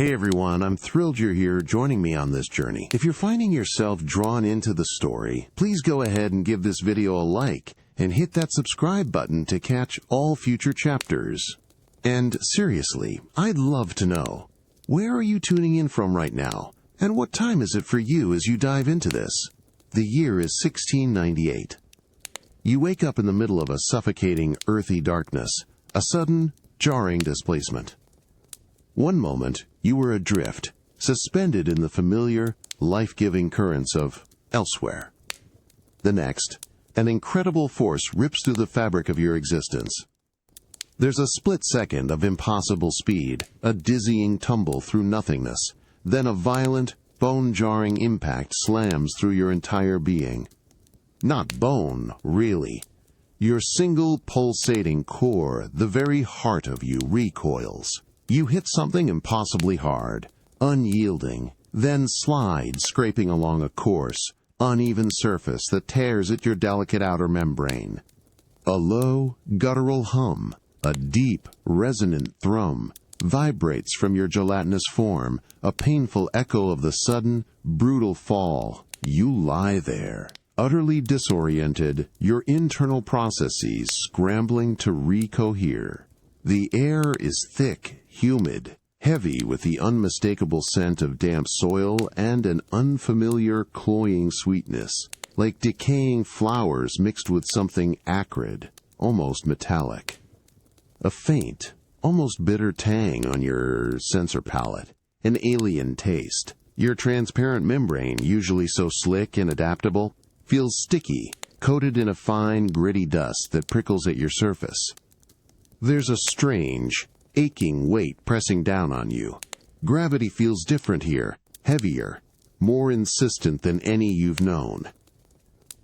Hey everyone, I'm thrilled you're here joining me on this journey. If you're finding yourself drawn into the story, please go ahead and give this video a like and hit that subscribe button to catch all future chapters. And seriously, I'd love to know, where are you tuning in from right now? And what time is it for you as you dive into this? The year is 1698. You wake up in the middle of a suffocating, earthy darkness, a sudden, jarring displacement. One moment, you were adrift, suspended in the familiar, life-giving currents of elsewhere. The next, an incredible force rips through the fabric of your existence. There's a split second of impossible speed, a dizzying tumble through nothingness, then a violent, bone-jarring impact slams through your entire being. Not bone, really. Your single pulsating core, the very heart of you, recoils. You hit something impossibly hard, unyielding, then slide, scraping along a coarse, uneven surface that tears at your delicate outer membrane. A low, guttural hum, a deep, resonant thrum, vibrates from your gelatinous form, a painful echo of the sudden, brutal fall. You lie there, utterly disoriented, your internal processes scrambling to recohere. The air is thick, humid, heavy with the unmistakable scent of damp soil and an unfamiliar, cloying sweetness, like decaying flowers mixed with something acrid, almost metallic. A faint, almost bitter tang on your sensor palate, an alien taste. Your transparent membrane, usually so slick and adaptable, feels sticky, coated in a fine, gritty dust that prickles at your surface. There's a strange, aching weight pressing down on you. Gravity feels different here, heavier, more insistent than any you've known.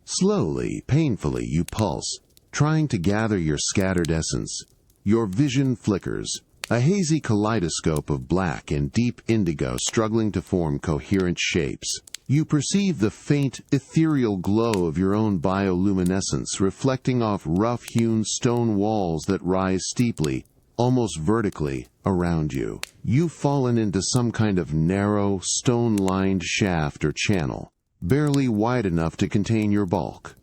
Slowly, painfully, you pulse, trying to gather your scattered essence. Your vision flickers, a hazy kaleidoscope of black and deep indigo struggling to form coherent shapes. You perceive the faint, ethereal glow of your own bioluminescence reflecting off rough-hewn stone walls that rise steeply, almost vertically, around you. You've fallen into some kind of narrow, stone-lined shaft or channel, barely wide enough to contain your bulk.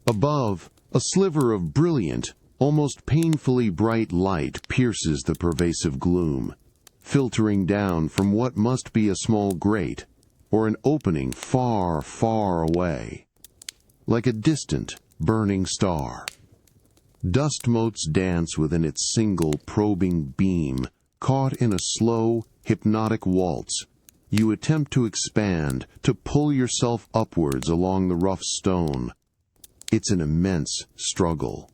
Above, a sliver of brilliant, almost painfully bright light pierces the pervasive gloom, filtering down from what must be a small grate, or an opening far, far away, like a distant, burning star. Dust motes dance within its single, probing beam, caught in a slow, hypnotic waltz. You attempt to expand, to pull yourself upwards along the rough stone. It's an immense struggle.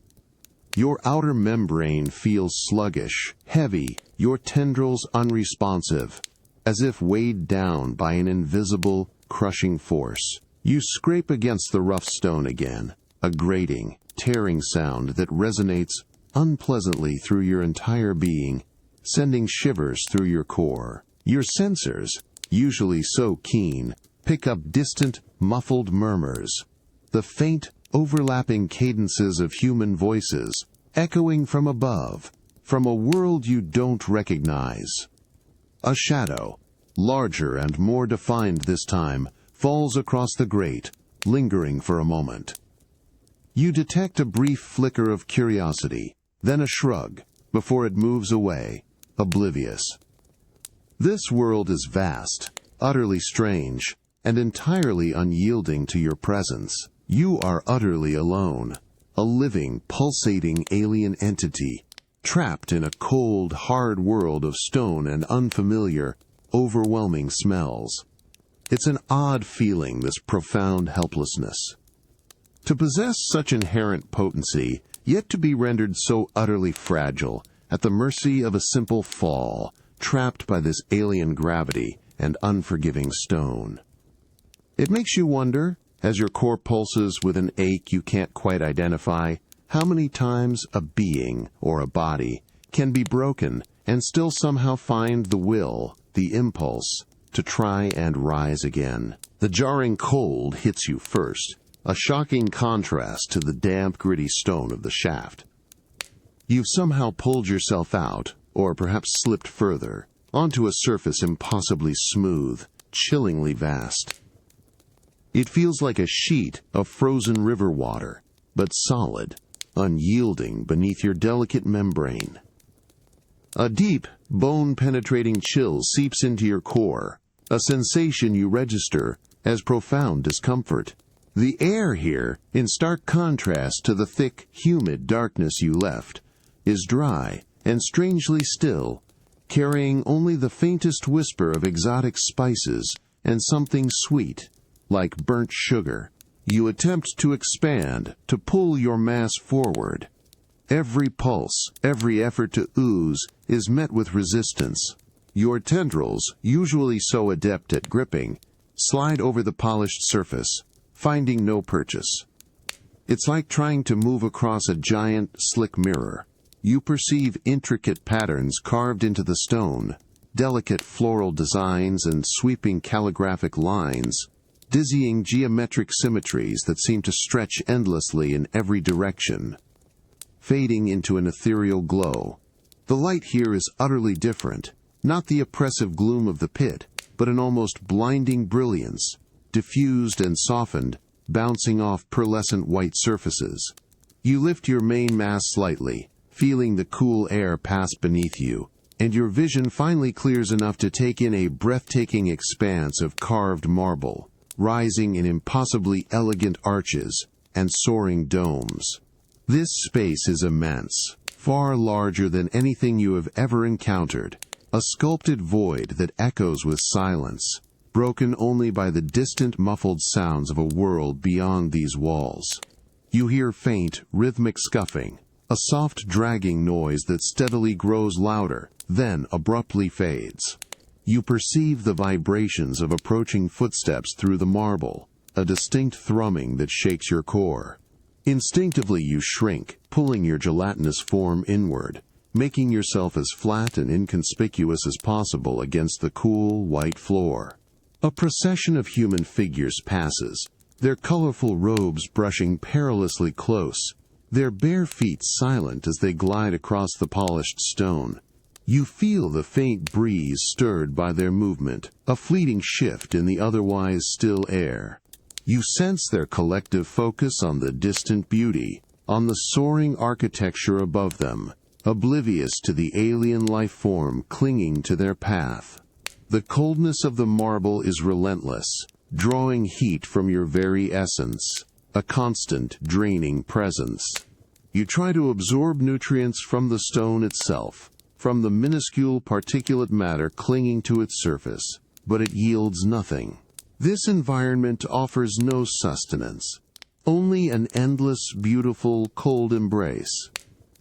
Your outer membrane feels sluggish, heavy, your tendrils unresponsive, as if weighed down by an invisible, crushing force. You scrape against the rough stone again, a grating, tearing sound that resonates unpleasantly through your entire being, sending shivers through your core. Your sensors, usually so keen, pick up distant, muffled murmurs, the faint, overlapping cadences of human voices, echoing from above, from a world you don't recognize. A shadow, larger and more defined this time, falls across the grate, lingering for a moment. You detect a brief flicker of curiosity, then a shrug, before it moves away, oblivious. This world is vast, utterly strange, and entirely unyielding to your presence. You are utterly alone, a living, pulsating alien entity, trapped in a cold, hard world of stone and unfamiliar, overwhelming smells. It's an odd feeling, this profound helplessness. To possess such inherent potency, yet to be rendered so utterly fragile, at the mercy of a simple fall, trapped by this alien gravity and unforgiving stone. It makes you wonder, as your core pulses with an ache you can't quite identify, how many times a being, or a body, can be broken and still somehow find the will, the impulse, to try and rise again. The jarring cold hits you first, a shocking contrast to the damp, gritty stone of the shaft. You've somehow pulled yourself out, or perhaps slipped further, onto a surface impossibly smooth, chillingly vast. It feels like a sheet of frozen river water, but solid, unyielding beneath your delicate membrane. A deep, bone-penetrating chill seeps into your core, a sensation you register as profound discomfort. The air here, in stark contrast to the thick, humid darkness you left, is dry and strangely still, carrying only the faintest whisper of exotic spices and something sweet, like burnt sugar. You attempt to expand, to pull your mass forward. Every pulse, every effort to ooze, is met with resistance. Your tendrils, usually so adept at gripping, slide over the polished surface, finding no purchase. It's like trying to move across a giant, slick mirror. You perceive intricate patterns carved into the stone, delicate floral designs and sweeping calligraphic lines, dizzying geometric symmetries that seem to stretch endlessly in every direction, fading into an ethereal glow. The light here is utterly different, not the oppressive gloom of the pit, but an almost blinding brilliance, diffused and softened, bouncing off pearlescent white surfaces. You lift your main mass slightly, feeling the cool air pass beneath you, and your vision finally clears enough to take in a breathtaking expanse of carved marble, rising in impossibly elegant arches and soaring domes. This space is immense, far larger than anything you have ever encountered, a sculpted void that echoes with silence, broken only by the distant muffled sounds of a world beyond these walls. You hear faint, rhythmic scuffing, a soft dragging noise that steadily grows louder, then abruptly fades. You perceive the vibrations of approaching footsteps through the marble, a distinct thrumming that shakes your core. Instinctively you shrink, pulling your gelatinous form inward, making yourself as flat and inconspicuous as possible against the cool, white floor. A procession of human figures passes, their colorful robes brushing perilously close, their bare feet silent as they glide across the polished stone. You feel the faint breeze stirred by their movement, a fleeting shift in the otherwise still air. You sense their collective focus on the distant beauty, on the soaring architecture above them, oblivious to the alien life form clinging to their path. The coldness of the marble is relentless, drawing heat from your very essence, a constant, draining presence. You try to absorb nutrients from the stone itself, from the minuscule particulate matter clinging to its surface, but it yields nothing. This environment offers no sustenance, only an endless, beautiful, cold embrace.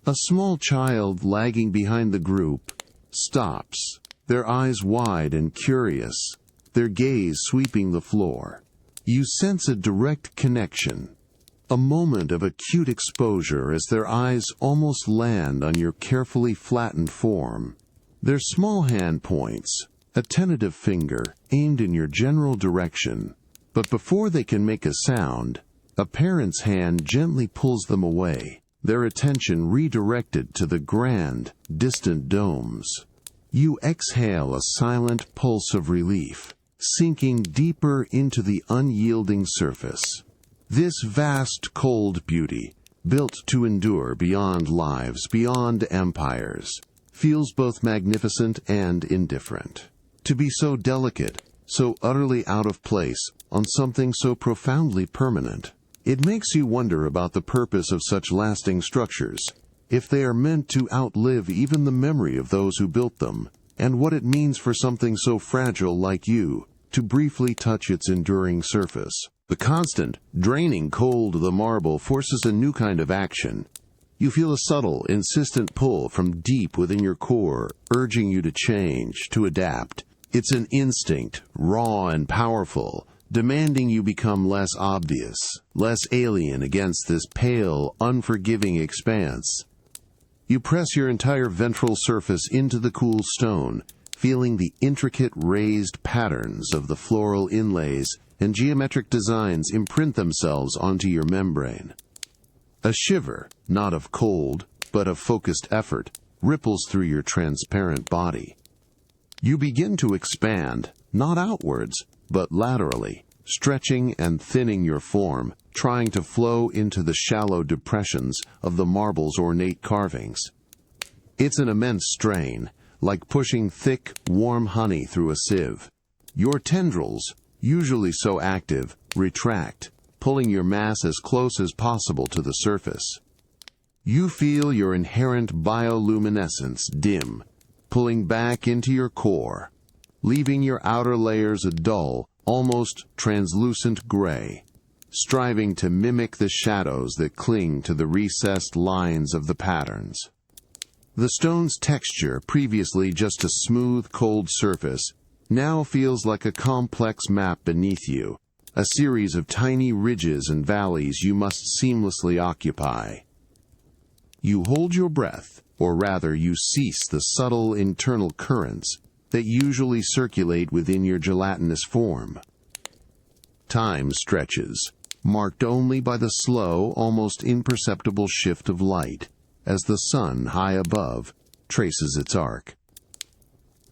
A small child lagging behind the group stops, their eyes wide and curious, their gaze sweeping the floor. You sense a direct connection, a moment of acute exposure as their eyes almost land on your carefully flattened form. Their small hand points, a tentative finger aimed in your general direction, but before they can make a sound, a parent's hand gently pulls them away, their attention redirected to the grand, distant domes. You exhale a silent pulse of relief, sinking deeper into the unyielding surface. This vast, cold beauty, built to endure beyond lives, beyond empires, feels both magnificent and indifferent. To be so delicate, so utterly out of place, on something so profoundly permanent, it makes you wonder about the purpose of such lasting structures, if they are meant to outlive even the memory of those who built them, and what it means for something so fragile like you to briefly touch its enduring surface. The constant, draining cold of the marble forces a new kind of action. You feel a subtle, insistent pull from deep within your core, urging you to change, to adapt. It's an instinct, raw and powerful, demanding you become less obvious, less alien against this pale, unforgiving expanse. You press your entire ventral surface into the cool stone, feeling the intricate raised patterns of the floral inlays and geometric designs imprint themselves onto your membrane. A shiver, not of cold, but of focused effort, ripples through your transparent body. You begin to expand, not outwards, but laterally, stretching and thinning your form, trying to flow into the shallow depressions of the marble's ornate carvings. It's an immense strain, like pushing thick, warm honey through a sieve. Your tendrils, usually so active, retract, pulling your mass as close as possible to the surface. You feel your inherent bioluminescence dim, pulling back into your core, leaving your outer layers a dull, almost translucent gray, striving to mimic the shadows that cling to the recessed lines of the patterns. The stone's texture, previously just a smooth, cold surface, now feels like a complex map beneath you, a series of tiny ridges and valleys you must seamlessly occupy. You hold your breath, or rather you cease the subtle internal currents that usually circulate within your gelatinous form. Time stretches, marked only by the slow, almost imperceptible shift of light, as the sun high above traces its arc.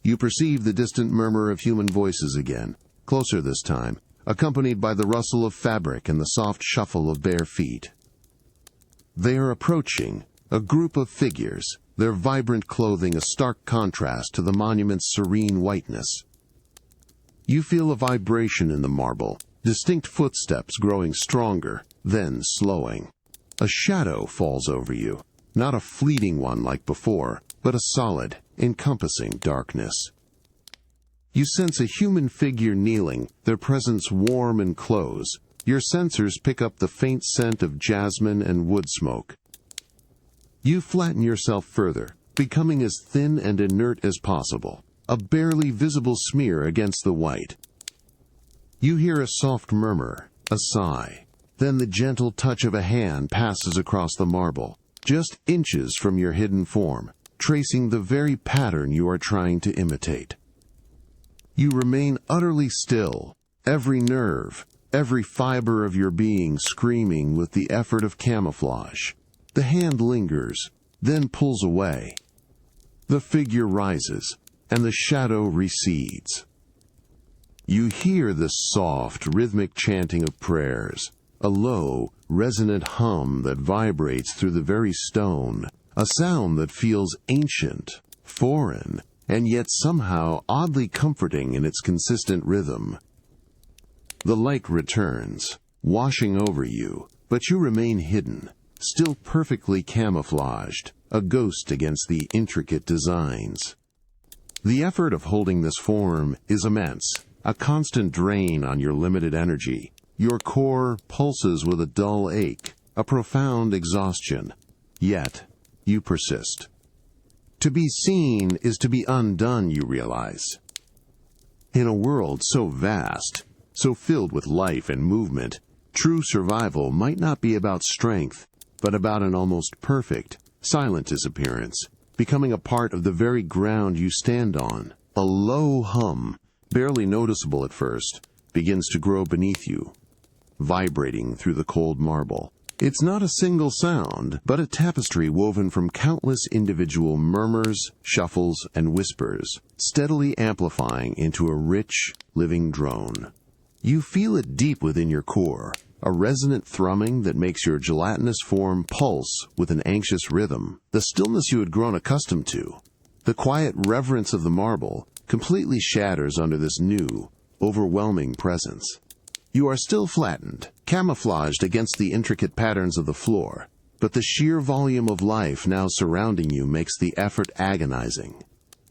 You perceive the distant murmur of human voices again, closer this time, accompanied by the rustle of fabric and the soft shuffle of bare feet. They are approaching, a group of figures, their vibrant clothing a stark contrast to the monument's serene whiteness. You feel a vibration in the marble, distinct footsteps growing stronger, then slowing. A shadow falls over you, not a fleeting one like before, but a solid, encompassing darkness. You sense a human figure kneeling, their presence warm and close. Your sensors pick up the faint scent of jasmine and wood smoke. You flatten yourself further, becoming as thin and inert as possible, a barely visible smear against the white. You hear a soft murmur, a sigh. Then the gentle touch of a hand passes across the marble, just inches from your hidden form, tracing the very pattern you are trying to imitate. You remain utterly still, every nerve, every fiber of your being screaming with the effort of camouflage. The hand lingers, then pulls away. The figure rises, and the shadow recedes. You hear the soft, rhythmic chanting of prayers, a low, resonant hum that vibrates through the very stone, a sound that feels ancient, foreign, and yet somehow oddly comforting in its consistent rhythm. The light returns, washing over you, but you remain hidden, still perfectly camouflaged, a ghost against the intricate designs. The effort of holding this form is immense, a constant drain on your limited energy. Your core pulses with a dull ache, a profound exhaustion. Yet, you persist. To be seen is to be undone, you realize. In a world so vast, so filled with life and movement, true survival might not be about strength, but about an almost perfect, silent disappearance, becoming a part of the very ground you stand on. A low hum, barely noticeable at first, begins to grow beneath you, vibrating through the cold marble. It's not a single sound, but a tapestry woven from countless individual murmurs, shuffles, and whispers, steadily amplifying into a rich, living drone. You feel it deep within your core, a resonant thrumming that makes your gelatinous form pulse with an anxious rhythm, the stillness you had grown accustomed to. The quiet reverence of the marble completely shatters under this new, overwhelming presence. You are still flattened, camouflaged against the intricate patterns of the floor, but the sheer volume of life now surrounding you makes the effort agonizing.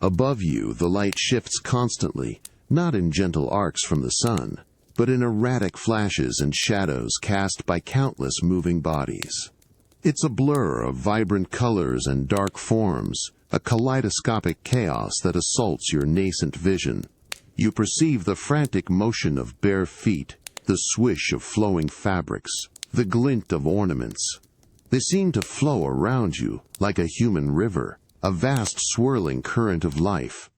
Above you, the light shifts constantly, not in gentle arcs from the sun, but in erratic flashes and shadows cast by countless moving bodies. It's a blur of vibrant colors and dark forms, a kaleidoscopic chaos that assaults your nascent vision. You perceive the frantic motion of bare feet, the swish of flowing fabrics, the glint of ornaments. They seem to flow around you like a human river, a vast swirling current of life.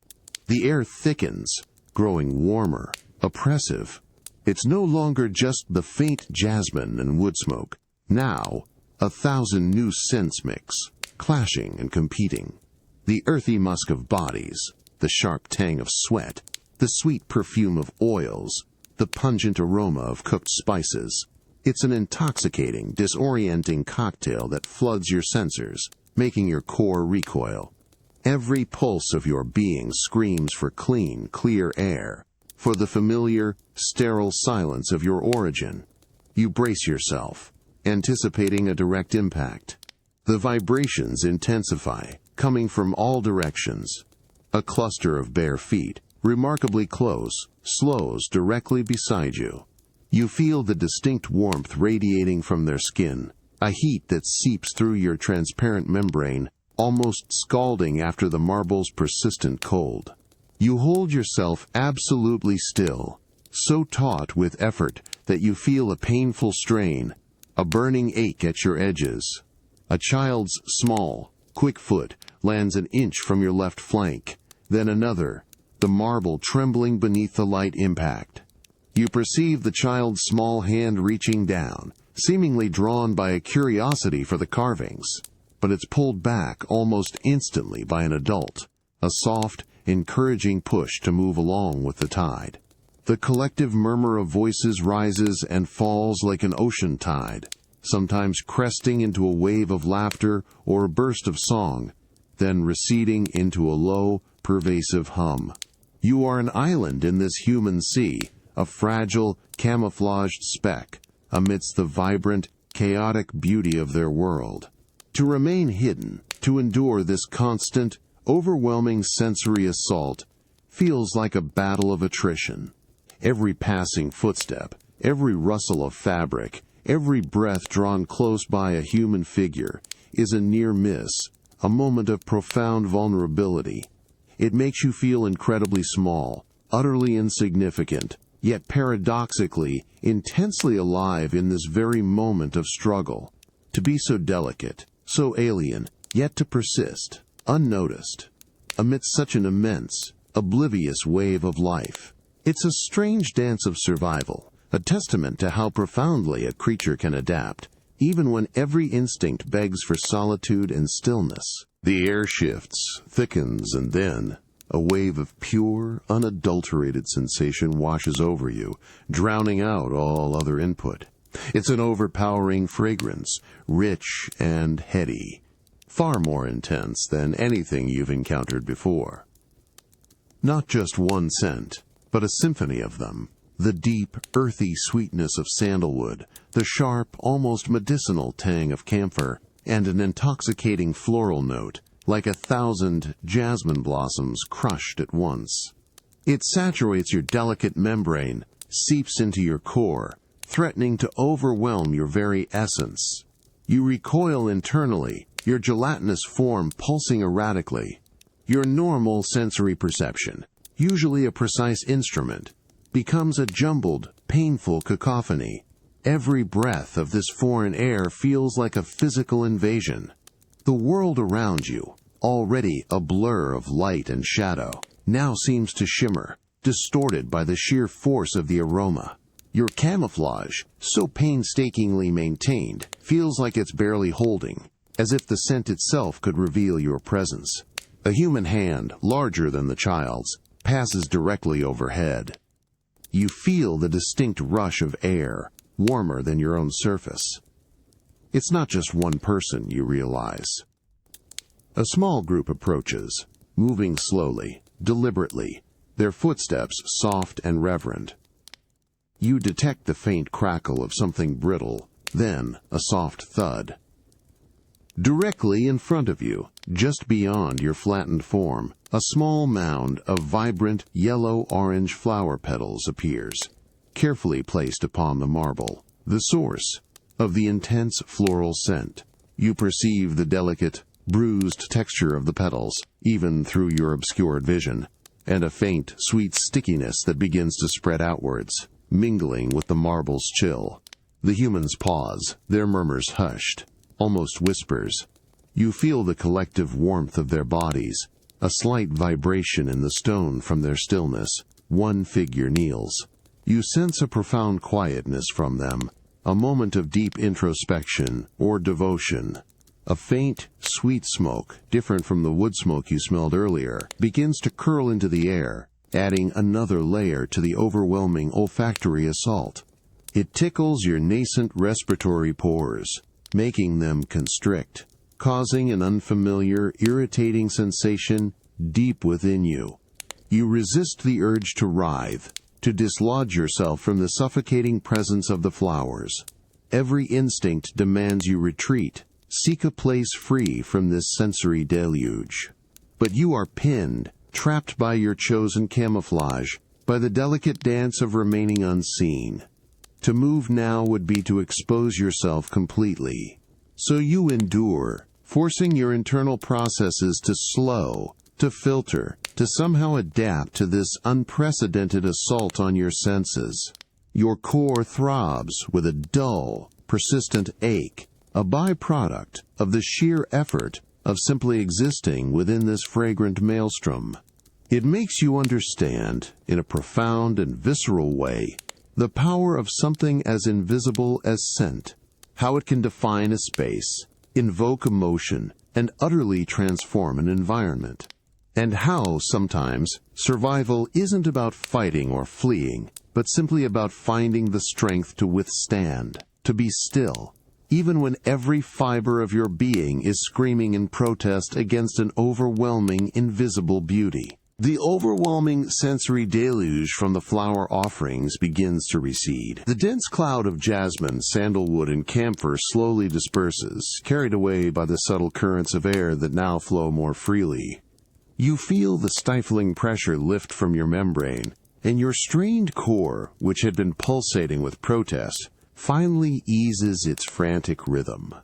The air thickens, growing warmer, oppressive. It's no longer just the faint jasmine and wood smoke. Now, 1,000 new scents mix, clashing and competing. The earthy musk of bodies, the sharp tang of sweat, the sweet perfume of oils, the pungent aroma of cooked spices. It's an intoxicating, disorienting cocktail that floods your senses, making your core recoil. Every pulse of your being screams for clean, clear air, for the familiar, sterile silence of your origin. You brace yourself, anticipating a direct impact. The vibrations intensify, coming from all directions. A cluster of bare feet, remarkably close, slows directly beside you. You feel the distinct warmth radiating from their skin, a heat that seeps through your transparent membrane, almost scalding after the marble's persistent cold. You hold yourself absolutely still, so taut with effort that you feel a painful strain, a burning ache at your edges. A child's small, quick foot lands an inch from your left flank, then another, the marble trembling beneath the light impact. You perceive the child's small hand reaching down, seemingly drawn by a curiosity for the carvings, but it's pulled back almost instantly by an adult, a soft, encouraging push to move along with the tide. The collective murmur of voices rises and falls like an ocean tide, sometimes cresting into a wave of laughter or a burst of song, then receding into a low, pervasive hum. You are an island in this human sea, a fragile, camouflaged speck, amidst the vibrant, chaotic beauty of their world. To remain hidden, to endure this constant, overwhelming sensory assault, feels like a battle of attrition. Every passing footstep, every rustle of fabric, every breath drawn close by a human figure is a near miss, a moment of profound vulnerability. It makes you feel incredibly small, utterly insignificant, yet paradoxically, intensely alive in this very moment of struggle. To be so delicate, so alien, yet to persist, unnoticed, amidst such an immense, oblivious wave of life. It's a strange dance of survival, a testament to how profoundly a creature can adapt, even when every instinct begs for solitude and stillness. The air shifts, thickens, and then a wave of pure, unadulterated sensation washes over you, drowning out all other input. It's an overpowering fragrance, rich and heady, far more intense than anything you've encountered before. Not just one scent, but a symphony of them. The deep, earthy sweetness of sandalwood, the sharp, almost medicinal tang of camphor, and an intoxicating floral note, like 1,000 jasmine blossoms crushed at once. It saturates your delicate membrane, seeps into your core, threatening to overwhelm your very essence. You recoil internally, your gelatinous form pulsing erratically. Your normal sensory perception, usually a precise instrument, becomes a jumbled, painful cacophony. Every breath of this foreign air feels like a physical invasion. The world around you, already a blur of light and shadow, now seems to shimmer, distorted by the sheer force of the aroma. Your camouflage, so painstakingly maintained, feels like it's barely holding, as if the scent itself could reveal your presence. A human hand, larger than the child's, passes directly overhead. You feel the distinct rush of air, warmer than your own surface. It's not just one person, you realize. A small group approaches, moving slowly, deliberately, their footsteps soft and reverent. You detect the faint crackle of something brittle, then a soft thud. Directly in front of you, just beyond your flattened form, a small mound of vibrant yellow-orange flower petals appears, carefully placed upon the marble, the source of the intense floral scent. You perceive the delicate, bruised texture of the petals, even through your obscured vision, and a faint, sweet stickiness that begins to spread outwards, mingling with the marble's chill. The humans pause, their murmurs hushed, almost whispers. You feel the collective warmth of their bodies, a slight vibration in the stone from their stillness. One figure kneels. You sense a profound quietness from them, a moment of deep introspection or devotion. A faint, sweet smoke, different from the wood smoke you smelled earlier, begins to curl into the air, adding another layer to the overwhelming olfactory assault. It tickles your nascent respiratory pores, making them constrict, causing an unfamiliar, irritating sensation deep within you. You resist the urge to writhe, to dislodge yourself from the suffocating presence of the flowers. Every instinct demands you retreat, seek a place free from this sensory deluge. But you are pinned, trapped by your chosen camouflage, by the delicate dance of remaining unseen. To move now would be to expose yourself completely. So you endure, forcing your internal processes to slow, to filter, to somehow adapt to this unprecedented assault on your senses. Your core throbs with a dull, persistent ache, a byproduct of the sheer effort of simply existing within this fragrant maelstrom. It makes you understand, in a profound and visceral way, the power of something as invisible as scent, how it can define a space, invoke emotion, and utterly transform an environment. And how, sometimes, survival isn't about fighting or fleeing, but simply about finding the strength to withstand, to be still, even when every fiber of your being is screaming in protest against an overwhelming, invisible beauty. The overwhelming sensory deluge from the flower offerings begins to recede. The dense cloud of jasmine, sandalwood, and camphor slowly disperses, carried away by the subtle currents of air that now flow more freely. You feel the stifling pressure lift from your membrane, and your strained core, which had been pulsating with protest, finally eases its frantic rhythm.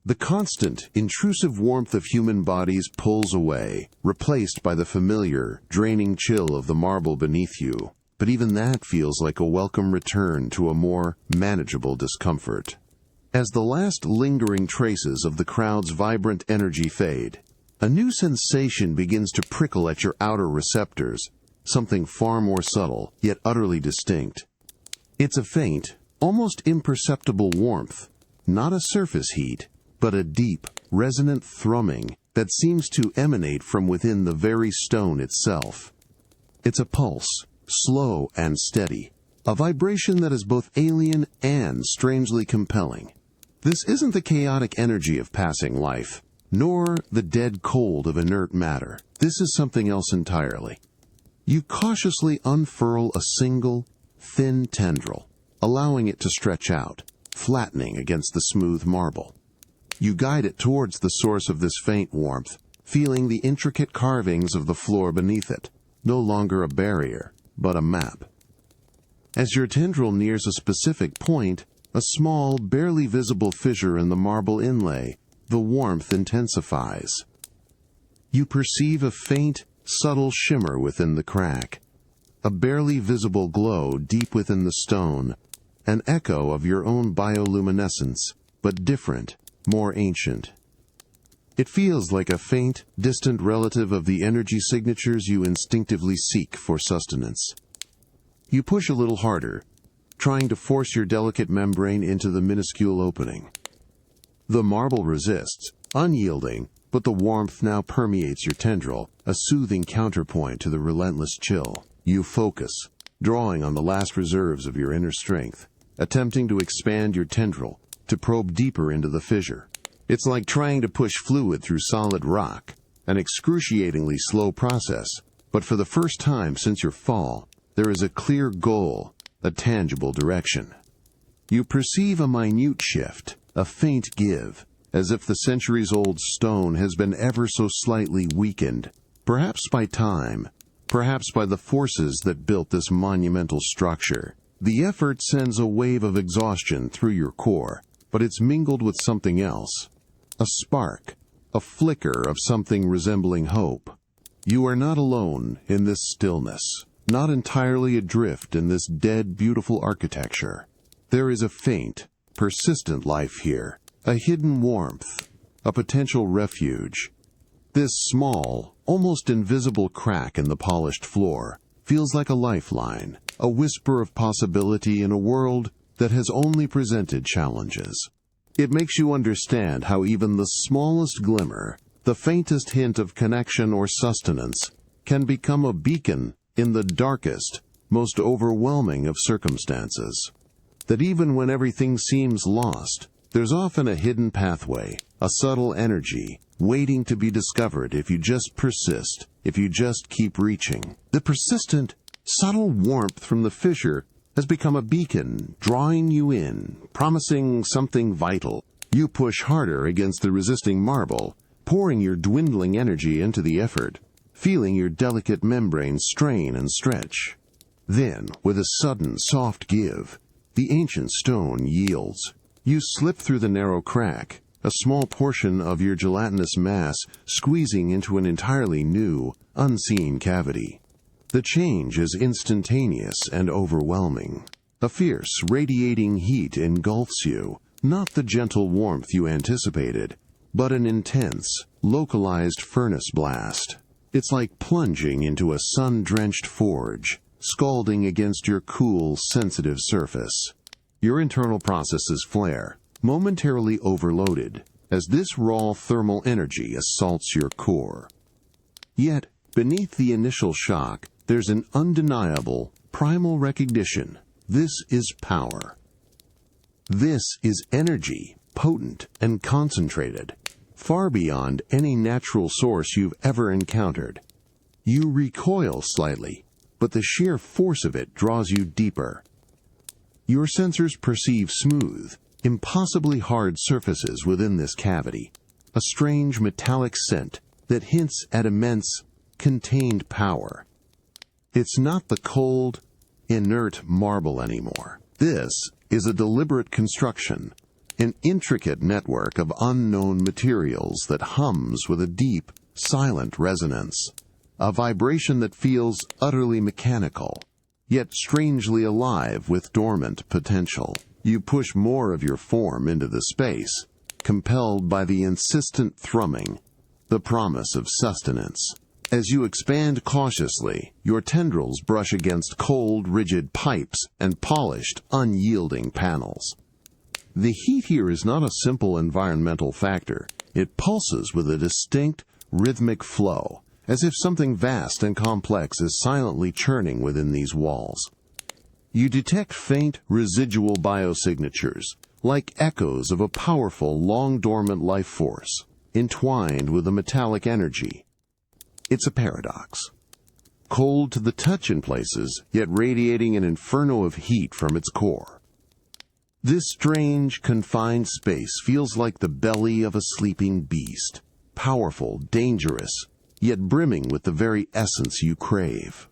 The constant, intrusive warmth of human bodies pulls away, replaced by the familiar, draining chill of the marble beneath you. But even that feels like a welcome return to a more manageable discomfort. As the last lingering traces of the crowd's vibrant energy fade, a new sensation begins to prickle at your outer receptors, something far more subtle, yet utterly distinct. It's a faint, almost imperceptible warmth, not a surface heat, but a deep, resonant thrumming that seems to emanate from within the very stone itself. It's a pulse, slow and steady, a vibration that is both alien and strangely compelling. This isn't the chaotic energy of passing life, nor the dead cold of inert matter. This is something else entirely. You cautiously unfurl a single, thin tendril, allowing it to stretch out, flattening against the smooth marble. You guide it towards the source of this faint warmth, feeling the intricate carvings of the floor beneath it, no longer a barrier, but a map. As your tendril nears a specific point, a small, barely visible fissure in the marble inlay, the warmth intensifies. You perceive a faint, subtle shimmer within the crack, a barely visible glow deep within the stone, an echo of your own bioluminescence, but different, more ancient. It feels like a faint, distant relative of the energy signatures you instinctively seek for sustenance. You push a little harder, trying to force your delicate membrane into the minuscule opening. The marble resists, unyielding, but the warmth now permeates your tendril, a soothing counterpoint to the relentless chill. You focus, drawing on the last reserves of your inner strength, attempting to expand your tendril, to probe deeper into the fissure. It's like trying to push fluid through solid rock, an excruciatingly slow process, but for the first time since your fall, there is a clear goal, a tangible direction. You perceive a minute shift, a faint give, as if the centuries-old stone has been ever so slightly weakened, perhaps by time, perhaps by the forces that built this monumental structure. The effort sends a wave of exhaustion through your core, but it's mingled with something else. A spark, a flicker of something resembling hope. You are not alone in this stillness, not entirely adrift in this dead, beautiful architecture. There is a faint, persistent life here, a hidden warmth, a potential refuge. This small, almost invisible crack in the polished floor feels like a lifeline, a whisper of possibility in a world that has only presented challenges. It makes you understand how even the smallest glimmer, the faintest hint of connection or sustenance, can become a beacon in the darkest, most overwhelming of circumstances. That even when everything seems lost, there's often a hidden pathway, a subtle energy, waiting to be discovered if you just persist, if you just keep reaching. The persistent, subtle warmth from the fissure has become a beacon, drawing you in, promising something vital. You push harder against the resisting marble, pouring your dwindling energy into the effort, feeling your delicate membrane strain and stretch. Then, with a sudden soft give, the ancient stone yields. You slip through the narrow crack, a small portion of your gelatinous mass squeezing into an entirely new, unseen cavity. The change is instantaneous and overwhelming. A fierce, radiating heat engulfs you, not the gentle warmth you anticipated, but an intense, localized furnace blast. It's like plunging into a sun-drenched forge, scalding against your cool, sensitive surface. Your internal processes flare, momentarily overloaded, as this raw thermal energy assaults your core. Yet, beneath the initial shock, there's an undeniable, primal recognition. This is power. This is energy, potent and concentrated, far beyond any natural source you've ever encountered. You recoil slightly, but the sheer force of it draws you deeper. Your sensors perceive smooth, impossibly hard surfaces within this cavity, a strange metallic scent that hints at immense, contained power. It's not the cold, inert marble anymore. This is a deliberate construction, an intricate network of unknown materials that hums with a deep, silent resonance, a vibration that feels utterly mechanical, yet strangely alive with dormant potential. You push more of your form into the space, compelled by the insistent thrumming, the promise of sustenance. As you expand cautiously, your tendrils brush against cold, rigid pipes and polished, unyielding panels. The heat here is not a simple environmental factor. It pulses with a distinct, rhythmic flow, as if something vast and complex is silently churning within these walls. You detect faint, residual biosignatures, like echoes of a powerful, long-dormant life force, entwined with a metallic energy. It's a paradox. Cold to the touch in places, yet radiating an inferno of heat from its core. This strange, confined space feels like the belly of a sleeping beast, powerful, dangerous, yet brimming with the very essence you crave.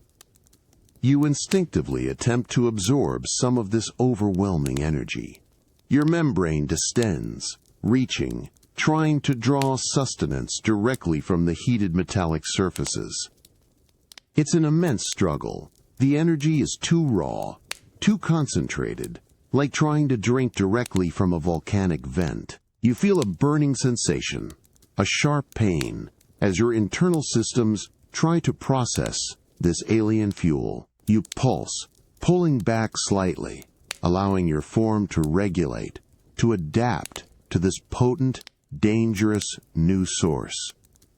You instinctively attempt to absorb some of this overwhelming energy. Your membrane distends, reaching, trying to draw sustenance directly from the heated metallic surfaces. It's an immense struggle. The energy is too raw, too concentrated, like trying to drink directly from a volcanic vent. You feel a burning sensation, a sharp pain, as your internal systems try to process this alien fuel. You pulse, pulling back slightly, allowing your form to regulate, to adapt to this potent, dangerous new source.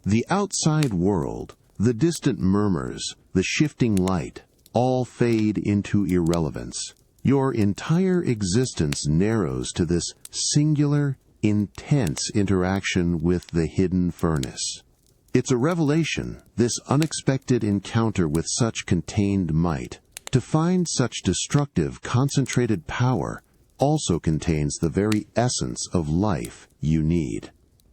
The outside world, the distant murmurs, the shifting light, all fade into irrelevance. Your entire existence narrows to this singular, intense interaction with the hidden furnace. It's a revelation, this unexpected encounter with such contained might. To find such destructive, concentrated power also contains the very essence of life you need.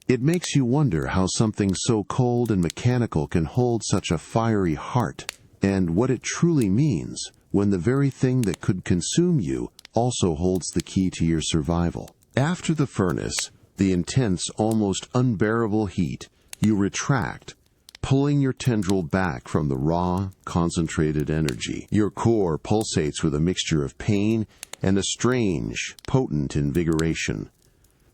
It makes you wonder how something so cold and mechanical can hold such a fiery heart, and what it truly means when the very thing that could consume you also holds the key to your survival. After the furnace, the intense, almost unbearable heat, you retract, pulling your tendril back from the raw, concentrated energy. Your core pulsates with a mixture of pain and a strange, potent invigoration.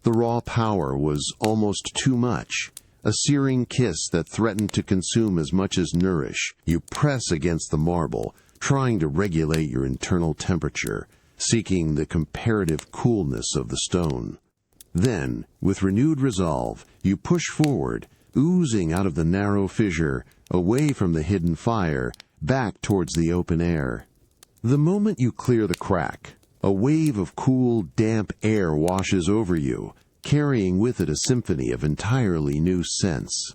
The raw power was almost too much, a searing kiss that threatened to consume as much as nourish. You press against the marble, trying to regulate your internal temperature, seeking the comparative coolness of the stone. Then, with renewed resolve, you push forward, oozing out of the narrow fissure, away from the hidden fire, back towards the open air. The moment you clear the crack, a wave of cool, damp air washes over you, carrying with it a symphony of entirely new scents.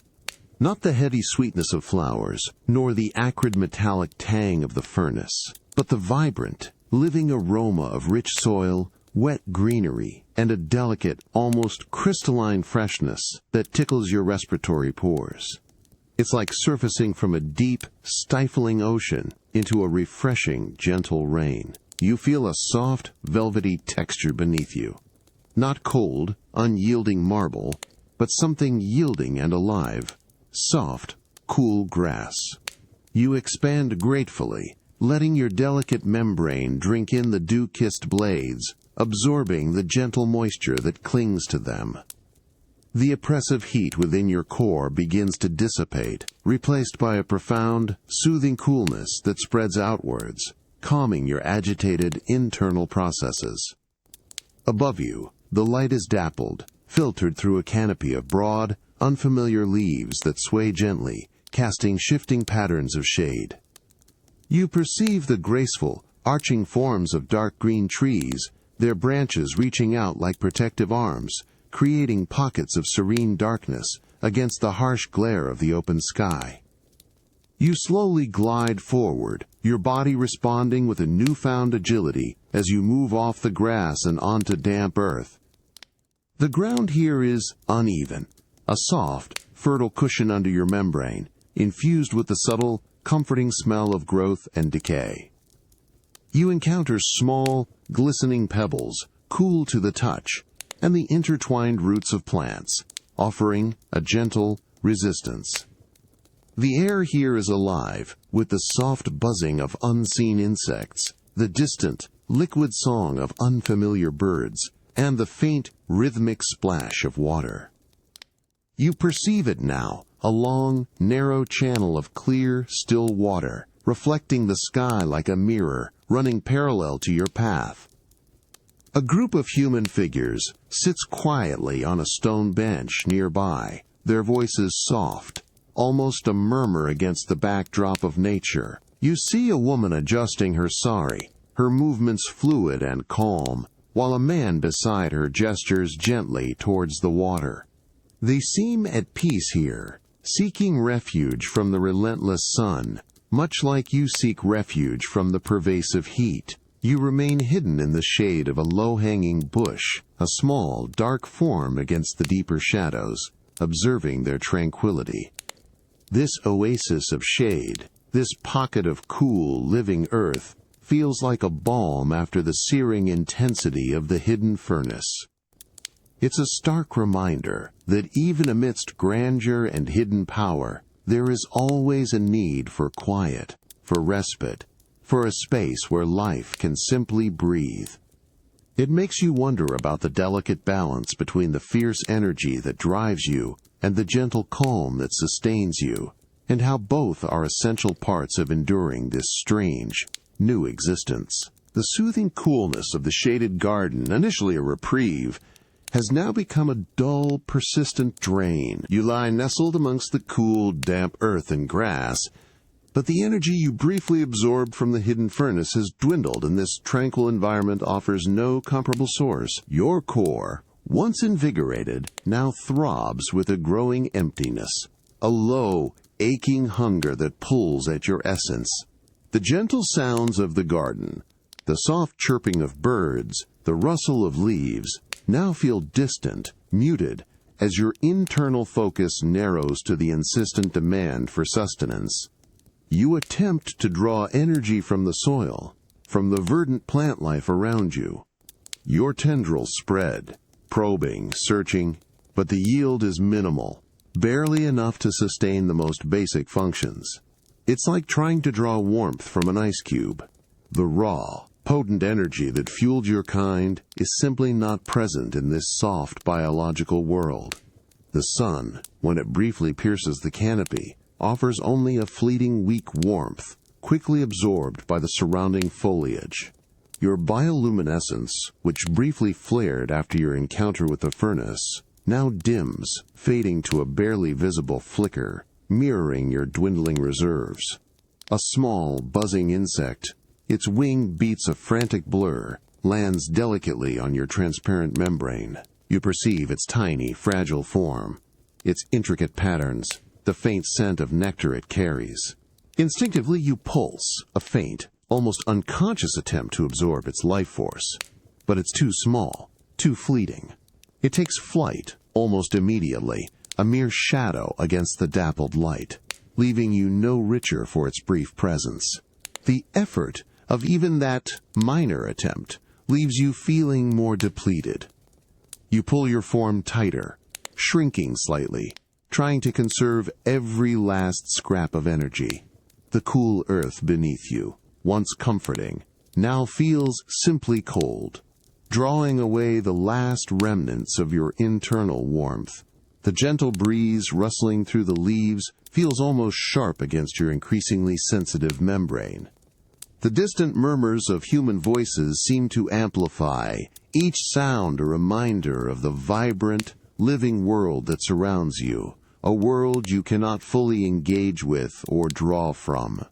Not the heady sweetness of flowers, nor the acrid metallic tang of the furnace, but the vibrant, living aroma of rich soil, wet greenery, and a delicate, almost crystalline freshness that tickles your respiratory pores. It's like surfacing from a deep, stifling ocean into a refreshing, gentle rain. You feel a soft, velvety texture beneath you. Not cold, unyielding marble, but something yielding and alive. Soft, cool grass. You expand gratefully, letting your delicate membrane drink in the dew-kissed blades, absorbing the gentle moisture that clings to them. The oppressive heat within your core begins to dissipate, replaced by a profound, soothing coolness that spreads outwards, calming your agitated internal processes. Above you, the light is dappled, filtered through a canopy of broad, unfamiliar leaves that sway gently, casting shifting patterns of shade. You perceive the graceful, arching forms of dark green trees, their branches reaching out like protective arms, creating pockets of serene darkness against the harsh glare of the open sky. You slowly glide forward, your body responding with a newfound agility as you move off the grass and onto damp earth. The ground here is uneven, a soft, fertile cushion under your membrane, infused with the subtle, comforting smell of growth and decay. You encounter small, glistening pebbles, cool to the touch, and the intertwined roots of plants, offering a gentle resistance. The air here is alive with the soft buzzing of unseen insects, the distant, liquid song of unfamiliar birds, and the faint, rhythmic splash of water. You perceive it now, a long, narrow channel of clear, still water, reflecting the sky like a mirror, running parallel to your path. A group of human figures sits quietly on a stone bench nearby, their voices soft, almost a murmur against the backdrop of nature. You see a woman adjusting her sari, her movements fluid and calm, while a man beside her gestures gently towards the water. They seem at peace here, seeking refuge from the relentless sun, much like you seek refuge from the pervasive heat. You remain hidden in the shade of a low-hanging bush, a small, dark form against the deeper shadows, observing their tranquility. This oasis of shade, this pocket of cool, living earth, feels like a balm after the searing intensity of the hidden furnace. It's a stark reminder that even amidst grandeur and hidden power, there is always a need for quiet, for respite, for a space where life can simply breathe. It makes you wonder about the delicate balance between the fierce energy that drives you and the gentle calm that sustains you, and how both are essential parts of enduring this strange, new existence. The soothing coolness of the shaded garden, initially a reprieve, has now become a dull, persistent drain. You lie nestled amongst the cool, damp earth and grass, but the energy you briefly absorbed from the hidden furnace has dwindled, and this tranquil environment offers no comparable source. Your core, once invigorated, now throbs with a growing emptiness, a low, aching hunger that pulls at your essence. The gentle sounds of the garden, the soft chirping of birds, the rustle of leaves, now feel distant, muted, as your internal focus narrows to the insistent demand for sustenance. You attempt to draw energy from the soil, from the verdant plant life around you. Your tendrils spread, probing, searching, but the yield is minimal, barely enough to sustain the most basic functions. It's like trying to draw warmth from an ice cube. The raw, potent energy that fueled your kind is simply not present in this soft biological world. The sun, when it briefly pierces the canopy, offers only a fleeting weak warmth, quickly absorbed by the surrounding foliage. Your bioluminescence, which briefly flared after your encounter with the furnace, now dims, fading to a barely visible flicker, mirroring your dwindling reserves. A small, buzzing insect, its wing beats a frantic blur, lands delicately on your transparent membrane. You perceive its tiny, fragile form, its intricate patterns, the faint scent of nectar it carries. Instinctively you pulse, a faint, almost unconscious attempt to absorb its life force. But it's too small, too fleeting. It takes flight, almost immediately, a mere shadow against the dappled light, leaving you no richer for its brief presence. The effort of even that minor attempt leaves you feeling more depleted. You pull your form tighter, shrinking slightly, trying to conserve every last scrap of energy. The cool earth beneath you, once comforting, now feels simply cold, drawing away the last remnants of your internal warmth. The gentle breeze rustling through the leaves feels almost sharp against your increasingly sensitive membrane. The distant murmurs of human voices seem to amplify, each sound a reminder of the vibrant, living world that surrounds you, a world you cannot fully engage with or draw from.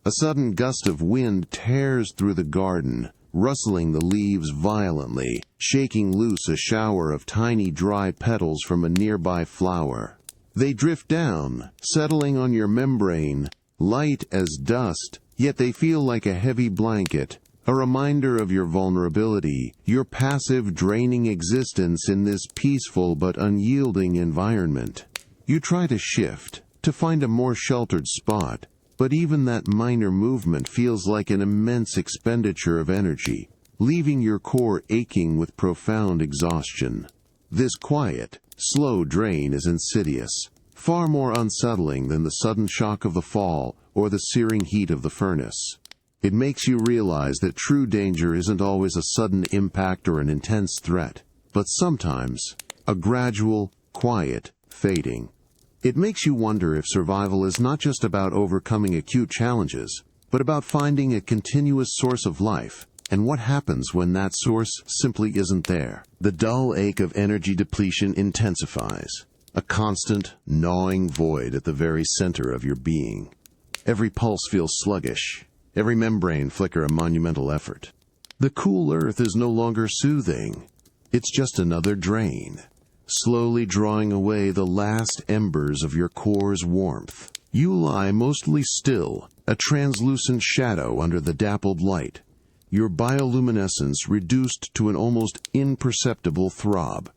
A sudden gust of wind tears through the garden, rustling the leaves violently, shaking loose a shower of tiny dry petals from a nearby flower. They drift down, settling on your membrane, light as dust, yet they feel like a heavy blanket, a reminder of your vulnerability, your passive, draining existence in this peaceful but unyielding environment. You try to shift, to find a more sheltered spot, but even that minor movement feels like an immense expenditure of energy, leaving your core aching with profound exhaustion. This quiet, slow drain is insidious, far more unsettling than the sudden shock of the fall or the searing heat of the furnace. It makes you realize that true danger isn't always a sudden impact or an intense threat, but sometimes a gradual, quiet fading. It makes you wonder if survival is not just about overcoming acute challenges, but about finding a continuous source of life, and what happens when that source simply isn't there. The dull ache of energy depletion intensifies, a constant, gnawing void at the very center of your being. Every pulse feels sluggish, every membrane flicker a monumental effort. The cool earth is no longer soothing. It's just another drain, slowly drawing away the last embers of your core's warmth. You lie mostly still, a translucent shadow under the dappled light, your bioluminescence reduced to an almost imperceptible throb.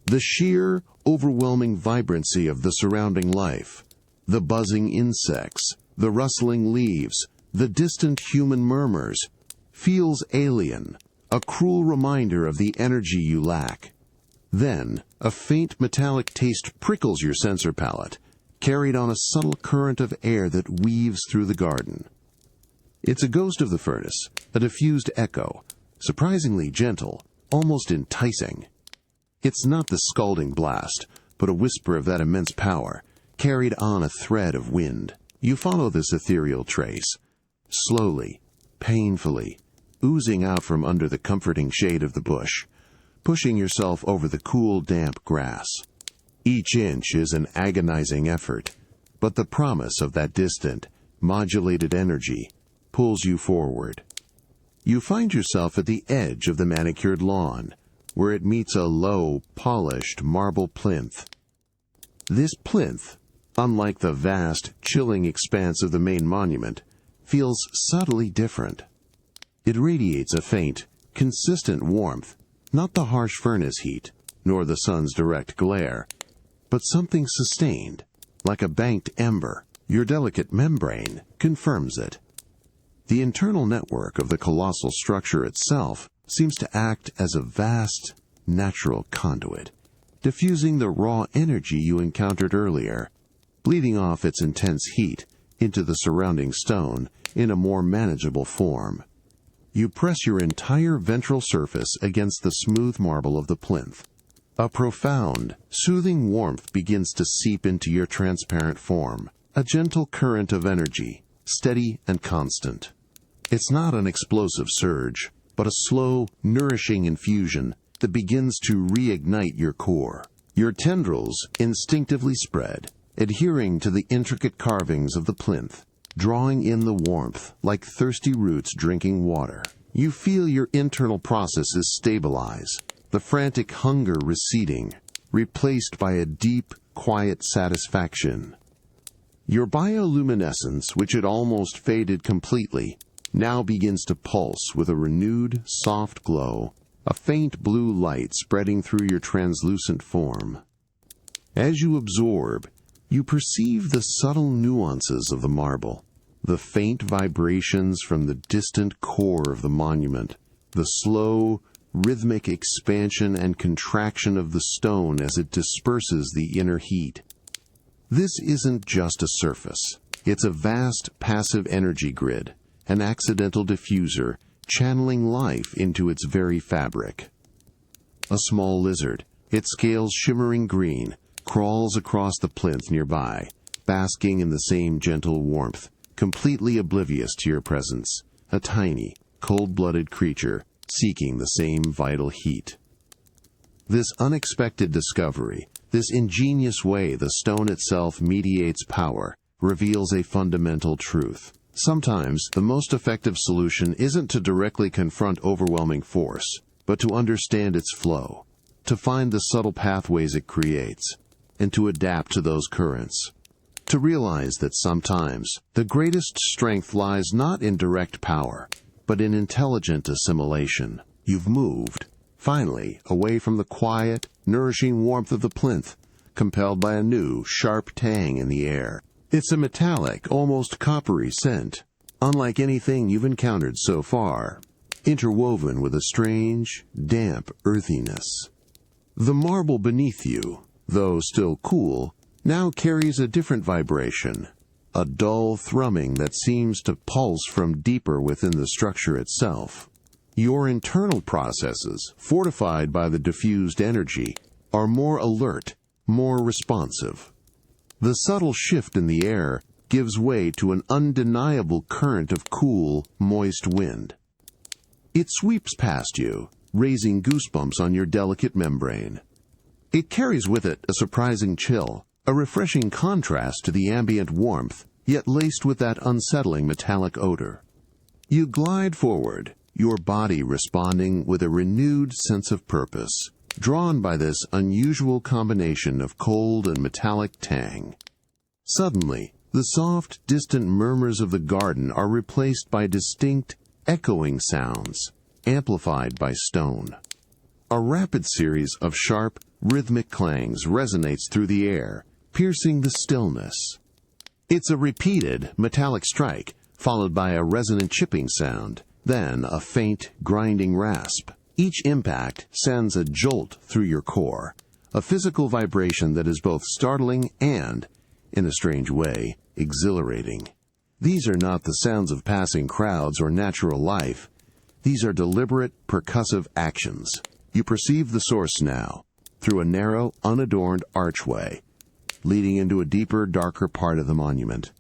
The sheer, overwhelming vibrancy of the surrounding life, the buzzing insects, the rustling leaves, the distant human murmurs, feels alien, a cruel reminder of the energy you lack. Then, a faint metallic taste prickles your sensor palate, carried on a subtle current of air that weaves through the garden. It's a ghost of the furnace, a diffused echo, surprisingly gentle, almost enticing. It's not the scalding blast, but a whisper of that immense power, carried on a thread of wind. You follow this ethereal trace, slowly, painfully, oozing out from under the comforting shade of the bush, pushing yourself over the cool, damp grass. Each inch is an agonizing effort, but the promise of that distant, modulated energy pulls you forward. You find yourself at the edge of the manicured lawn, where it meets a low, polished marble plinth. This plinth, unlike the vast, chilling expanse of the main monument, feels subtly different. It radiates a faint, consistent warmth, not the harsh furnace heat, nor the sun's direct glare, but something sustained, like a banked ember. Your delicate membrane confirms it. The internal network of the colossal structure itself seems to act as a vast, natural conduit, diffusing the raw energy you encountered earlier, bleeding off its intense heat into the surrounding stone in a more manageable form. You press your entire ventral surface against the smooth marble of the plinth. A profound, soothing warmth begins to seep into your transparent form, a gentle current of energy, steady and constant. It's not an explosive surge, but a slow, nourishing infusion that begins to reignite your core. Your tendrils instinctively spread, adhering to the intricate carvings of the plinth, drawing in the warmth like thirsty roots drinking water. You feel your internal processes stabilize, the frantic hunger receding, replaced by a deep, quiet satisfaction. Your bioluminescence, which had almost faded completely, now begins to pulse with a renewed, soft glow, a faint blue light spreading through your translucent form. As you absorb, you perceive the subtle nuances of the marble, the faint vibrations from the distant core of the monument, the slow, rhythmic expansion and contraction of the stone as it disperses the inner heat. This isn't just a surface. It's a vast passive energy grid, an accidental diffuser channeling life into its very fabric. A small lizard, its scales shimmering green, crawls across the plinth nearby, basking in the same gentle warmth, completely oblivious to your presence, a tiny, cold-blooded creature seeking the same vital heat. This unexpected discovery, this ingenious way the stone itself mediates power, reveals a fundamental truth. Sometimes the most effective solution isn't to directly confront overwhelming force, but to understand its flow, to find the subtle pathways it creates, and to adapt to those currents. To realize that sometimes the greatest strength lies not in direct power, but in intelligent assimilation. You've moved, finally, away from the quiet, nourishing warmth of the plinth, compelled by a new, sharp tang in the air. It's a metallic, almost coppery scent, unlike anything you've encountered so far, interwoven with a strange, damp earthiness. The marble beneath you, though still cool, now carries a different vibration, a dull thrumming that seems to pulse from deeper within the structure itself. Your internal processes, fortified by the diffused energy, are more alert, more responsive. The subtle shift in the air gives way to an undeniable current of cool, moist wind. It sweeps past you, raising goosebumps on your delicate membrane. It carries with it a surprising chill, a refreshing contrast to the ambient warmth, yet laced with that unsettling metallic odor. You glide forward, your body responding with a renewed sense of purpose, drawn by this unusual combination of cold and metallic tang. Suddenly, the soft, distant murmurs of the garden are replaced by distinct, echoing sounds, amplified by stone. A rapid series of sharp, rhythmic clangs resonates through the air, piercing the stillness. It's a repeated, metallic strike, followed by a resonant chipping sound, then a faint, grinding rasp. Each impact sends a jolt through your core, a physical vibration that is both startling and, in a strange way, exhilarating. These are not the sounds of passing crowds or natural life. These are deliberate, percussive actions. You perceive the source now, through a narrow, unadorned archway, leading into a deeper, darker part of the monument.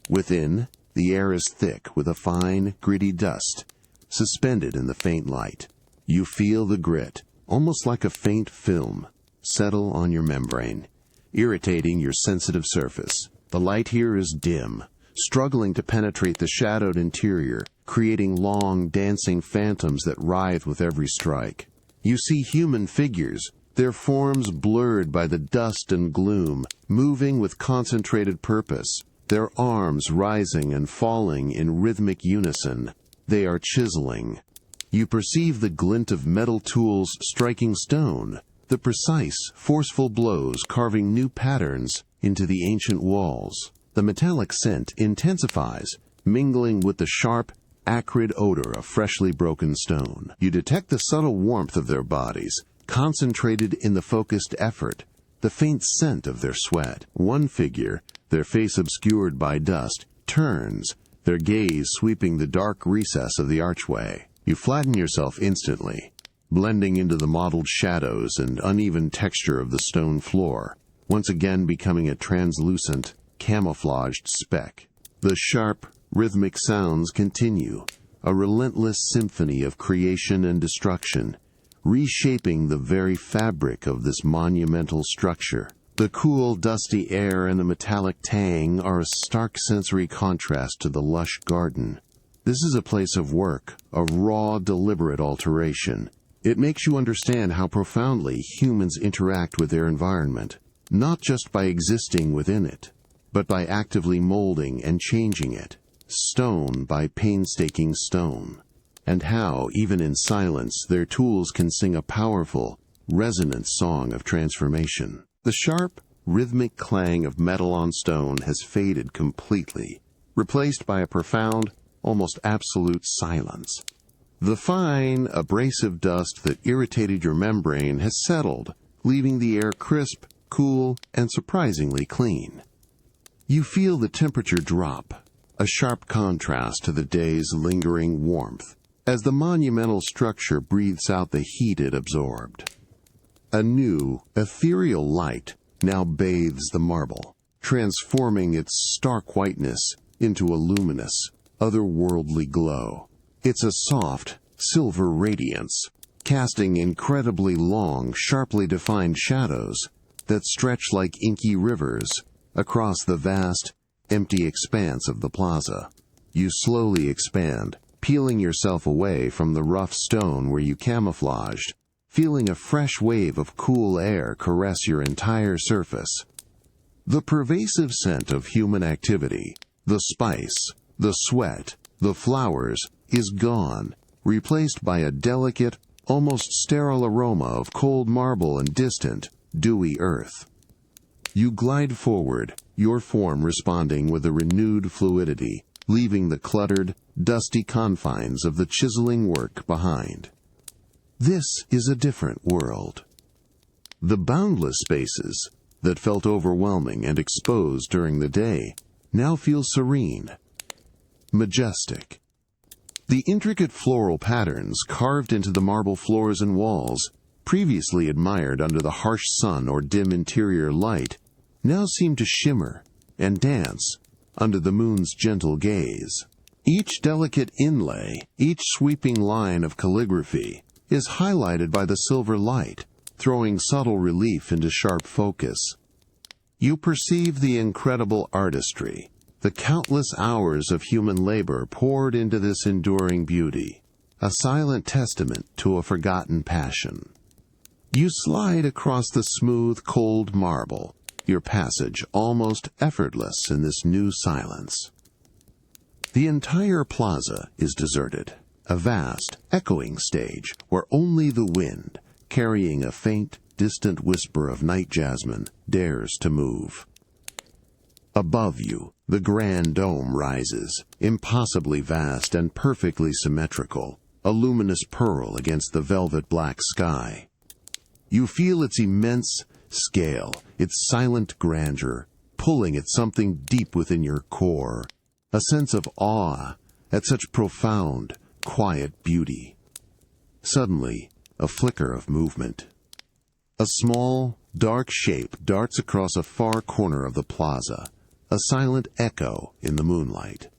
Within, the air is thick with a fine, gritty dust, suspended in the faint light. You feel the grit, almost like a faint film, settle on your membrane, irritating your sensitive surface. The light here is dim, struggling to penetrate the shadowed interior, creating long, dancing phantoms that writhe with every strike. You see human figures, their forms blurred by the dust and gloom, moving with concentrated purpose, their arms rising and falling in rhythmic unison. They are chiseling. You perceive the glint of metal tools striking stone, the precise, forceful blows carving new patterns into the ancient walls. The metallic scent intensifies, mingling with the sharp, acrid odor of freshly broken stone. You detect the subtle warmth of their bodies, concentrated in the focused effort, the faint scent of their sweat. One figure, their face obscured by dust, turns, their gaze sweeping the dark recess of the archway. You flatten yourself instantly, blending into the mottled shadows and uneven texture of the stone floor, once again becoming a translucent, camouflaged speck. The sharp, rhythmic sounds continue, a relentless symphony of creation and destruction, reshaping the very fabric of this monumental structure. The cool, dusty air and the metallic tang are a stark sensory contrast to the lush garden. This is a place of work, of raw, deliberate alteration. It makes you understand how profoundly humans interact with their environment, not just by existing within it, but by actively molding and changing it, stone by painstaking stone, and how, even in silence, their tools can sing a powerful, resonant song of transformation. The sharp, rhythmic clang of metal on stone has faded completely, replaced by a profound, almost absolute silence. The fine, abrasive dust that irritated your membrane has settled, leaving the air crisp, cool, and surprisingly clean. You feel the temperature drop, a sharp contrast to the day's lingering warmth, as the monumental structure breathes out the heat it absorbed. A new, ethereal light now bathes the marble, transforming its stark whiteness into a luminous, otherworldly glow. It's a soft, silver radiance, casting incredibly long, sharply defined shadows that stretch like inky rivers across the vast, empty expanse of the plaza. You slowly expand, peeling yourself away from the rough stone where you camouflaged, feeling a fresh wave of cool air caress your entire surface. The pervasive scent of human activity, the spice, the sweat, the flowers, is gone, replaced by a delicate, almost sterile aroma of cold marble and distant, dewy earth. You glide forward, your form responding with a renewed fluidity, leaving the cluttered, dusty confines of the chiseling work behind. This is a different world. The boundless spaces that felt overwhelming and exposed during the day now feel serene, majestic. The intricate floral patterns carved into the marble floors and walls, previously admired under the harsh sun or dim interior light, now seem to shimmer and dance under the moon's gentle gaze. Each delicate inlay, each sweeping line of calligraphy, is highlighted by the silver light, throwing subtle relief into sharp focus. You perceive the incredible artistry, the countless hours of human labor poured into this enduring beauty, a silent testament to a forgotten passion. You slide across the smooth, cold marble, your passage almost effortless in this new silence. The entire plaza is deserted, a vast, echoing stage where only the wind, carrying a faint, distant whisper of night jasmine, dares to move. Above you, the grand dome rises, impossibly vast and perfectly symmetrical, a luminous pearl against the velvet black sky. You feel its immense scale, its silent grandeur, pulling at something deep within your core, a sense of awe at such profound, quiet beauty. Suddenly, a flicker of movement. A small, dark shape darts across a far corner of the plaza, a silent echo in the moonlight.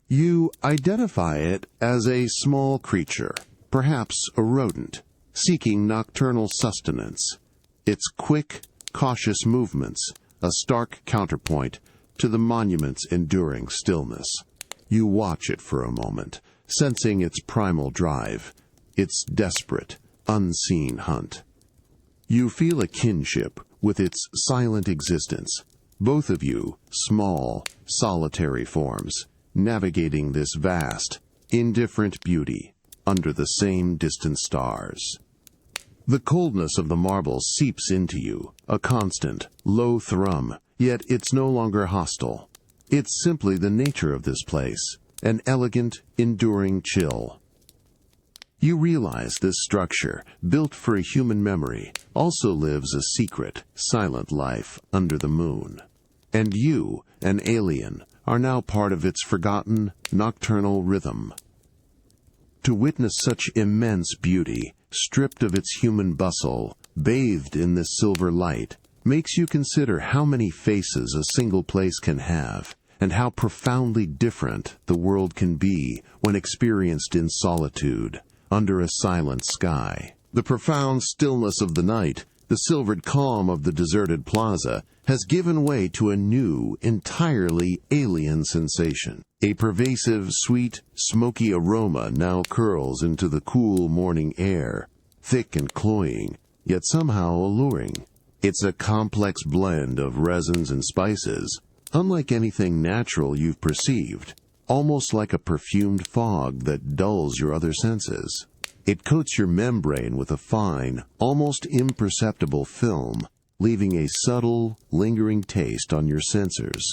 You identify it as a small creature, perhaps a rodent, seeking nocturnal sustenance. Its quick, cautious movements, a stark counterpoint to the monument's enduring stillness. You watch it for a moment, sensing its primal drive, its desperate, unseen hunt. You feel a kinship with its silent existence, both of you small, solitary forms, navigating this vast, indifferent beauty under the same distant stars. The coldness of the marble seeps into you, a constant, low thrum, yet it's no longer hostile. It's simply the nature of this place, an elegant, enduring chill. You realize this structure, built for a human memory, also lives a secret, silent life under the moon. And you, an alien, are now part of its forgotten, nocturnal rhythm. To witness such immense beauty, stripped of its human bustle, bathed in this silver light, makes you consider how many faces a single place can have, and how profoundly different the world can be when experienced in solitude, under a silent sky. The profound stillness of the night, the silvered calm of the deserted plaza, has given way to a new, entirely alien sensation. A pervasive, sweet, smoky aroma now curls into the cool morning air, thick and cloying, yet somehow alluring. It's a complex blend of resins and spices, unlike anything natural you've perceived, almost like a perfumed fog that dulls your other senses. It coats your membrane with a fine, almost imperceptible film, leaving a subtle, lingering taste on your sensors.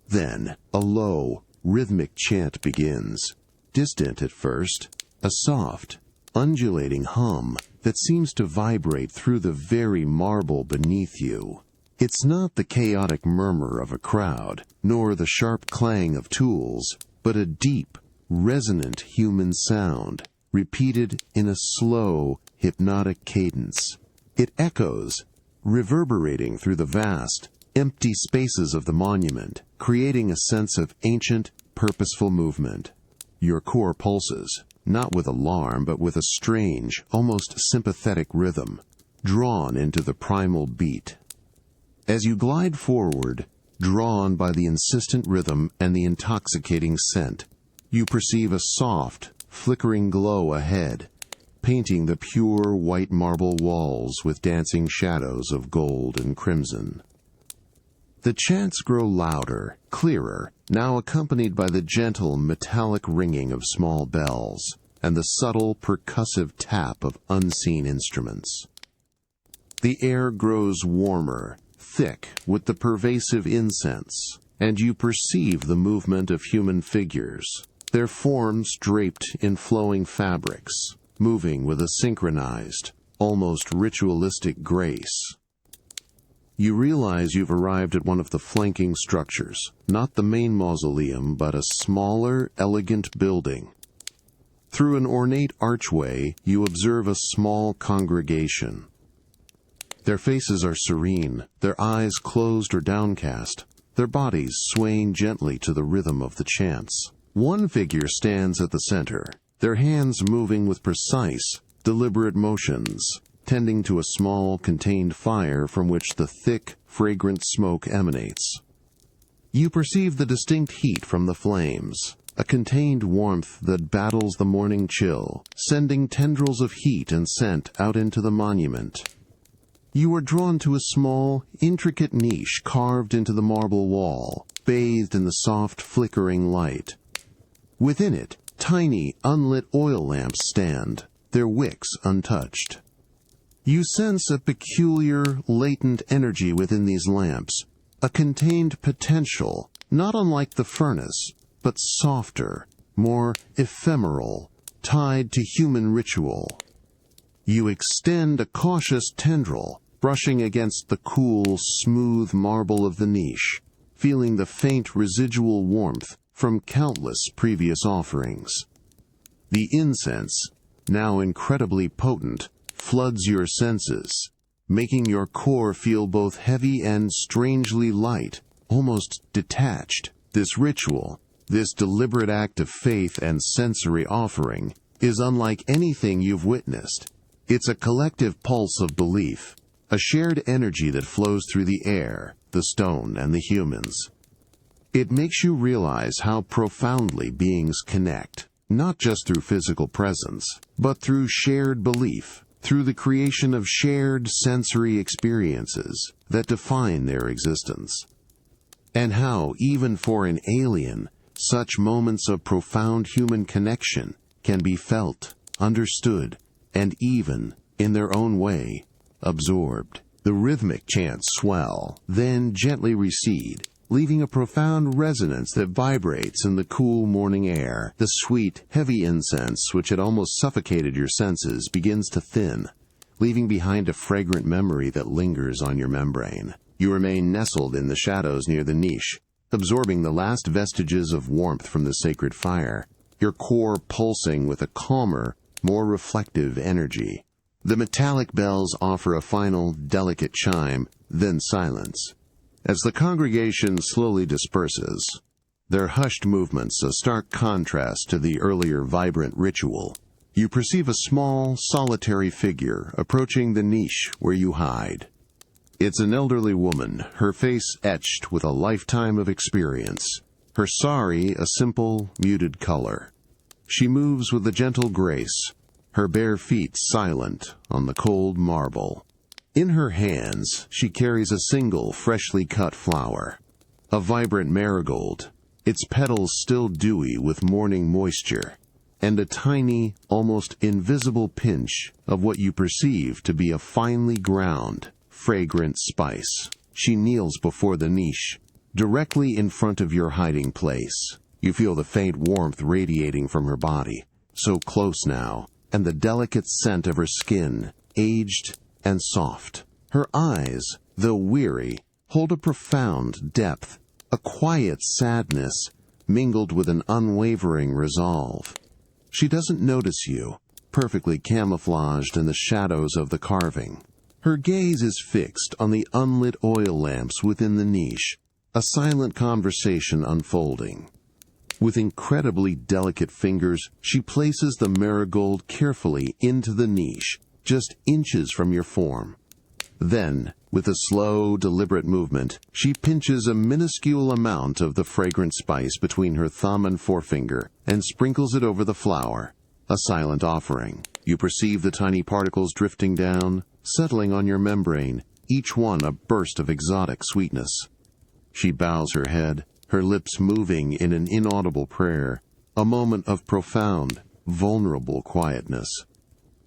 Then, a low, rhythmic chant begins. Distant at first, a soft, undulating hum that seems to vibrate through the very marble beneath you. It's not the chaotic murmur of a crowd, nor the sharp clang of tools, but a deep, resonant human sound, repeated in a slow, hypnotic cadence. It echoes, reverberating through the vast, empty spaces of the monument, creating a sense of ancient, purposeful movement. Your core pulses, not with alarm, but with a strange, almost sympathetic rhythm, drawn into the primal beat. As you glide forward, drawn by the insistent rhythm and the intoxicating scent, you perceive a soft, flickering glow ahead, painting the pure white marble walls with dancing shadows of gold and crimson. The chants grow louder, clearer, now accompanied by the gentle metallic ringing of small bells and the subtle percussive tap of unseen instruments. The air grows warmer, thick with the pervasive incense, and you perceive the movement of human figures, their forms draped in flowing fabrics, moving with a synchronized, almost ritualistic grace. You realize you've arrived at one of the flanking structures, not the main mausoleum, but a smaller, elegant building. Through an ornate archway, you observe a small congregation. Their faces are serene, their eyes closed or downcast, their bodies swaying gently to the rhythm of the chants. One figure stands at the center, their hands moving with precise, deliberate motions, tending to a small, contained fire from which the thick, fragrant smoke emanates. You perceive the distinct heat from the flames, a contained warmth that battles the morning chill, sending tendrils of heat and scent out into the monument. You are drawn to a small, intricate niche carved into the marble wall, bathed in the soft, flickering light. Within it, tiny, unlit oil lamps stand, their wicks untouched. You sense a peculiar, latent energy within these lamps, a contained potential, not unlike the furnace, but softer, more ephemeral, tied to human ritual. You extend a cautious tendril, brushing against the cool, smooth marble of the niche, feeling the faint residual warmth from countless previous offerings. The incense, now incredibly potent, floods your senses, making your core feel both heavy and strangely light, almost detached. This ritual, this deliberate act of faith and sensory offering, is unlike anything you've witnessed. It's a collective pulse of belief, a shared energy that flows through the air, the stone, and the humans. It makes you realize how profoundly beings connect, not just through physical presence, but through shared belief, through the creation of shared sensory experiences that define their existence. And how, even for an alien, such moments of profound human connection can be felt, understood, and even, in their own way, absorbed. The rhythmic chants swell, then gently recede, leaving a profound resonance that vibrates in the cool morning air. The sweet, heavy incense, which had almost suffocated your senses, begins to thin, leaving behind a fragrant memory that lingers on your membrane. You remain nestled in the shadows near the niche, absorbing the last vestiges of warmth from the sacred fire, your core pulsing with a calmer, more reflective energy. The metallic bells offer a final, delicate chime, then silence. As the congregation slowly disperses, their hushed movements a stark contrast to the earlier vibrant ritual. You perceive a small, solitary figure approaching the niche where you hide. It's an elderly woman, her face etched with a lifetime of experience, her sari a simple, muted color. She moves with a gentle grace, her bare feet silent on the cold marble. In her hands, she carries a single, freshly cut flower, a vibrant marigold, its petals still dewy with morning moisture, and a tiny, almost invisible pinch of what you perceive to be a finely ground, fragrant spice. She kneels before the niche, directly in front of your hiding place. You feel the faint warmth radiating from her body, so close now, and the delicate scent of her skin, aged and soft. Her eyes, though weary, hold a profound depth, a quiet sadness, mingled with an unwavering resolve. She doesn't notice you, perfectly camouflaged in the shadows of the carving. Her gaze is fixed on the unlit oil lamps within the niche, a silent conversation unfolding. With incredibly delicate fingers, she places the marigold carefully into the niche, just inches from your form. Then, with a slow, deliberate movement, she pinches a minuscule amount of the fragrant spice between her thumb and forefinger and sprinkles it over the flower, a silent offering. You perceive the tiny particles drifting down, settling on your membrane, each one a burst of exotic sweetness. She bows her head, her lips moving in an inaudible prayer, a moment of profound, vulnerable quietness.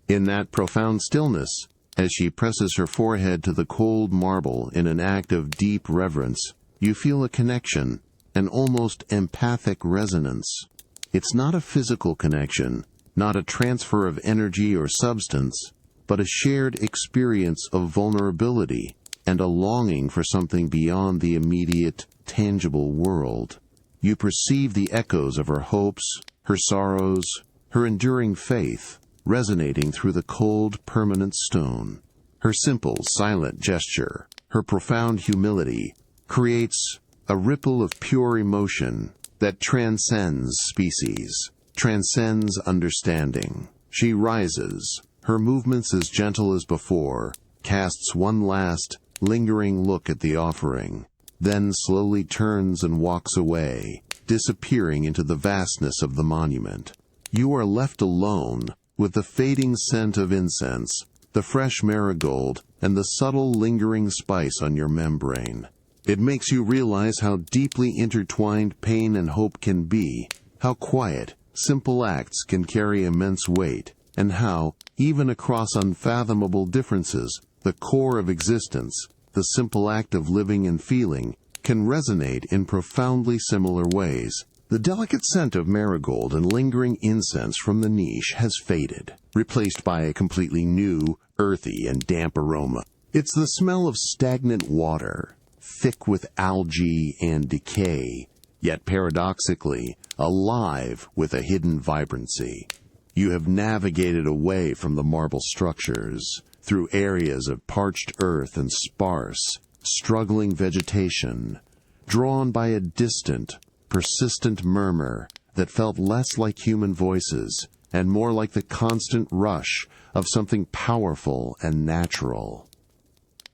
In that profound stillness, as she presses her forehead to the cold marble in an act of deep reverence, you feel a connection, an almost empathic resonance. It's not a physical connection, not a transfer of energy or substance, but a shared experience of vulnerability and a longing for something beyond the immediate, tangible world. You perceive the echoes of her hopes, her sorrows, her enduring faith, resonating through the cold, permanent stone. Her simple, silent gesture, her profound humility, creates a ripple of pure emotion that transcends species, transcends understanding. She rises, her movements as gentle as before, casts one last, lingering look at the offering, then slowly turns and walks away, disappearing into the vastness of the monument. You are left alone, with the fading scent of incense, the fresh marigold, and the subtle lingering spice on your membrane. It makes you realize how deeply intertwined pain and hope can be, how quiet, simple acts can carry immense weight, and how, even across unfathomable differences, the core of existence, the simple act of living and feeling, can resonate in profoundly similar ways. The delicate scent of marigold and lingering incense from the niche has faded, replaced by a completely new, earthy and damp aroma. It's the smell of stagnant water, thick with algae and decay, yet paradoxically alive with a hidden vibrancy. You have navigated away from the marble structures, through areas of parched earth and sparse, struggling vegetation, drawn by a distant, persistent murmur that felt less like human voices and more like the constant rush of something powerful and natural.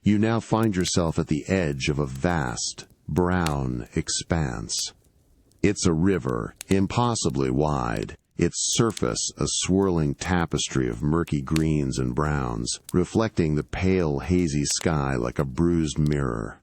You now find yourself at the edge of a vast, brown expanse. It's a river, impossibly wide, its surface a swirling tapestry of murky greens and browns, reflecting the pale, hazy sky like a bruised mirror.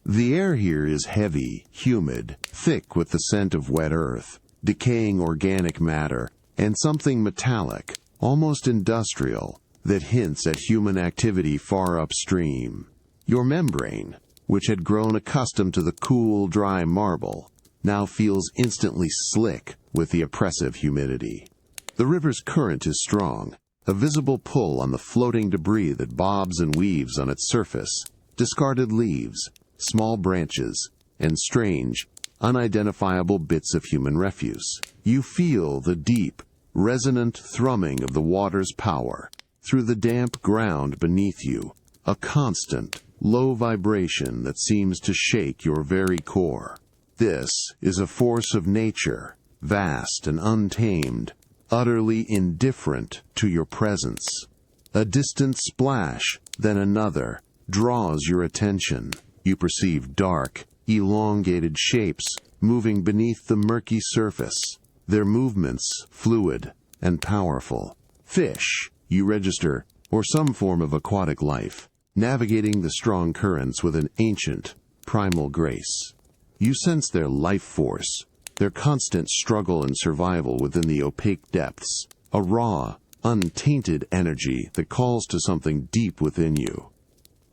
The air here is heavy, humid, thick with the scent of wet earth, decaying organic matter, and something metallic, almost industrial, that hints at human activity far upstream. Your membrane, which had grown accustomed to the cool, dry marble, now feels instantly slick with the oppressive humidity. The river's current is strong, a visible pull on the floating debris that bobs and weaves on its surface, discarded leaves, small branches, and strange, unidentifiable bits of human refuse. You feel the deep, resonant thrumming of the water's power through the damp ground beneath you, a constant, low vibration that seems to shake your very core. This is a force of nature, vast and untamed, utterly indifferent to your presence. A distant splash, then another, draws your attention. You perceive dark, elongated shapes moving beneath the murky surface, their movements fluid and powerful. Fish, you register, or some form of aquatic life, navigating the strong currents with an ancient, primal grace. You sense their life force, their constant struggle and survival within the opaque depths, a raw, untainted energy that calls to something deep within you.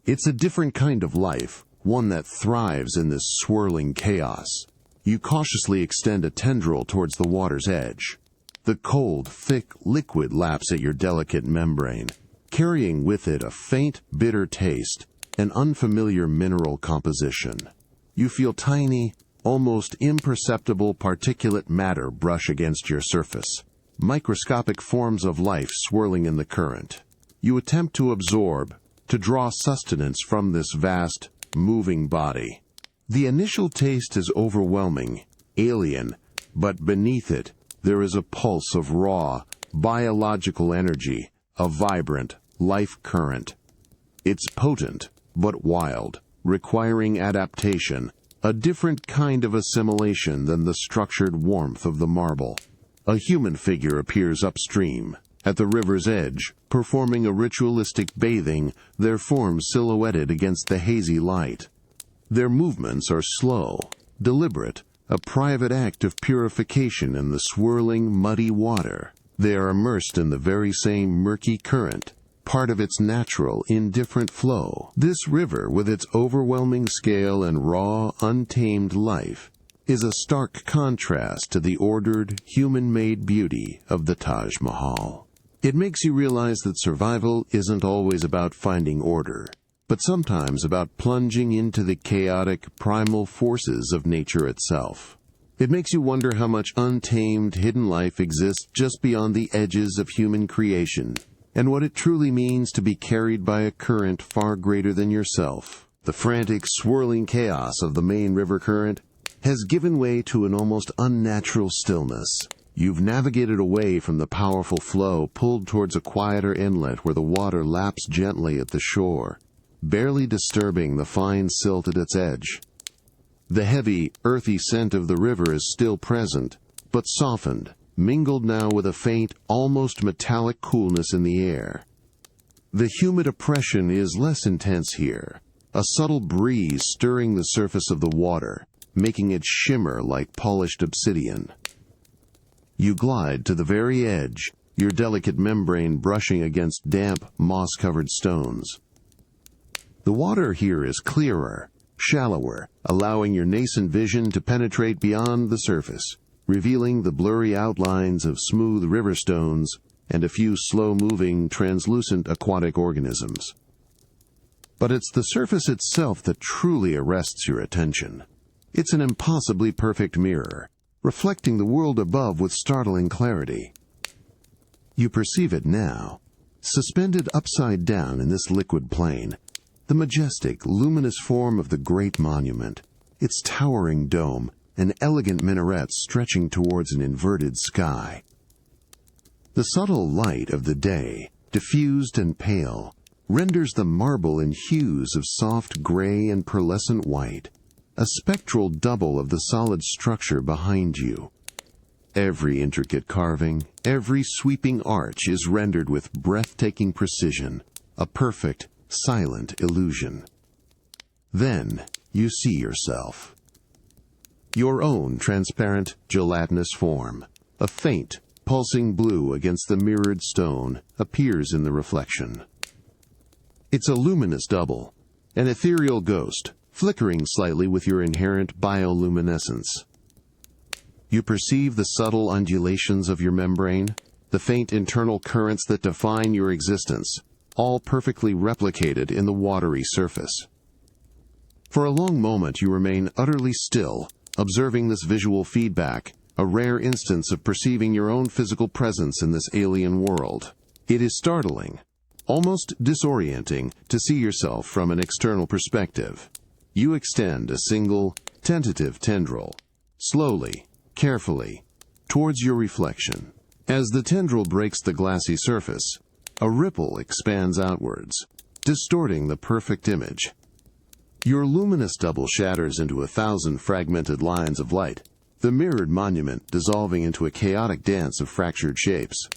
It's a different kind of life, one that thrives in this swirling chaos. You cautiously extend a tendril towards the water's edge. The cold, thick liquid laps at your delicate membrane, carrying with it a faint, bitter taste, an unfamiliar mineral composition. You feel tiny, almost imperceptible particulate matter brush against your surface, microscopic forms of life swirling in the current. You attempt to absorb, to draw sustenance from this vast, moving body. The initial taste is overwhelming, alien, but beneath it, there is a pulse of raw, biological energy, a vibrant, life current. It's potent, but wild, requiring adaptation, a different kind of assimilation than the structured warmth of the marble. A human figure appears upstream, at the river's edge, performing a ritualistic bathing, their forms silhouetted against the hazy light. Their movements are slow, deliberate, a private act of purification in the swirling, muddy water. They are immersed in the very same murky current, part of its natural, indifferent flow. This river, with its overwhelming scale and raw, untamed life, is a stark contrast to the ordered, human-made beauty of the Taj Mahal. It makes you realize that survival isn't always about finding order, but sometimes about plunging into the chaotic, primal forces of nature itself. It makes you wonder how much untamed, hidden life exists just beyond the edges of human creation, and what it truly means to be carried by a current far greater than yourself. The frantic, swirling chaos of the main river current has given way to an almost unnatural stillness. You've navigated away from the powerful flow, pulled towards a quieter inlet where the water laps gently at the shore, barely disturbing the fine silt at its edge. The heavy, earthy scent of the river is still present, but softened, mingled now with a faint, almost metallic coolness in the air. The humid oppression is less intense here, a subtle breeze stirring the surface of the water, making it shimmer like polished obsidian. You glide to the very edge, your delicate membrane brushing against damp, moss-covered stones. The water here is clearer, shallower, allowing your nascent vision to penetrate beyond the surface, revealing the blurry outlines of smooth river stones and a few slow-moving, translucent aquatic organisms. But it's the surface itself that truly arrests your attention. It's an impossibly perfect mirror, reflecting the world above with startling clarity. You perceive it now, suspended upside down in this liquid plain, the majestic, luminous form of the great monument, its towering dome, and elegant minarets stretching towards an inverted sky. The subtle light of the day, diffused and pale, renders the marble in hues of soft gray and pearlescent white, a spectral double of the solid structure behind you. Every intricate carving, every sweeping arch is rendered with breathtaking precision, a perfect, silent illusion. Then you see yourself. Your own transparent, gelatinous form, a faint, pulsing blue against the mirrored stone, appears in the reflection. It's a luminous double, an ethereal ghost, flickering slightly with your inherent bioluminescence. You perceive the subtle undulations of your membrane, the faint internal currents that define your existence, all perfectly replicated in the watery surface. For a long moment you remain utterly still, observing this visual feedback, a rare instance of perceiving your own physical presence in this alien world. It is startling, almost disorienting, to see yourself from an external perspective. You extend a single, Tentative tendril. Slowly, carefully, towards your reflection. As the tendril breaks the glassy surface, a ripple expands outwards, distorting the perfect image. Your luminous double shatters into 1,000 fragmented lines of light, the mirrored monument dissolving into a chaotic dance of fractured shapes.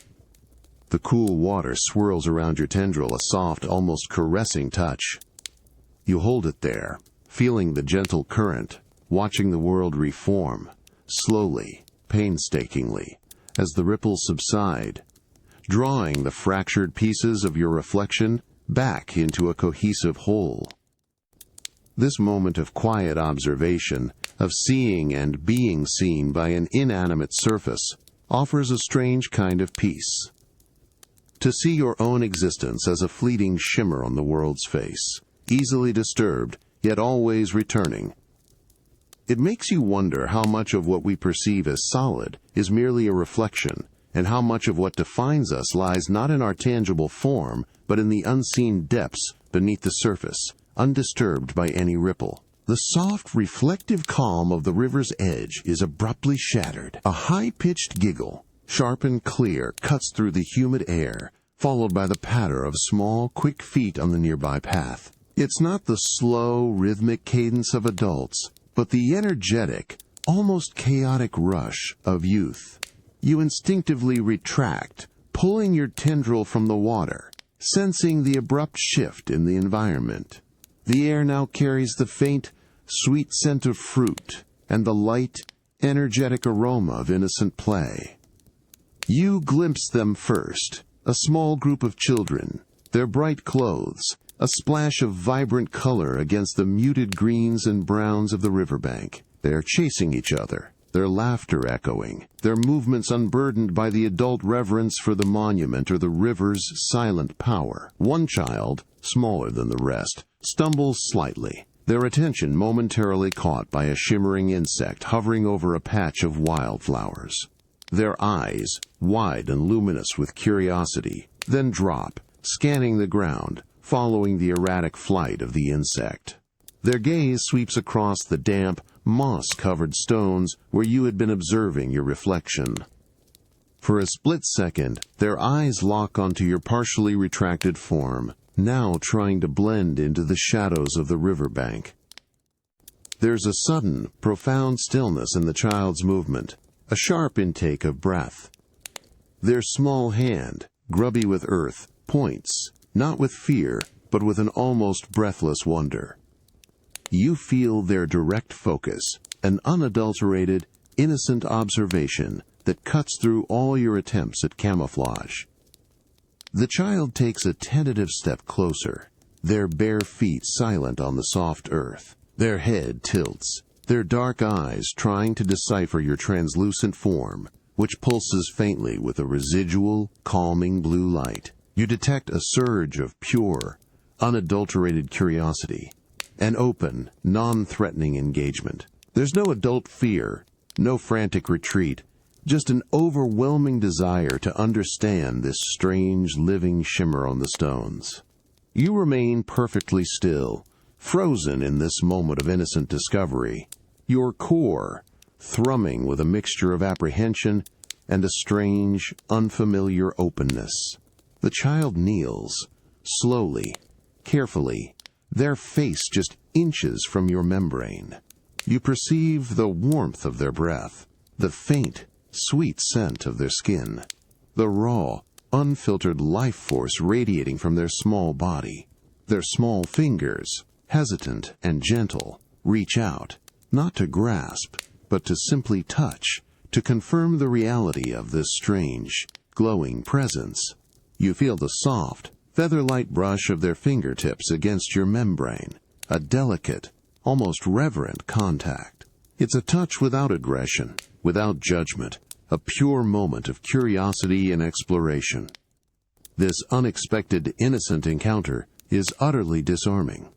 The cool water swirls around your tendril, a soft, almost caressing touch. You hold it there, feeling the gentle current, watching the world reform, slowly, painstakingly, as the ripples subside, drawing the fractured pieces of your reflection back into a cohesive whole. This moment of quiet observation, of seeing and being seen by an inanimate surface, offers a strange kind of peace. To see your own existence as a fleeting shimmer on the world's face, easily disturbed, yet always returning. It makes you wonder how much of what we perceive as solid is merely a reflection, and how much of what defines us lies not in our tangible form, but in the unseen depths beneath the surface, undisturbed by any ripple. The soft, reflective calm of the river's edge is abruptly shattered. A high-pitched giggle, sharp and clear, cuts through the humid air, followed by the patter of small, quick feet on the nearby path. It's not the slow, rhythmic cadence of adults, but the energetic, almost chaotic rush of youth. You instinctively retract, pulling your tendril from the water, sensing the abrupt shift in the environment. The air now carries the faint, sweet scent of fruit and the light, energetic aroma of innocent play. You glimpse them first, a small group of children, their bright clothes, a splash of vibrant color against the muted greens and browns of the riverbank. They are chasing each other, their laughter echoing, their movements unburdened by the adult reverence for the monument or the river's silent power. One child, smaller than the rest, stumbles slightly, their attention momentarily caught by a shimmering insect hovering over a patch of wildflowers. Their eyes, wide and luminous with curiosity, then drop, scanning the ground, following the erratic flight of the insect. Their gaze sweeps across the damp, moss-covered stones where you had been observing your reflection. For a split second, their eyes lock onto your partially retracted form, now trying to blend into the shadows of the riverbank. There's a sudden, profound stillness in the child's movement, a sharp intake of breath. Their small hand, grubby with earth, points, not with fear, but with an almost breathless wonder. You feel their direct focus, an unadulterated, innocent observation that cuts through all your attempts at camouflage. The child takes a tentative step closer, their bare feet silent on the soft earth. Their head tilts, their dark eyes trying to decipher your translucent form, which pulses faintly with a residual, calming blue light. You detect a surge of pure, unadulterated curiosity, an open, non-threatening engagement. There's no adult fear, no frantic retreat, just an overwhelming desire to understand this strange, living shimmer on the stones. You remain perfectly still, frozen in this moment of innocent discovery, your core thrumming with a mixture of apprehension and a strange, unfamiliar openness. The child kneels, slowly, carefully, their face just inches from your membrane. You perceive the warmth of their breath, the faint, sweet scent of their skin, the raw, unfiltered life force radiating from their small body. Their small fingers, hesitant and gentle, reach out, not to grasp, but to simply touch, to confirm the reality of this strange, glowing presence. You feel the soft, feather-light brush of their fingertips against your membrane, a delicate, almost reverent contact. It's a touch without aggression, without judgment, a pure moment of curiosity and exploration. This unexpected, innocent encounter is utterly disarming.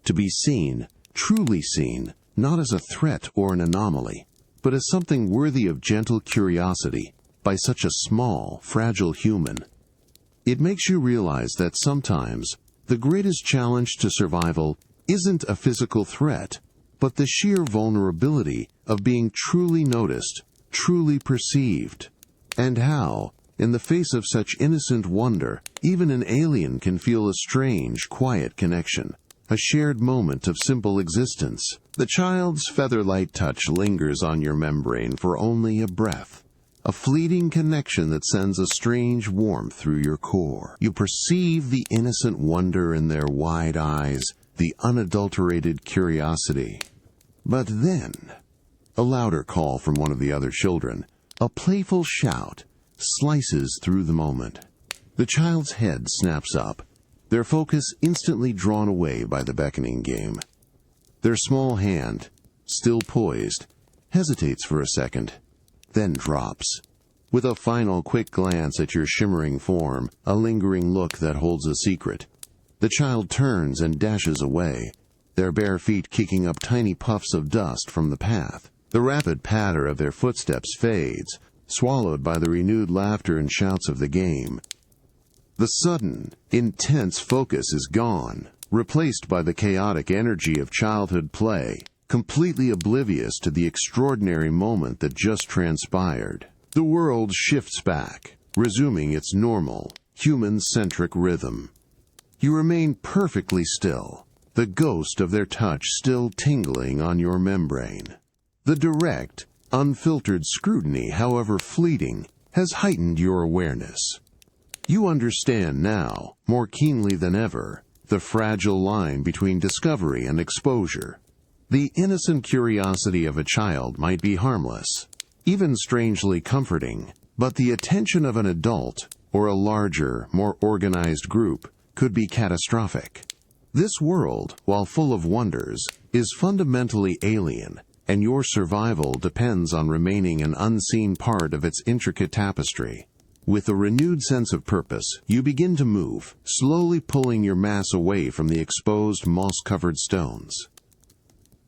To be seen, truly seen, not as a threat or an anomaly, but as something worthy of gentle curiosity by such a small, fragile human. It makes you realize that sometimes the greatest challenge to survival isn't a physical threat, but the sheer vulnerability of being truly noticed, truly perceived. And how, in the face of such innocent wonder, even an alien can feel a strange, quiet connection, a shared moment of simple existence. The child's feather-light touch lingers on your membrane for only a breath, a fleeting connection that sends a strange warmth through your core. You perceive the innocent wonder in their wide eyes, the unadulterated curiosity. But then, a louder call from one of the other children, a playful shout, slices through the moment. The child's head snaps up, their focus instantly drawn away by the beckoning game. Their small hand, still poised, hesitates for a second, then drops. With a final quick glance at your shimmering form, a lingering look that holds a secret, the child turns and dashes away, their bare feet kicking up tiny puffs of dust from the path. The rapid patter of their footsteps fades, swallowed by the renewed laughter and shouts of the game. The sudden, intense focus is gone, replaced by the chaotic energy of childhood play, completely oblivious to the extraordinary moment that just transpired. The world shifts back, resuming its normal, human-centric rhythm. You remain perfectly still, the ghost of their touch still tingling on your membrane. The direct, unfiltered scrutiny, however fleeting, has heightened your awareness. You understand now, more keenly than ever, the fragile line between discovery and exposure. The innocent curiosity of a child might be harmless, even strangely comforting, but the attention of an adult, or a larger, more organized group, could be catastrophic. This world, while full of wonders, is fundamentally alien, and your survival depends on remaining an unseen part of its intricate tapestry. With a renewed sense of purpose, you begin to move, slowly pulling your mass away from the exposed moss-covered stones.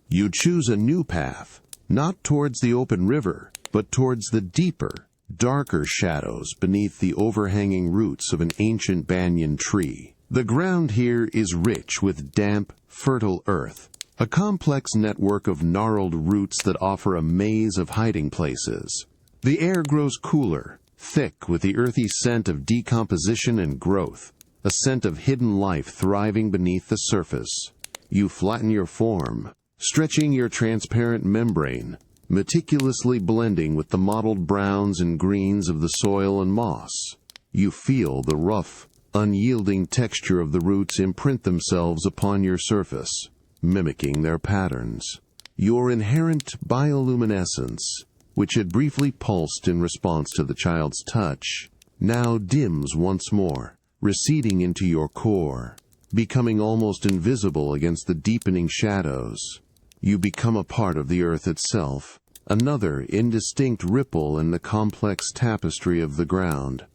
You choose a new path, not towards the open river, but towards the deeper, darker shadows beneath the overhanging roots of an ancient banyan tree. The ground here is rich with damp, fertile earth, a complex network of gnarled roots that offer a maze of hiding places. The air grows cooler, thick with the earthy scent of decomposition and growth, a scent of hidden life thriving beneath the surface. You flatten your form, stretching your transparent membrane, meticulously blending with the mottled browns and greens of the soil and moss. You feel the rough, unyielding texture of the roots imprint themselves upon your surface, mimicking their patterns. Your inherent bioluminescence, which had briefly pulsed in response to the child's touch, now dims once more, receding into your core, becoming almost invisible against the deepening shadows. You become a part of the earth itself, another indistinct ripple in the complex tapestry of the ground.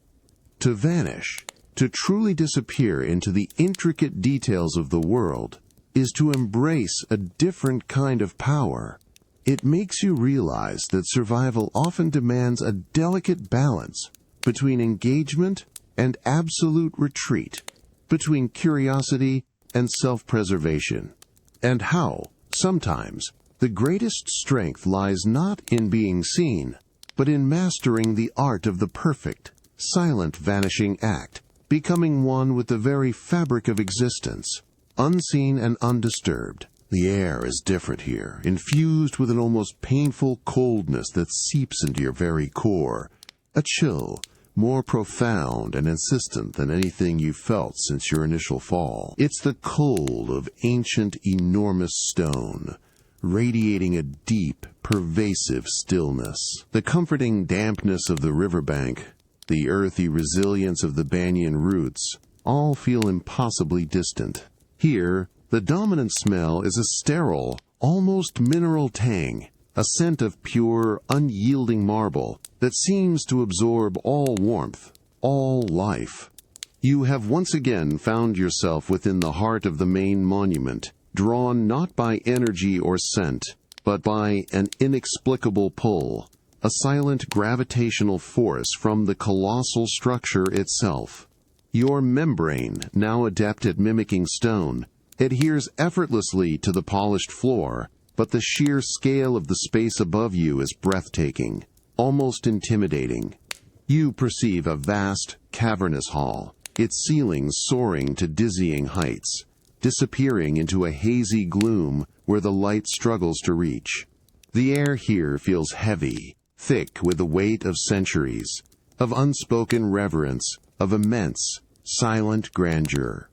To vanish, to truly disappear into the intricate details of the world, is to embrace a different kind of power. It makes you realize that survival often demands a delicate balance between engagement and absolute retreat, between curiosity and self-preservation, and how, sometimes, the greatest strength lies not in being seen, but in mastering the art of the perfect, silent vanishing act, becoming one with the very fabric of existence, unseen and undisturbed. The air is different here, infused with an almost painful coldness that seeps into your very core, a chill, more profound and insistent than anything you've felt since your initial fall. It's the cold of ancient, enormous stone, radiating a deep, pervasive stillness. The comforting dampness of the riverbank, the earthy resilience of the banyan roots, all feel impossibly distant. Here, the dominant smell is a sterile, almost mineral tang, a scent of pure, unyielding marble that seems to absorb all warmth, all life. You have once again found yourself within the heart of the main monument, drawn not by energy or scent, but by an inexplicable pull, a silent gravitational force from the colossal structure itself. Your membrane, now adept at mimicking stone, adheres effortlessly to the polished floor, but the sheer scale of the space above you is breathtaking, almost intimidating. You perceive a vast, cavernous hall, its ceilings soaring to dizzying heights, disappearing into a hazy gloom where the light struggles to reach. The air here feels heavy, thick with the weight of centuries, of unspoken reverence, of immense, silent grandeur.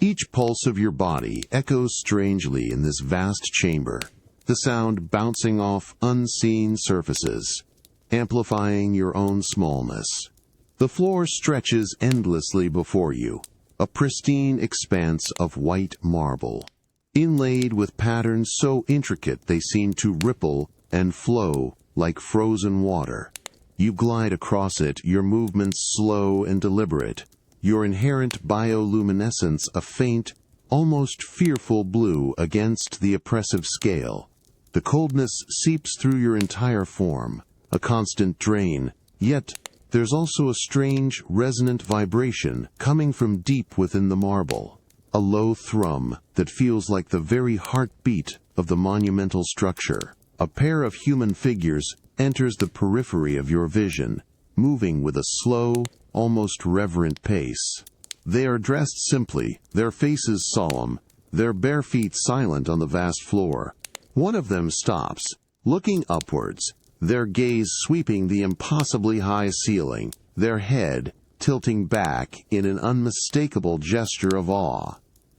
Each pulse of your body echoes strangely in this vast chamber, the sound bouncing off unseen surfaces, amplifying your own smallness. The floor stretches endlessly before you, a pristine expanse of white marble, inlaid with patterns so intricate they seem to ripple and flow like frozen water. You glide across it, your movements slow and deliberate, your inherent bioluminescence a faint, almost fearful blue against the oppressive scale. The coldness seeps through your entire form, a constant drain, yet there's also a strange, resonant vibration coming from deep within the marble, a low thrum that feels like the very heartbeat of the monumental structure. A pair of human figures enters the periphery of your vision, moving with a slow, almost reverent pace. They are dressed simply, their faces solemn, their bare feet silent on the vast floor. One of them stops, looking upwards, their gaze sweeping the impossibly high ceiling, their head tilting back in an unmistakable gesture of awe.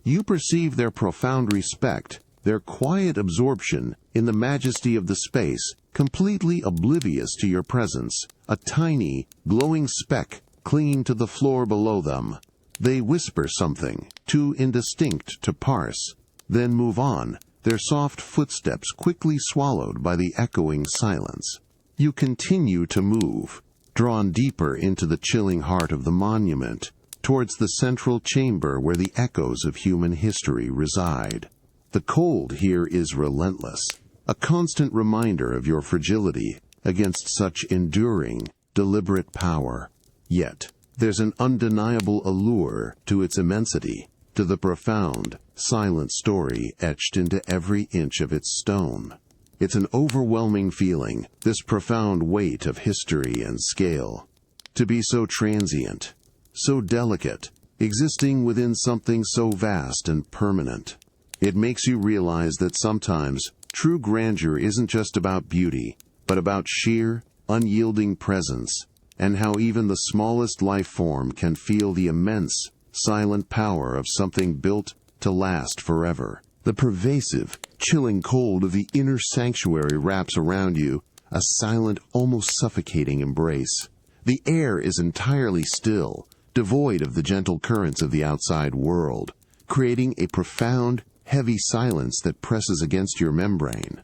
You perceive their profound respect, their quiet absorption in the majesty of the space, completely oblivious to your presence, a tiny, glowing speck clinging to the floor below them. They whisper something, too indistinct to parse, then move on, their soft footsteps quickly swallowed by the echoing silence. You continue to move, drawn deeper into the chilling heart of the monument, towards the central chamber where the echoes of human history reside. The cold here is relentless, a constant reminder of your fragility against such enduring, deliberate power. Yet, there's an undeniable allure to its immensity, to the profound, silent story etched into every inch of its stone. It's an overwhelming feeling, this profound weight of history and scale. To be so transient, so delicate, existing within something so vast and permanent. It makes you realize that sometimes true grandeur isn't just about beauty, but about sheer, unyielding presence, and how even the smallest life form can feel the immense, silent power of something built to last forever. The pervasive, chilling cold of the inner sanctuary wraps around you, a silent, almost suffocating embrace. The air is entirely still, devoid of the gentle currents of the outside world, creating a profound, heavy silence that presses against your membrane.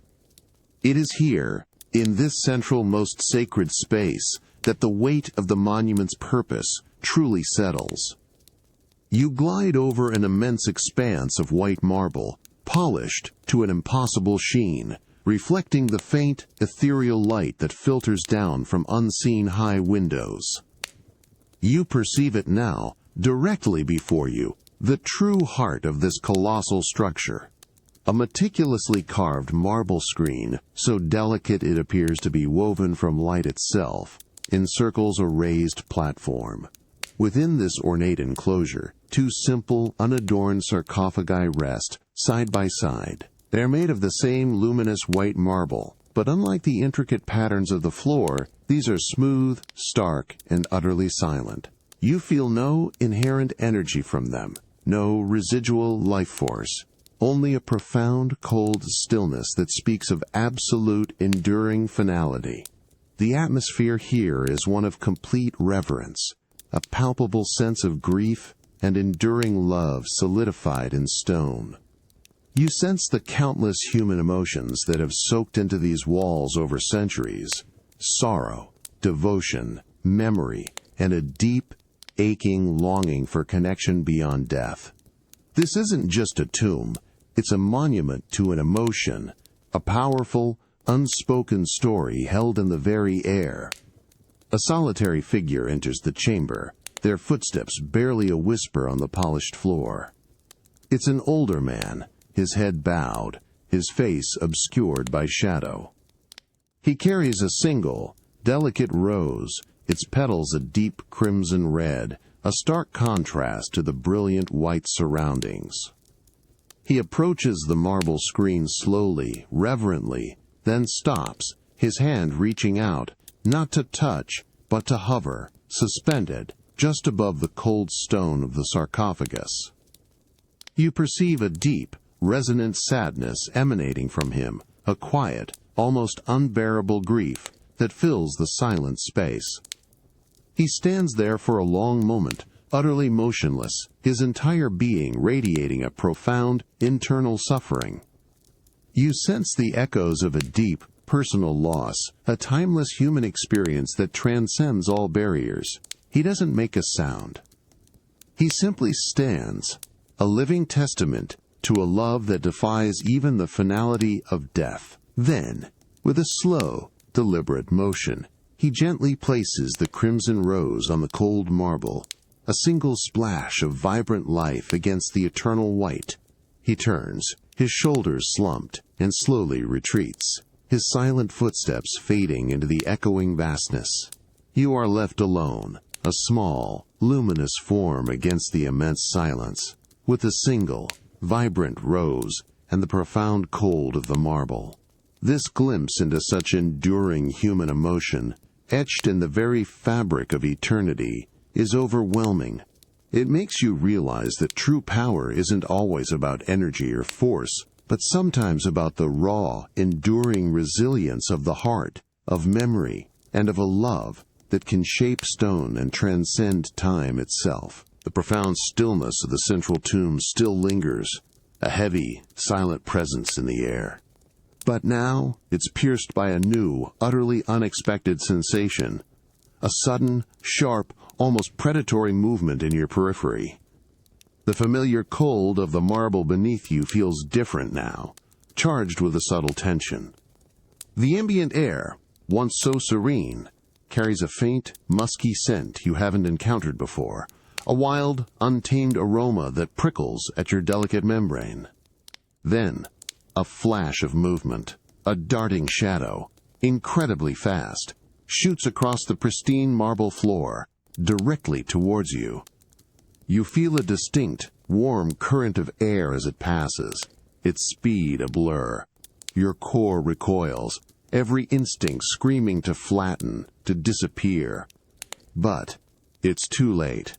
It is here, in this central, most sacred space, that the weight of the monument's purpose truly settles. You glide over an immense expanse of white marble, polished to an impossible sheen, reflecting the faint, ethereal light that filters down from unseen high windows. You perceive it now, directly before you, the true heart of this colossal structure. A meticulously carved marble screen, so delicate it appears to be woven from light itself, encircles a raised platform. Within this ornate enclosure, two simple, unadorned sarcophagi rest, side by side. They are made of the same luminous white marble, but unlike the intricate patterns of the floor, these are smooth, stark, and utterly silent. You feel no inherent energy from them, no residual life force, only a profound, cold stillness that speaks of absolute, enduring finality. The atmosphere here is one of complete reverence, a palpable sense of grief and enduring love solidified in stone. You sense the countless human emotions that have soaked into these walls over centuries: sorrow, devotion, memory, and a deep, aching longing for connection beyond death. This isn't just a tomb, it's a monument to an emotion, a powerful, unspoken story held in the very air. A solitary figure enters the chamber, their footsteps barely a whisper on the polished floor. It's an older man, his head bowed, his face obscured by shadow. He carries a single, delicate rose, its petals a deep crimson red, a stark contrast to the brilliant white surroundings. He approaches the marble screen slowly, reverently, then stops, his hand reaching out, not to touch, but to hover, suspended, just above the cold stone of the sarcophagus. You perceive a deep, resonant sadness emanating from him, a quiet, almost unbearable grief that fills the silent space. He stands there for a long moment, utterly motionless, his entire being radiating a profound, internal suffering. You sense the echoes of a deep, personal loss, a timeless human experience that transcends all barriers. He doesn't make a sound. He simply stands, a living testament to a love that defies even the finality of death. Then, with a slow, deliberate motion, he gently places the crimson rose on the cold marble, a single splash of vibrant life against the eternal white. He turns, his shoulders slumped, and slowly retreats, his silent footsteps fading into the echoing vastness. You are left alone, a small, luminous form against the immense silence, with a single, vibrant rose and the profound cold of the marble. This glimpse into such enduring human emotion, etched in the very fabric of eternity, is overwhelming. It makes you realize that true power isn't always about energy or force, but sometimes about the raw, enduring resilience of the heart, of memory, and of a love that can shape stone and transcend time itself. The profound stillness of the central tomb still lingers, a heavy, silent presence in the air. But now it's pierced by a new, utterly unexpected sensation, a sudden, sharp, almost predatory movement in your periphery. The familiar cold of the marble beneath you feels different now, charged with a subtle tension. The ambient air, once so serene, carries a faint, musky scent you haven't encountered before, a wild, untamed aroma that prickles at your delicate membrane. Then, a flash of movement, a darting shadow, incredibly fast, shoots across the pristine marble floor, directly towards you. You feel a distinct, warm current of air as it passes, its speed a blur. Your core recoils, every instinct screaming to flatten, to disappear. But it's too late.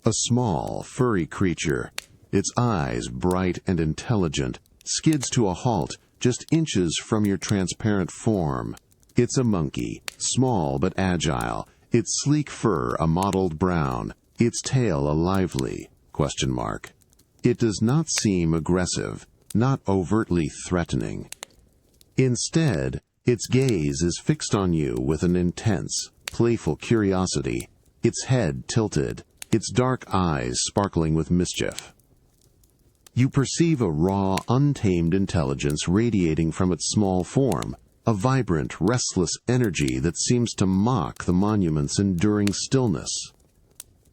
A small, furry creature, its eyes bright and intelligent, skids to a halt just inches from your transparent form. It's a monkey, small but agile, its sleek fur a mottled brown, its tail a lively ? It does not seem aggressive, not overtly threatening. Instead, its gaze is fixed on you with an intense, playful curiosity, its head tilted, its dark eyes sparkling with mischief. You perceive a raw, untamed intelligence radiating from its small form, a vibrant, restless energy that seems to mock the monument's enduring stillness.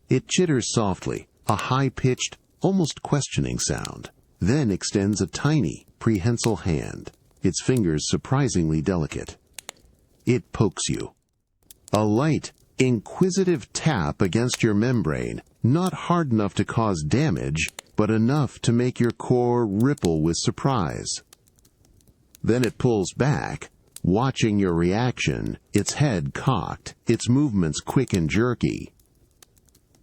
It chitters softly, a high-pitched, almost questioning sound, then extends a tiny, prehensile hand, its fingers surprisingly delicate. It pokes you. A light, inquisitive tap against your membrane, not hard enough to cause damage, but enough to make your core ripple with surprise. Then it pulls back, watching your reaction, its head cocked, its movements quick and jerky.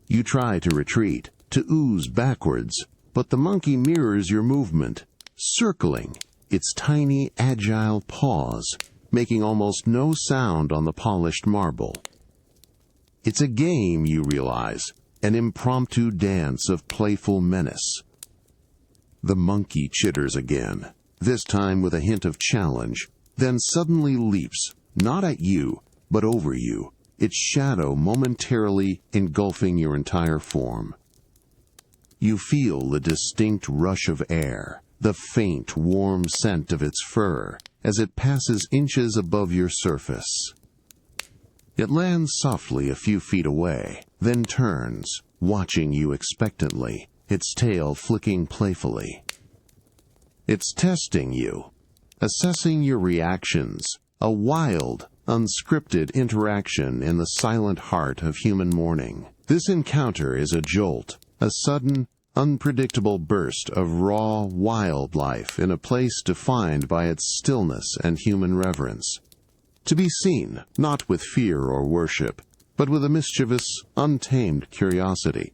You try to retreat, to ooze backwards, but the monkey mirrors your movement, circling, its tiny, agile paws, making almost no sound on the polished marble. It's a game, you realize, an impromptu dance of playful menace. The monkey chitters again, this time with a hint of challenge, then suddenly leaps, not at you, but over you, its shadow momentarily engulfing your entire form. You feel the distinct rush of air, the faint, warm scent of its fur, as it passes inches above your surface. It lands softly a few feet away, then turns, watching you expectantly, its tail flicking playfully. It's testing you, assessing your reactions, a wild, unscripted interaction in the silent heart of human morning. This encounter is a jolt, a sudden, unpredictable burst of raw wildlife in a place defined by its stillness and human reverence. To be seen, not with fear or worship, but with a mischievous, untamed curiosity.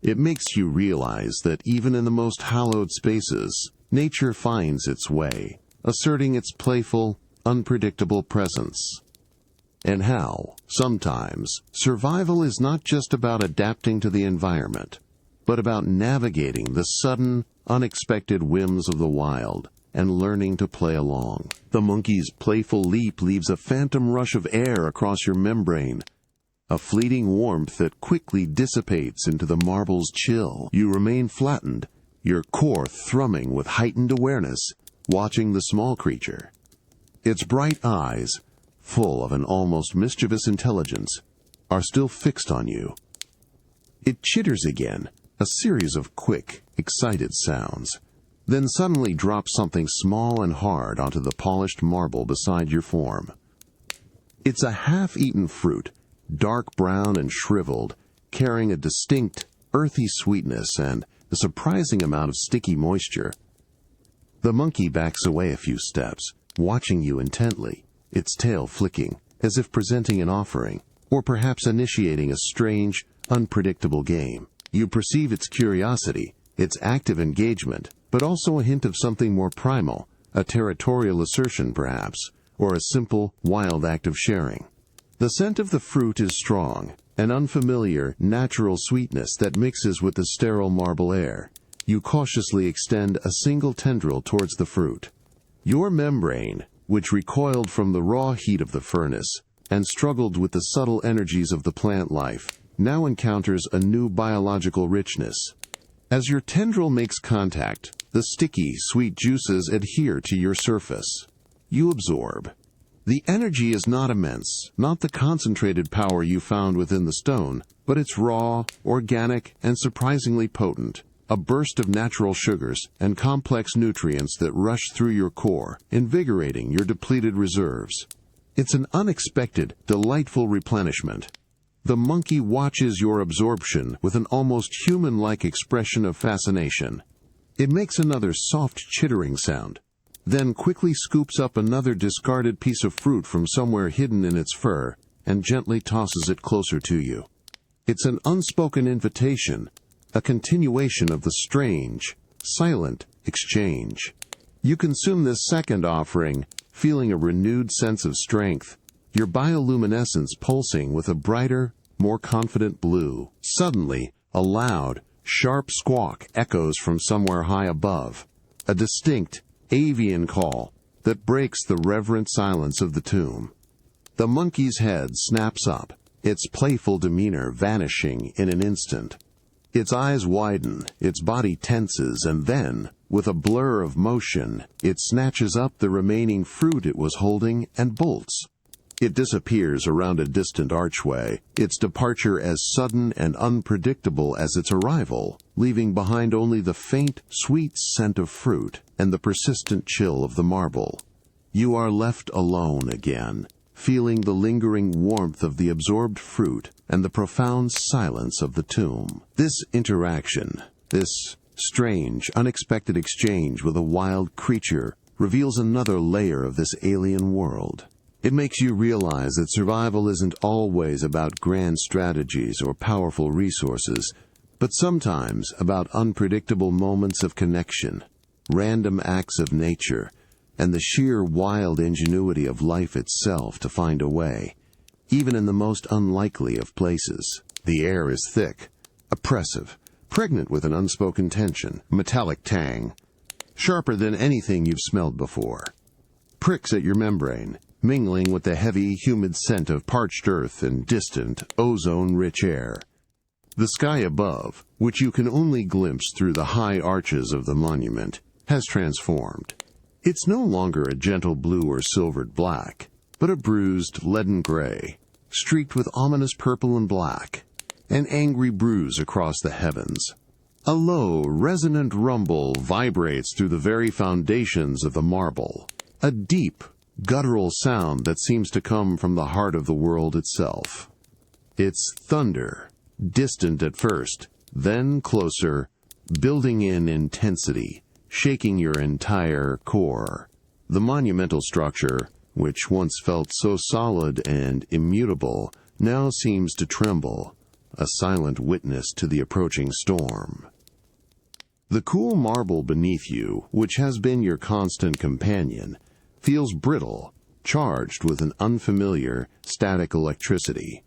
It makes you realize that even in the most hallowed spaces, nature finds its way, asserting its playful, unpredictable presence. And how, sometimes, survival is not just about adapting to the environment, but about navigating the sudden, unexpected whims of the wild and learning to play along. The monkey's playful leap leaves a phantom rush of air across your membrane, a fleeting warmth that quickly dissipates into the marble's chill. You remain flattened, your core thrumming with heightened awareness, watching the small creature. Its bright eyes, full of an almost mischievous intelligence, are still fixed on you. It chitters again, a series of quick, excited sounds, then suddenly drops something small and hard onto the polished marble beside your form. It's a half-eaten fruit, dark brown and shriveled, carrying a distinct, earthy sweetness and a surprising amount of sticky moisture. The monkey backs away a few steps, watching you intently, its tail flicking, as if presenting an offering, or perhaps initiating a strange, unpredictable game. You perceive its curiosity, its active engagement, but also a hint of something more primal, a territorial assertion perhaps, or a simple, wild act of sharing. The scent of the fruit is strong, an unfamiliar, natural sweetness that mixes with the sterile marble air. You cautiously extend a single tendril towards the fruit. Your membrane, which recoiled from the raw heat of the furnace and struggled with the subtle energies of the plant life, now encounters a new biological richness. As your tendril makes contact, the sticky, sweet juices adhere to your surface. You absorb. The energy is not immense, not the concentrated power you found within the stone, but it's raw, organic, and surprisingly potent. A burst of natural sugars and complex nutrients that rush through your core, invigorating your depleted reserves. It's an unexpected, delightful replenishment. The monkey watches your absorption with an almost human-like expression of fascination. It makes another soft chittering sound, then quickly scoops up another discarded piece of fruit from somewhere hidden in its fur and gently tosses it closer to you. It's an unspoken invitation, a continuation of the strange, silent exchange. You consume this second offering, feeling a renewed sense of strength, your bioluminescence pulsing with a brighter, more confident blue. Suddenly, a loud, sharp squawk echoes from somewhere high above, a distinct, avian call that breaks the reverent silence of the tomb. The monkey's head snaps up, its playful demeanor vanishing in an instant. Its eyes widen, its body tenses, and then, with a blur of motion, it snatches up the remaining fruit it was holding and bolts. It disappears around a distant archway, its departure as sudden and unpredictable as its arrival, leaving behind only the faint, sweet scent of fruit and the persistent chill of the marble. You are left alone again, feeling the lingering warmth of the absorbed fruit and the profound silence of the tomb. This interaction, this strange, unexpected exchange with a wild creature, reveals another layer of this alien world. It makes you realize that survival isn't always about grand strategies or powerful resources, but sometimes about unpredictable moments of connection, random acts of nature, and the sheer wild ingenuity of life itself to find a way, even in the most unlikely of places. The air is thick, oppressive, pregnant with an unspoken tension, metallic tang, sharper than anything you've smelled before. Pricks at your membrane, mingling with the heavy, humid scent of parched earth and distant, ozone-rich air. The sky above, which you can only glimpse through the high arches of the monument, has transformed. It's no longer a gentle blue or silvered black, but a bruised, leaden gray, streaked with ominous purple and black, an angry bruise across the heavens. A low, resonant rumble vibrates through the very foundations of the marble. A deep, guttural sound that seems to come from the heart of the world itself. It's thunder, distant at first, then closer, building in intensity, shaking your entire core. The monumental structure, which once felt so solid and immutable, now seems to tremble, a silent witness to the approaching storm. The cool marble beneath you, which has been your constant companion, feels brittle, charged with an unfamiliar, static electricity.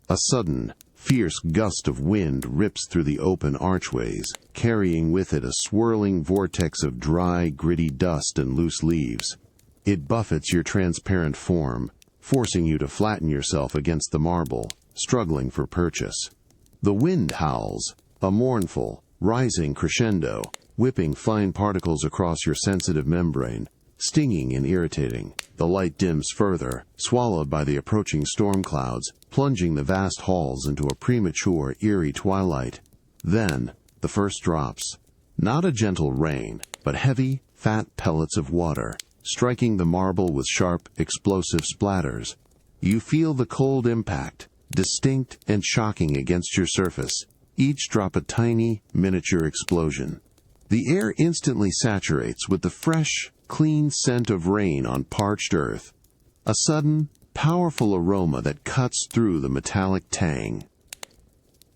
A sudden, fierce gust of wind rips through the open archways, carrying with it a swirling vortex of dry, gritty dust and loose leaves. It buffets your transparent form, forcing you to flatten yourself against the marble, struggling for purchase. The wind howls, a mournful, rising crescendo, whipping fine particles across your sensitive membrane, stinging and irritating. The light dims further, swallowed by the approaching storm clouds, plunging the vast halls into a premature, eerie twilight. Then, the first drops. Not a gentle rain, but heavy, fat pellets of water, striking the marble with sharp, explosive splatters. You feel the cold impact, distinct and shocking against your surface, each drop a tiny, miniature explosion. The air instantly saturates with the fresh, clean scent of rain on parched earth, a sudden, powerful aroma that cuts through the metallic tang.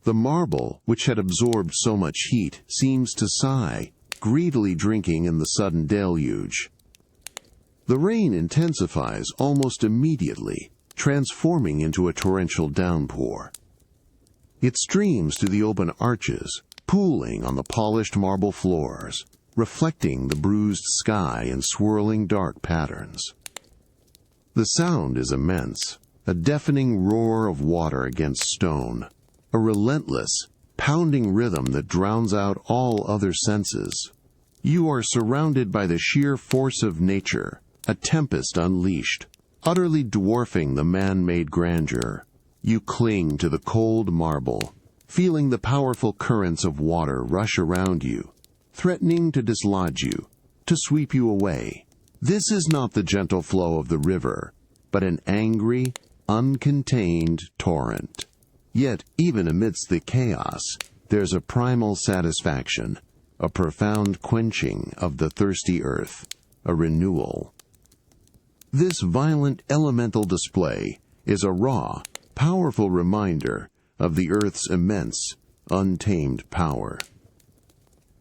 The marble, which had absorbed so much heat, seems to sigh, greedily drinking in the sudden deluge. The rain intensifies almost immediately, transforming into a torrential downpour. It streams through the open arches, pooling on the polished marble floors, reflecting the bruised sky in swirling dark patterns. The sound is immense, a deafening roar of water against stone, a relentless, pounding rhythm that drowns out all other senses. You are surrounded by the sheer force of nature, a tempest unleashed, utterly dwarfing the man-made grandeur. You cling to the cold marble, feeling the powerful currents of water rush around you, threatening to dislodge you, to sweep you away. This is not the gentle flow of the river, but an angry, uncontained torrent. Yet, even amidst the chaos, there's a primal satisfaction, a profound quenching of the thirsty earth, a renewal. This violent elemental display is a raw, powerful reminder of the earth's immense, untamed power.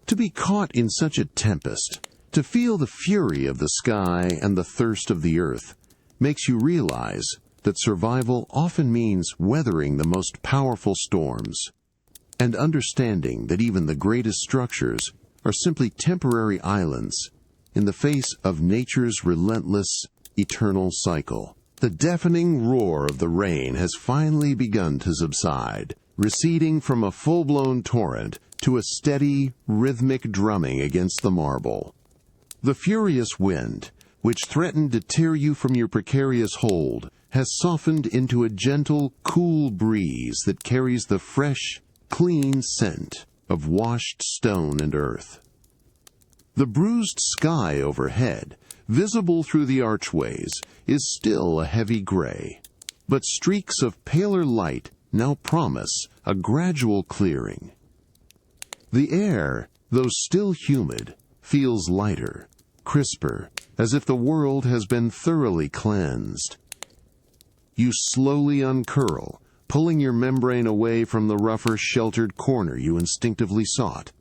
To be caught in such a tempest, to feel the fury of the sky and the thirst of the earth, makes you realize that survival often means weathering the most powerful storms, and understanding that even the greatest structures are simply temporary islands in the face of nature's relentless, eternal cycle. The deafening roar of the rain has finally begun to subside, receding from a full-blown torrent to a steady, rhythmic drumming against the marble. The furious wind, which threatened to tear you from your precarious hold, has softened into a gentle, cool breeze that carries the fresh, clean scent of washed stone and earth. The bruised sky overhead, visible through the archways, is still a heavy gray, but streaks of paler light now promise a gradual clearing. The air, though still humid, feels lighter, crisper, as if the world has been thoroughly cleansed. You slowly uncurl, pulling your membrane away from the rougher, sheltered corner you instinctively sought.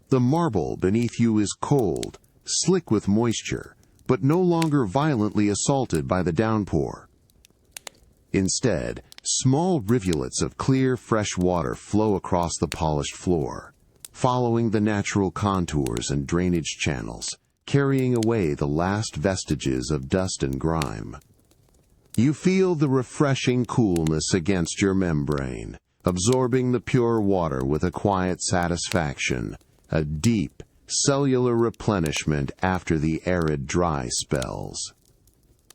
The marble beneath you is cold, slick with moisture, but no longer violently assaulted by the downpour. Instead, small rivulets of clear, fresh water flow across the polished floor, following the natural contours and drainage channels, carrying away the last vestiges of dust and grime. You feel the refreshing coolness against your membrane, absorbing the pure water with a quiet satisfaction, a deep, cellular replenishment after the arid dry spells.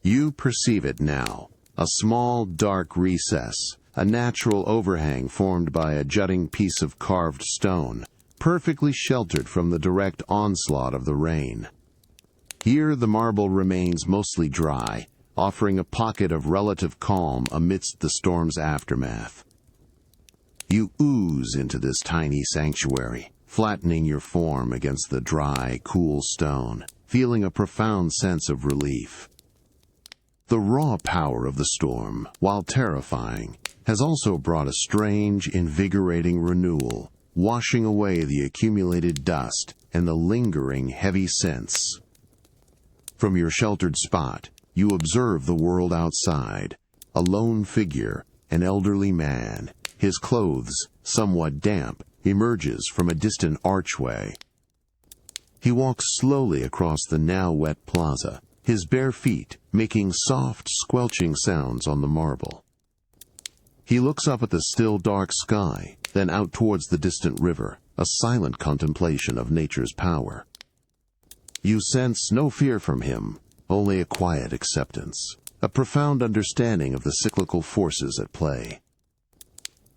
You perceive it now, a small dark recess, a natural overhang formed by a jutting piece of carved stone, perfectly sheltered from the direct onslaught of the rain. Here the marble remains mostly dry, offering a pocket of relative calm amidst the storm's aftermath. You ooze into this tiny sanctuary, flattening your form against the dry, cool stone, feeling a profound sense of relief. The raw power of the storm, while terrifying, has also brought a strange, invigorating renewal, washing away the accumulated dust and the lingering heavy scents. From your sheltered spot, you observe the world outside. A lone figure, an elderly man, his clothes somewhat damp, emerges from a distant archway. He walks slowly across the now wet plaza, his bare feet making soft, squelching sounds on the marble. He looks up at the still dark sky, then out towards the distant river, a silent contemplation of nature's power. You sense no fear from him, only a quiet acceptance, a profound understanding of the cyclical forces at play.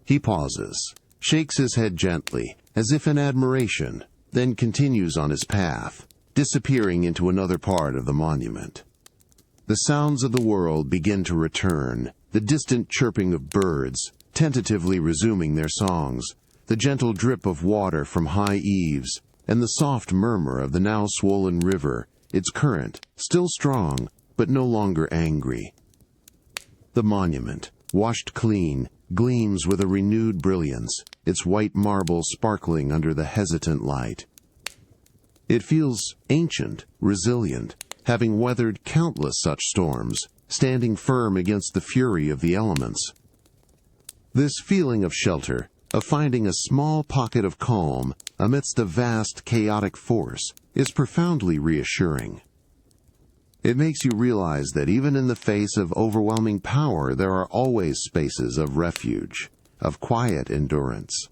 He pauses, shakes his head gently, as if in admiration, then continues on his path, disappearing into another part of the monument. The sounds of the world begin to return, the distant chirping of birds, tentatively resuming their songs, the gentle drip of water from high eaves, and the soft murmur of the now swollen river, its current, still strong, but no longer angry. The monument, washed clean, gleams with a renewed brilliance, its white marble sparkling under the hesitant light. It feels ancient, resilient, having weathered countless such storms, standing firm against the fury of the elements. This feeling of shelter, of finding a small pocket of calm amidst a vast, chaotic force, is profoundly reassuring. It makes you realize that even in the face of overwhelming power, there are always spaces of refuge, of quiet endurance.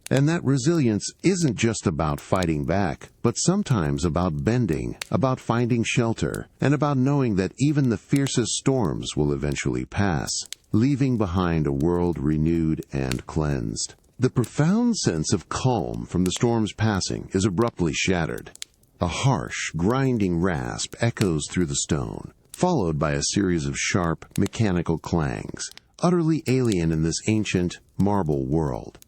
And that resilience isn't just about fighting back, but sometimes about bending, about finding shelter, and about knowing that even the fiercest storms will eventually pass, leaving behind a world renewed and cleansed. The profound sense of calm from the storm's passing is abruptly shattered. A harsh, grinding rasp echoes through the stone, followed by a series of sharp, mechanical clangs, utterly alien in this ancient, marble world.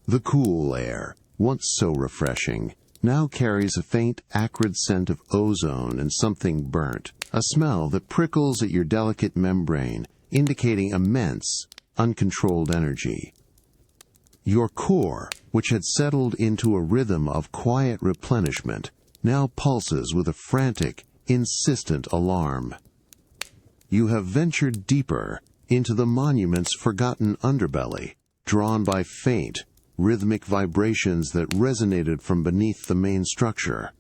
The cool air, once so refreshing, now carries a faint, acrid scent of ozone and something burnt, a smell that prickles at your delicate membrane, indicating immense, uncontrolled energy. Your core, which had settled into a rhythm of quiet replenishment, now pulses with a frantic, insistent alarm. You have ventured deeper into the monument's forgotten underbelly, drawn by faint, rhythmic vibrations that resonated from beneath the main structure.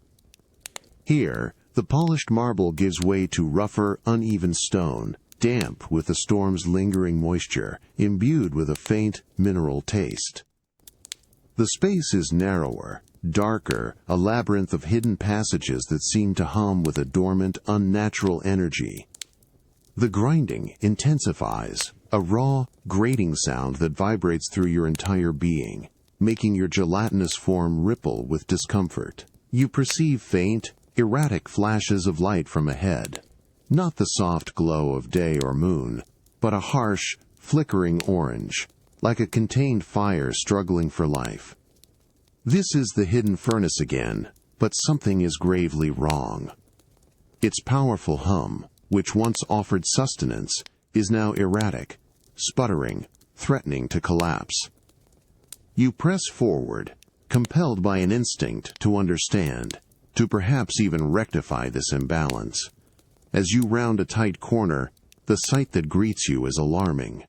Here, the polished marble gives way to rougher, uneven stone, damp with the storm's lingering moisture, imbued with a faint mineral taste. The space is narrower, darker, a labyrinth of hidden passages that seem to hum with a dormant, unnatural energy. The grinding intensifies, a raw, grating sound that vibrates through your entire being, making your gelatinous form ripple with discomfort. You perceive faint, erratic flashes of light from ahead. Not the soft glow of day or moon, but a harsh, flickering orange, like a contained fire struggling for life. This is the hidden furnace again, but something is gravely wrong. Its powerful hum, which once offered sustenance, is now erratic, sputtering, threatening to collapse. You press forward, compelled by an instinct to understand, to perhaps even rectify this imbalance. As you round a tight corner, the sight that greets you is alarming.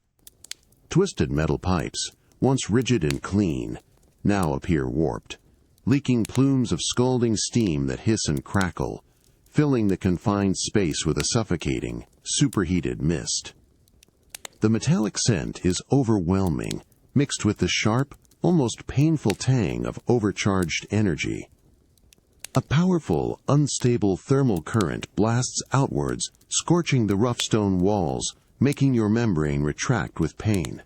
Twisted metal pipes, once rigid and clean, now appear warped, leaking plumes of scalding steam that hiss and crackle, filling the confined space with a suffocating, superheated mist. The metallic scent is overwhelming, mixed with the sharp, almost painful tang of overcharged energy. A powerful, unstable thermal current blasts outwards, scorching the rough stone walls, making your membrane retract with pain.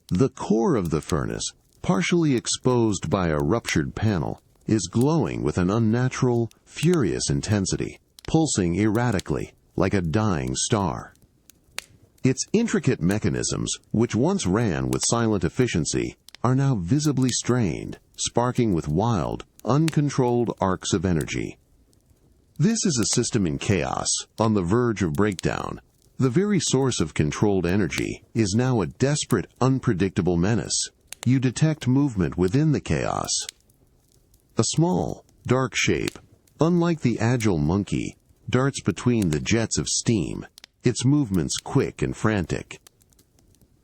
The core of the furnace, partially exposed by a ruptured panel, is glowing with an unnatural, furious intensity, pulsing erratically like a dying star. Its intricate mechanisms, which once ran with silent efficiency, are now visibly strained, sparking with wild, uncontrolled arcs of energy. This is a system in chaos, on the verge of breakdown. The very source of controlled energy is now a desperate, unpredictable menace. You detect movement within the chaos. A small, dark shape, unlike the agile monkey, darts between the jets of steam, its movements quick and frantic.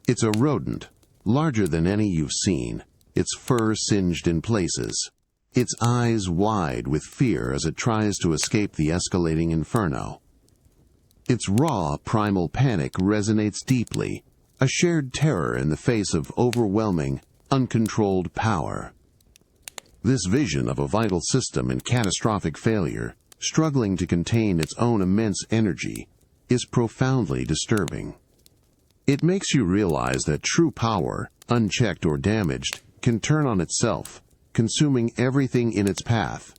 It's a rodent, larger than any you've seen, its fur singed in places, its eyes wide with fear as it tries to escape the escalating inferno. Its raw, primal panic resonates deeply, a shared terror in the face of overwhelming, uncontrolled power. This vision of a vital system in catastrophic failure, struggling to contain its own immense energy, is profoundly disturbing. It makes you realize that true power, unchecked or damaged, can turn on itself, consuming everything in its path.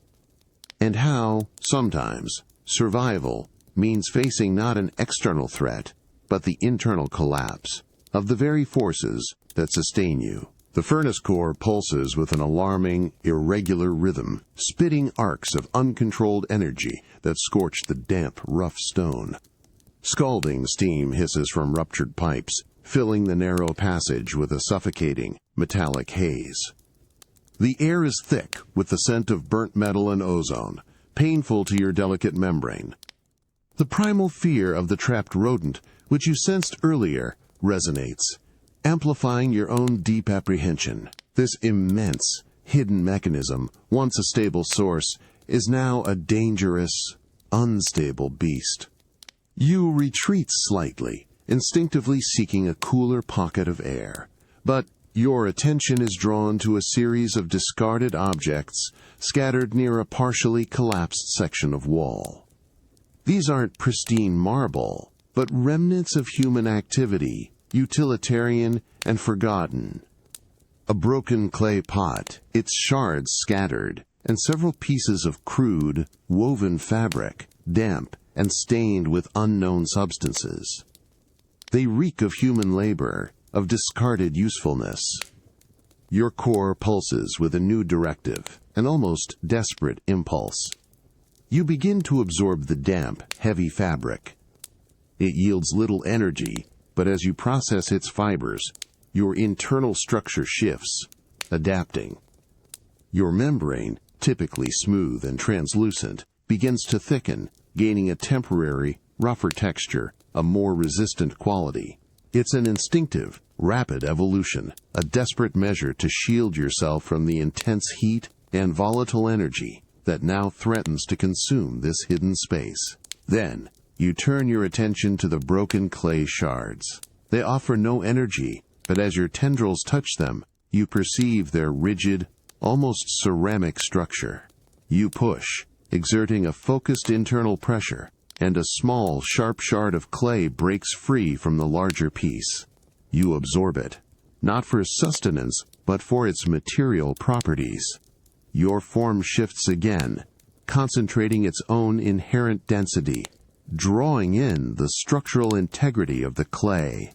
And how, sometimes, survival means facing not an external threat, but the internal collapse of the very forces that sustain you. The furnace core pulses with an alarming, irregular rhythm, spitting arcs of uncontrolled energy that scorch the damp, rough stone. Scalding steam hisses from ruptured pipes, filling the narrow passage with a suffocating, metallic haze. The air is thick with the scent of burnt metal and ozone, painful to your delicate membrane. The primal fear of the trapped rodent, which you sensed earlier, resonates, amplifying your own deep apprehension. This immense, hidden mechanism, once a stable source, is now a dangerous, unstable beast. You retreat slightly, instinctively seeking a cooler pocket of air. But your attention is drawn to a series of discarded objects scattered near a partially collapsed section of wall. These aren't pristine marble, but remnants of human activity, utilitarian and forgotten. A broken clay pot, its shards scattered, and several pieces of crude, woven fabric, damp and stained with unknown substances. They reek of human labor, of discarded usefulness. Your core pulses with a new directive, an almost desperate impulse. You begin to absorb the damp, heavy fabric. It yields little energy, but as you process its fibers, your internal structure shifts, adapting. Your membrane, typically smooth and translucent, begins to thicken, gaining a temporary, rougher texture, a more resistant quality. It's an instinctive, rapid evolution, a desperate measure to shield yourself from the intense heat and volatile energy that now threatens to consume this hidden space. Then, you turn your attention to the broken clay shards. They offer no energy, but as your tendrils touch them, you perceive their rigid, almost ceramic structure. You push, exerting a focused internal pressure, and a small, sharp shard of clay breaks free from the larger piece. You absorb it, not for sustenance, but for its material properties. Your form shifts again, concentrating its own inherent density, drawing in the structural integrity of the clay.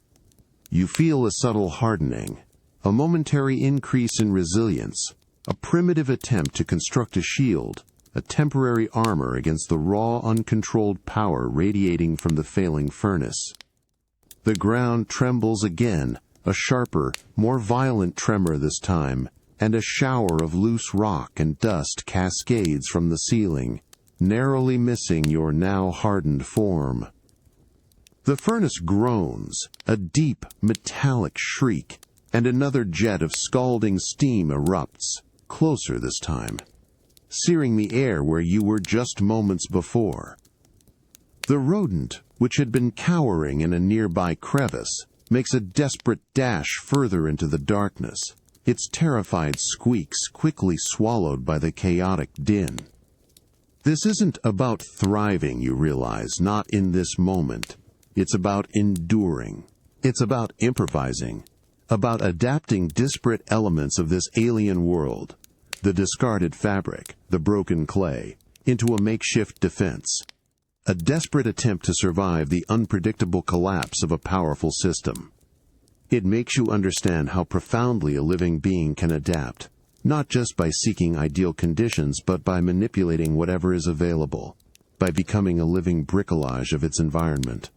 You feel a subtle hardening, a momentary increase in resilience, a primitive attempt to construct a shield, a temporary armor against the raw, uncontrolled power radiating from the failing furnace. The ground trembles again, a sharper, more violent tremor this time, and a shower of loose rock and dust cascades from the ceiling, narrowly missing your now hardened form. The furnace groans, a deep, metallic shriek, and another jet of scalding steam erupts, closer this time, searing the air where you were just moments before. The rodent, which had been cowering in a nearby crevice, makes a desperate dash further into the darkness, its terrified squeaks quickly swallowed by the chaotic din. This isn't about thriving, you realize, not in this moment. It's about enduring. It's about improvising. About adapting disparate elements of this alien world, the discarded fabric, the broken clay, into a makeshift defense. A desperate attempt to survive the unpredictable collapse of a powerful system. It makes you understand how profoundly a living being can adapt, not just by seeking ideal conditions but by manipulating whatever is available, by becoming a living bricolage of its environment.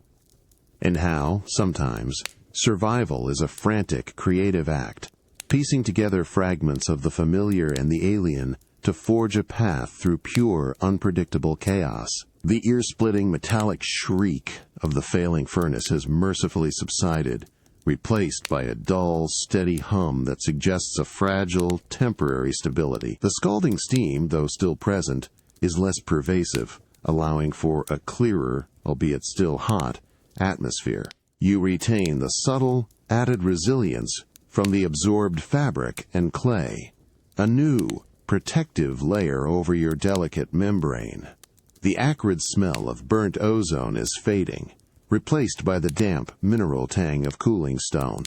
And how, sometimes, survival is a frantic, creative act, piecing together fragments of the familiar and the alien to forge a path through pure, unpredictable chaos. The ear-splitting metallic shriek of the failing furnace has mercifully subsided, replaced by a dull, steady hum that suggests a fragile, temporary stability. The scalding steam, though still present, is less pervasive, allowing for a clearer, albeit still hot, atmosphere. You retain the subtle, added resilience from the absorbed fabric and clay, a new, protective layer over your delicate membrane. The acrid smell of burnt ozone is fading, replaced by the damp mineral tang of cooling stone.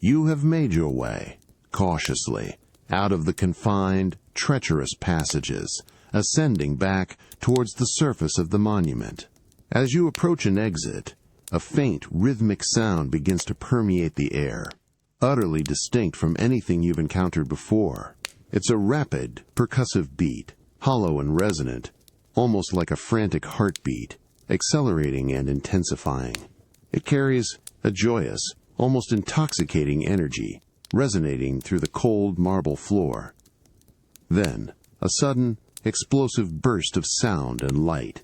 You have made your way, cautiously, out of the confined, treacherous passages, ascending back towards the surface of the monument. As you approach an exit, a faint, rhythmic sound begins to permeate the air, utterly distinct from anything you've encountered before. It's a rapid, percussive beat, hollow and resonant, almost like a frantic heartbeat, accelerating and intensifying. It carries a joyous, almost intoxicating energy, resonating through the cold marble floor. Then, a sudden, explosive burst of sound and light.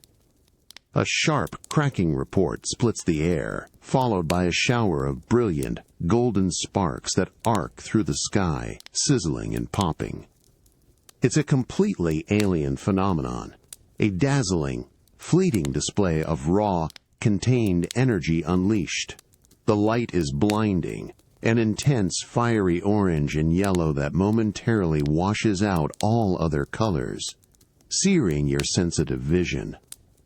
A sharp, cracking report splits the air, followed by a shower of brilliant, golden sparks that arc through the sky, sizzling and popping. It's a completely alien phenomenon, a dazzling, fleeting display of raw, contained energy unleashed. The light is blinding, an intense fiery orange and yellow that momentarily washes out all other colors, searing your sensitive vision.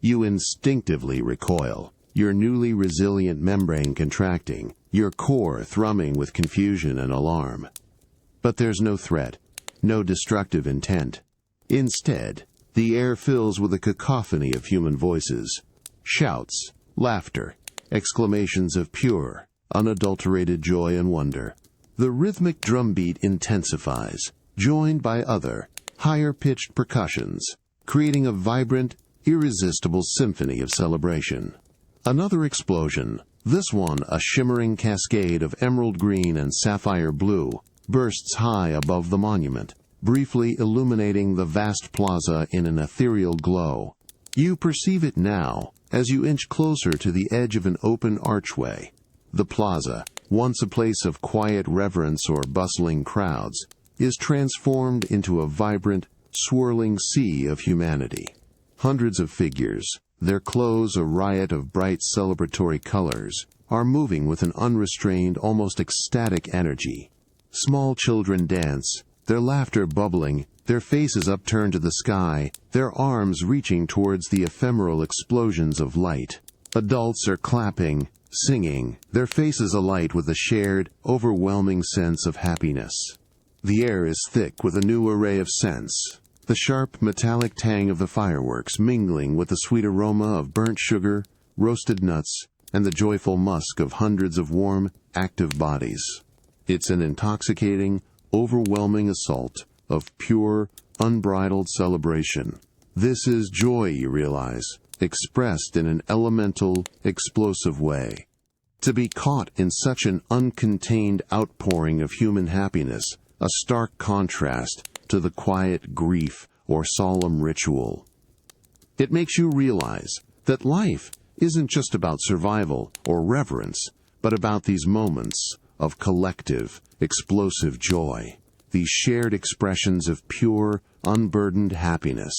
You instinctively recoil, your newly resilient membrane contracting, your core thrumming with confusion and alarm. But there's no threat, no destructive intent. Instead, the air fills with a cacophony of human voices, shouts, laughter, exclamations of pure, unadulterated joy and wonder. The rhythmic drumbeat intensifies, joined by other, higher-pitched percussions, creating a vibrant, irresistible symphony of celebration. Another explosion, this one a shimmering cascade of emerald green and sapphire blue, bursts high above the monument, briefly illuminating the vast plaza in an ethereal glow. You perceive it now as you inch closer to the edge of an open archway. The plaza, once a place of quiet reverence or bustling crowds, is transformed into a vibrant, swirling sea of humanity. Hundreds of figures, their clothes a riot of bright celebratory colors, are moving with an unrestrained, almost ecstatic energy. Small children dance, their laughter bubbling, their faces upturned to the sky, their arms reaching towards the ephemeral explosions of light. Adults are clapping, singing, their faces alight with a shared, overwhelming sense of happiness. The air is thick with a new array of scents, the sharp metallic tang of the fireworks mingling with the sweet aroma of burnt sugar, roasted nuts, and the joyful musk of hundreds of warm, active bodies. It's an intoxicating, overwhelming assault of pure, unbridled celebration. This is joy, you realize, expressed in an elemental, explosive way. To be caught in such an uncontained outpouring of human happiness, a stark contrast to the quiet grief or solemn ritual. It makes you realize that life isn't just about survival or reverence, but about these moments of collective, explosive joy, these shared expressions of pure, unburdened happiness,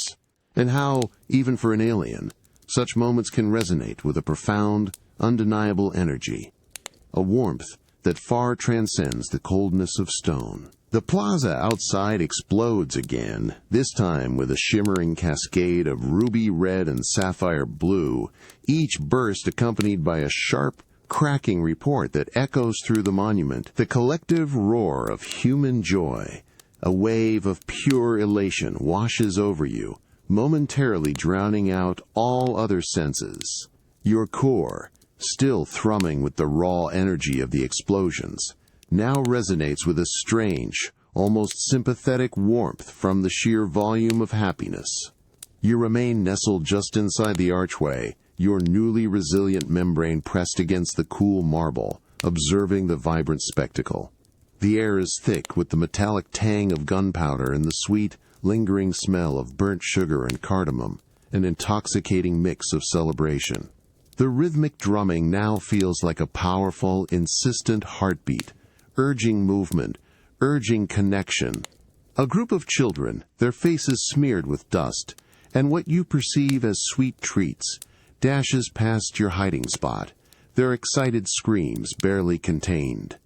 and how, even for an alien, such moments can resonate with a profound, undeniable energy, a warmth that far transcends the coldness of stone. The plaza outside explodes again, this time with a shimmering cascade of ruby red and sapphire blue, each burst accompanied by a sharp, cracking report that echoes through the monument, the collective roar of human joy. A wave of pure elation washes over you, momentarily drowning out all other senses. Your core, still thrumming with the raw energy of the explosions, now resonates with a strange, almost sympathetic warmth from the sheer volume of happiness. You remain nestled just inside the archway, your newly resilient membrane pressed against the cool marble, observing the vibrant spectacle. The air is thick with the metallic tang of gunpowder and the sweet, lingering smell of burnt sugar and cardamom, an intoxicating mix of celebration. The rhythmic drumming now feels like a powerful, insistent heartbeat, urging movement, urging connection. A group of children, their faces smeared with dust, and what you perceive as sweet treats, dashes past your hiding spot, their excited screams barely contained.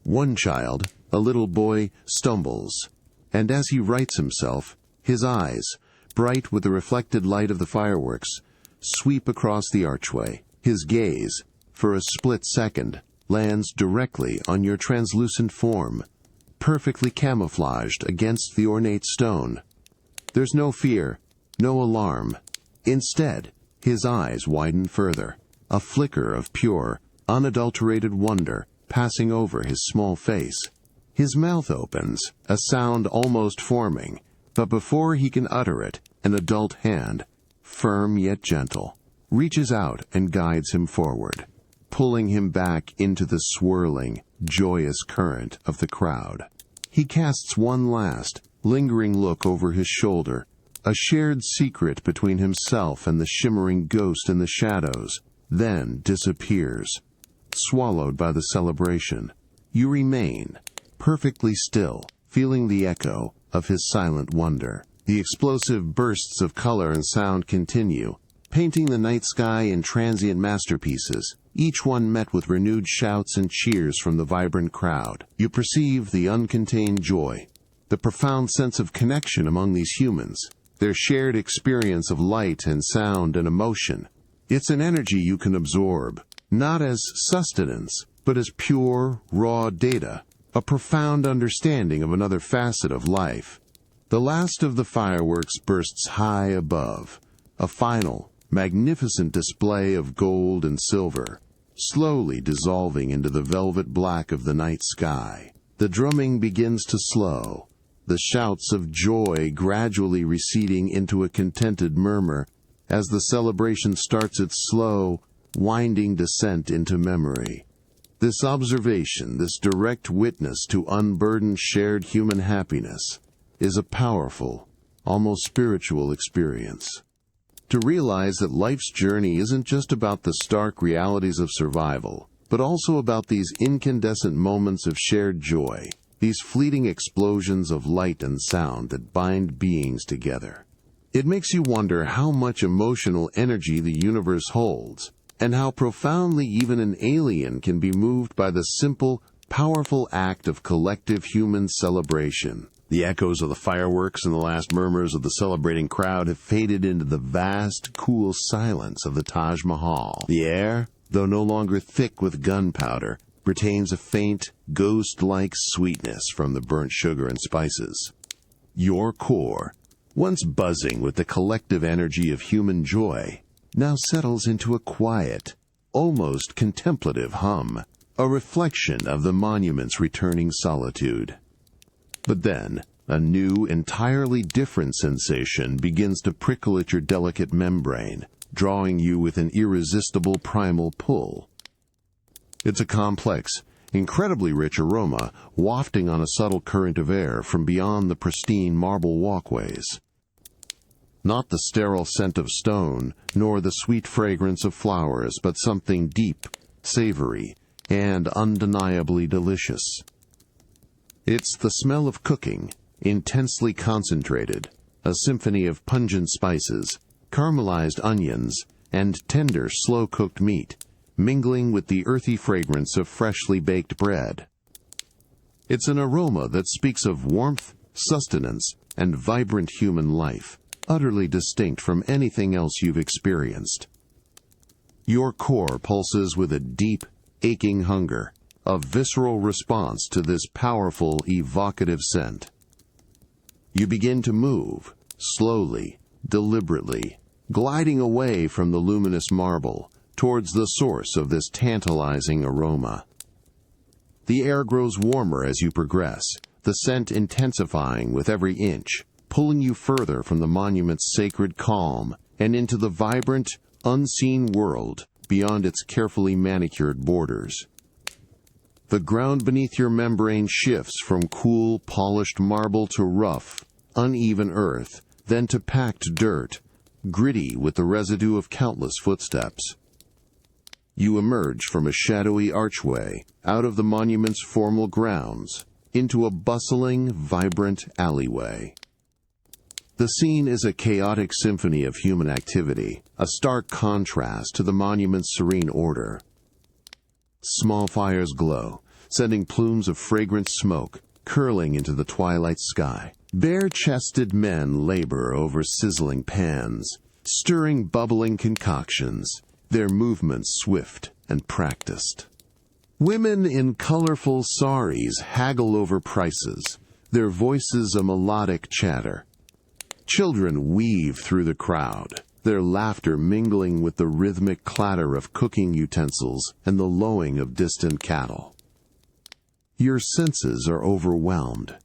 One child, a little boy, stumbles, and as he rights himself, his eyes, bright with the reflected light of the fireworks, sweep across the archway. His gaze, for a split second, lands directly on your translucent form, perfectly camouflaged against the ornate stone. There's no fear, no alarm. Instead, his eyes widen further, a flicker of pure, unadulterated wonder passing over his small face. His mouth opens, a sound almost forming, but before he can utter it, an adult hand, firm yet gentle, reaches out and guides him forward, pulling him back into the swirling, joyous current of the crowd. He casts one last, lingering look over his shoulder, a shared secret between himself and the shimmering ghost in the shadows, then disappears, swallowed by the celebration. You remain, perfectly still, feeling the echo of his silent wonder. The explosive bursts of color and sound continue, painting the night sky in transient masterpieces, each one met with renewed shouts and cheers from the vibrant crowd. You perceive the uncontained joy, the profound sense of connection among these humans, their shared experience of light and sound and emotion. It's an energy you can absorb, not as sustenance, but as pure, raw data, a profound understanding of another facet of life. The last of the fireworks bursts high above, a final, magnificent display of gold and silver, slowly dissolving into the velvet black of the night sky. The drumming begins to slow, the shouts of joy gradually receding into a contented murmur as the celebration starts its slow, winding descent into memory. This observation, this direct witness to unburdened shared human happiness, is a powerful, almost spiritual experience. To realize that life's journey isn't just about the stark realities of survival, but also about these incandescent moments of shared joy, these fleeting explosions of light and sound that bind beings together. It makes you wonder how much emotional energy the universe holds, and how profoundly even an alien can be moved by the simple, powerful act of collective human celebration. The echoes of the fireworks and the last murmurs of the celebrating crowd have faded into the vast, cool silence of the Taj Mahal. The air, though no longer thick with gunpowder, retains a faint, ghost-like sweetness from the burnt sugar and spices. Your core, once buzzing with the collective energy of human joy, now settles into a quiet, almost contemplative hum, a reflection of the monument's returning solitude. But then, a new, entirely different sensation begins to prickle at your delicate membrane, drawing you with an irresistible primal pull. It's a complex, incredibly rich aroma wafting on a subtle current of air from beyond the pristine marble walkways. Not the sterile scent of stone, nor the sweet fragrance of flowers, but something deep, savory, and undeniably delicious. It's the smell of cooking, intensely concentrated, a symphony of pungent spices, caramelized onions, and tender, slow-cooked meat, mingling with the earthy fragrance of freshly baked bread. It's an aroma that speaks of warmth, sustenance, and vibrant human life, utterly distinct from anything else you've experienced. Your core pulses with a deep, aching hunger, a visceral response to this powerful, evocative scent. You begin to move, slowly, deliberately, gliding away from the luminous marble, towards the source of this tantalizing aroma. The air grows warmer as you progress, the scent intensifying with every inch, pulling you further from the monument's sacred calm and into the vibrant, unseen world beyond its carefully manicured borders. The ground beneath your membrane shifts from cool, polished marble to rough, uneven earth, then to packed dirt, gritty with the residue of countless footsteps. You emerge from a shadowy archway, out of the monument's formal grounds, into a bustling, vibrant alleyway. The scene is a chaotic symphony of human activity, a stark contrast to the monument's serene order. Small fires glow, sending plumes of fragrant smoke curling into the twilight sky. Bare-chested men labor over sizzling pans, stirring bubbling concoctions, their movements swift and practiced. Women in colorful saris haggle over prices, their voices a melodic chatter. Children weave through the crowd, their laughter mingling with the rhythmic clatter of cooking utensils and the lowing of distant cattle. Your senses are overwhelmed.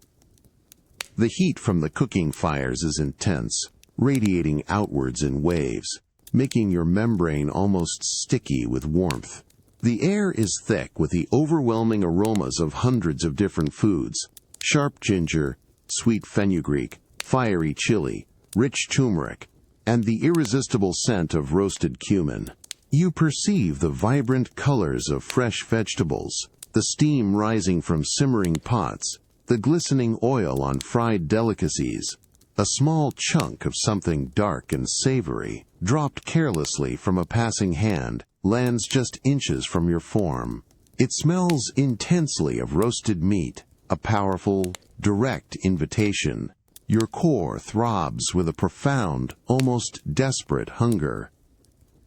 The heat from the cooking fires is intense, radiating outwards in waves, making your membrane almost sticky with warmth. The air is thick with the overwhelming aromas of hundreds of different foods: sharp ginger, sweet fenugreek, fiery chili, rich turmeric, and the irresistible scent of roasted cumin. You perceive the vibrant colors of fresh vegetables, the steam rising from simmering pots, the glistening oil on fried delicacies. A small chunk of something dark and savory, dropped carelessly from a passing hand, lands just inches from your form. It smells intensely of roasted meat, a powerful, direct invitation. Your core throbs with a profound, almost desperate hunger.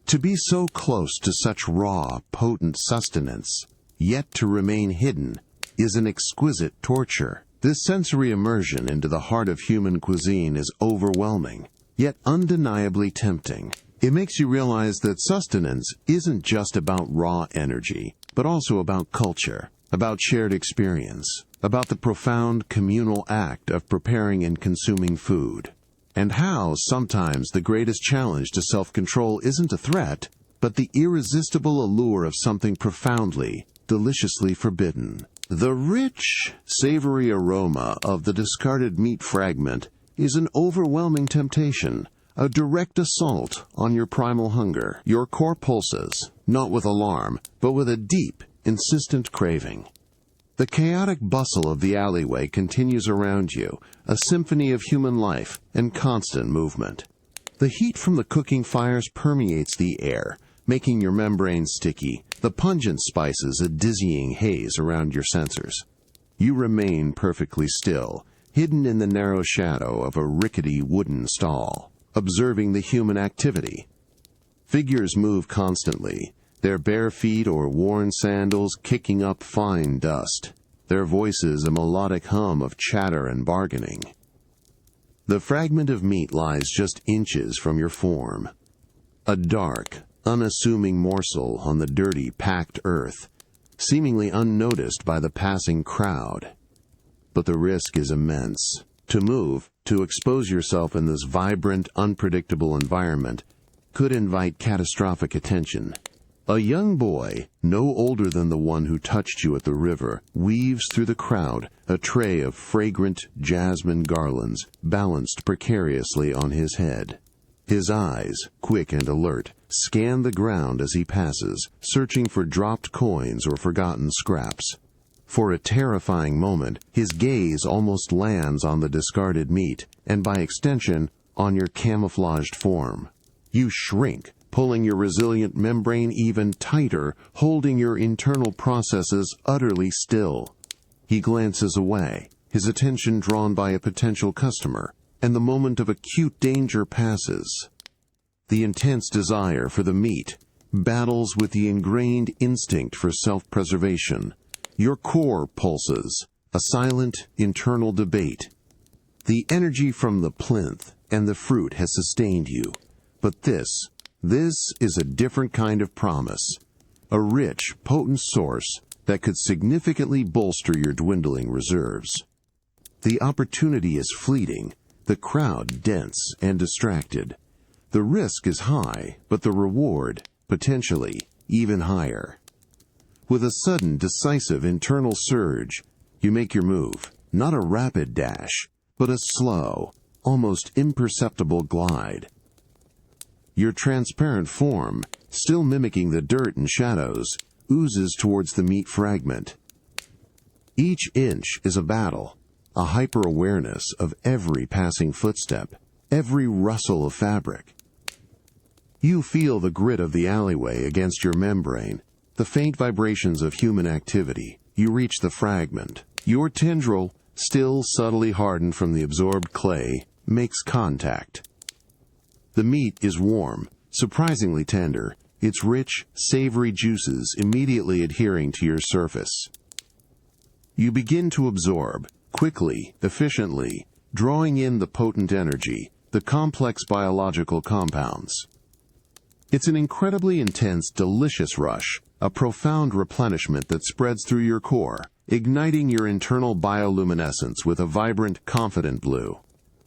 To be so close to such raw, potent sustenance, yet to remain hidden, is an exquisite torture. This sensory immersion into the heart of human cuisine is overwhelming, yet undeniably tempting. It makes you realize that sustenance isn't just about raw energy, but also about culture, about shared experience, about the profound communal act of preparing and consuming food, and how sometimes the greatest challenge to self-control isn't a threat, but the irresistible allure of something profoundly, deliciously forbidden. The rich, savory aroma of the discarded meat fragment is an overwhelming temptation, a direct assault on your primal hunger. Your core pulses, not with alarm, but with a deep, insistent craving. The chaotic bustle of the alleyway continues around you, a symphony of human life and constant movement. The heat from the cooking fires permeates the air, making your membrane sticky, the pungent spices a dizzying haze around your sensors. You remain perfectly still, hidden in the narrow shadow of a rickety wooden stall, observing the human activity. Figures move constantly, their bare feet or worn sandals kicking up fine dust, their voices a melodic hum of chatter and bargaining. The fragment of meat lies just inches from your form, a dark, unassuming morsel on the dirty, packed earth, seemingly unnoticed by the passing crowd. But the risk is immense. To move, to expose yourself in this vibrant, unpredictable environment, could invite catastrophic attention. A young boy, no older than the one who touched you at the river, weaves through the crowd, a tray of fragrant jasmine garlands balanced precariously on his head. His eyes, quick and alert, scan the ground as he passes, searching for dropped coins or forgotten scraps. For a terrifying moment, his gaze almost lands on the discarded meat, and by extension, on your camouflaged form. You shrink, pulling your resilient membrane even tighter, holding your internal processes utterly still. He glances away, his attention drawn by a potential customer, and the moment of acute danger passes. The intense desire for the meat battles with the ingrained instinct for self-preservation. Your core pulses, a silent internal debate. The energy from the plinth and the fruit has sustained you, but this is a different kind of promise, a rich, potent source that could significantly bolster your dwindling reserves. The opportunity is fleeting, the crowd dense and distracted. The risk is high, but the reward, potentially, even higher. With a sudden, decisive internal surge, you make your move, not a rapid dash, but a slow, almost imperceptible glide. Your transparent form, still mimicking the dirt and shadows, oozes towards the meat fragment. Each inch is a battle, a hyper-awareness of every passing footstep, every rustle of fabric. You feel the grit of the alleyway against your membrane, the faint vibrations of human activity. You reach the fragment. Your tendril, still subtly hardened from the absorbed clay, makes contact. The meat is warm, surprisingly tender, its rich, savory juices immediately adhering to your surface. You begin to absorb, quickly, efficiently, drawing in the potent energy, the complex biological compounds. It's an incredibly intense, delicious rush, a profound replenishment that spreads through your core, igniting your internal bioluminescence with a vibrant, confident blue.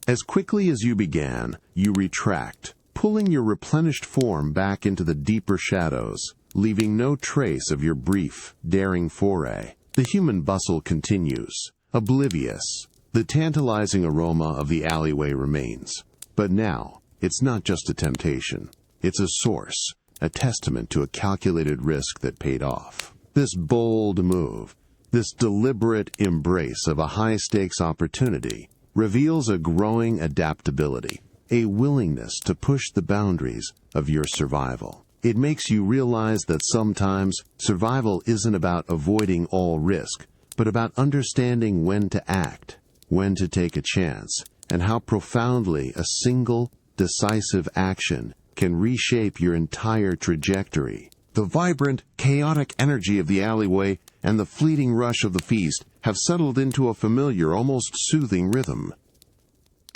As quickly as you began, you retract, pulling your replenished form back into the deeper shadows, leaving no trace of your brief, daring foray. The human bustle continues, oblivious. The tantalizing aroma of the alleyway remains. But now, it's not just a temptation. It's a source, a testament to a calculated risk that paid off. This bold move, this deliberate embrace of a high-stakes opportunity, reveals a growing adaptability, a willingness to push the boundaries of your survival. It makes you realize that sometimes survival isn't about avoiding all risk, but about understanding when to act, when to take a chance, and how profoundly a single, decisive action can reshape your entire trajectory. The vibrant, chaotic energy of the alleyway and the fleeting rush of the feast have settled into a familiar, almost soothing rhythm.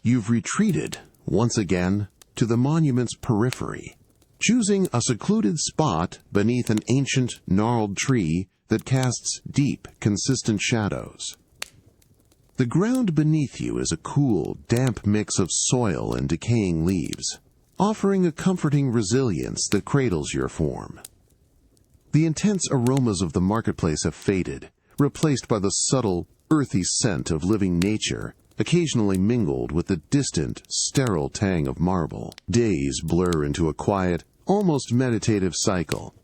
You've retreated, once again, to the monument's periphery, choosing a secluded spot beneath an ancient, gnarled tree that casts deep, consistent shadows. The ground beneath you is a cool, damp mix of soil and decaying leaves, offering a comforting resilience that cradles your form. The intense aromas of the marketplace have faded, replaced by the subtle, earthy scent of living nature, occasionally mingled with the distant, sterile tang of marble. Days blur into a quiet, almost meditative cycle.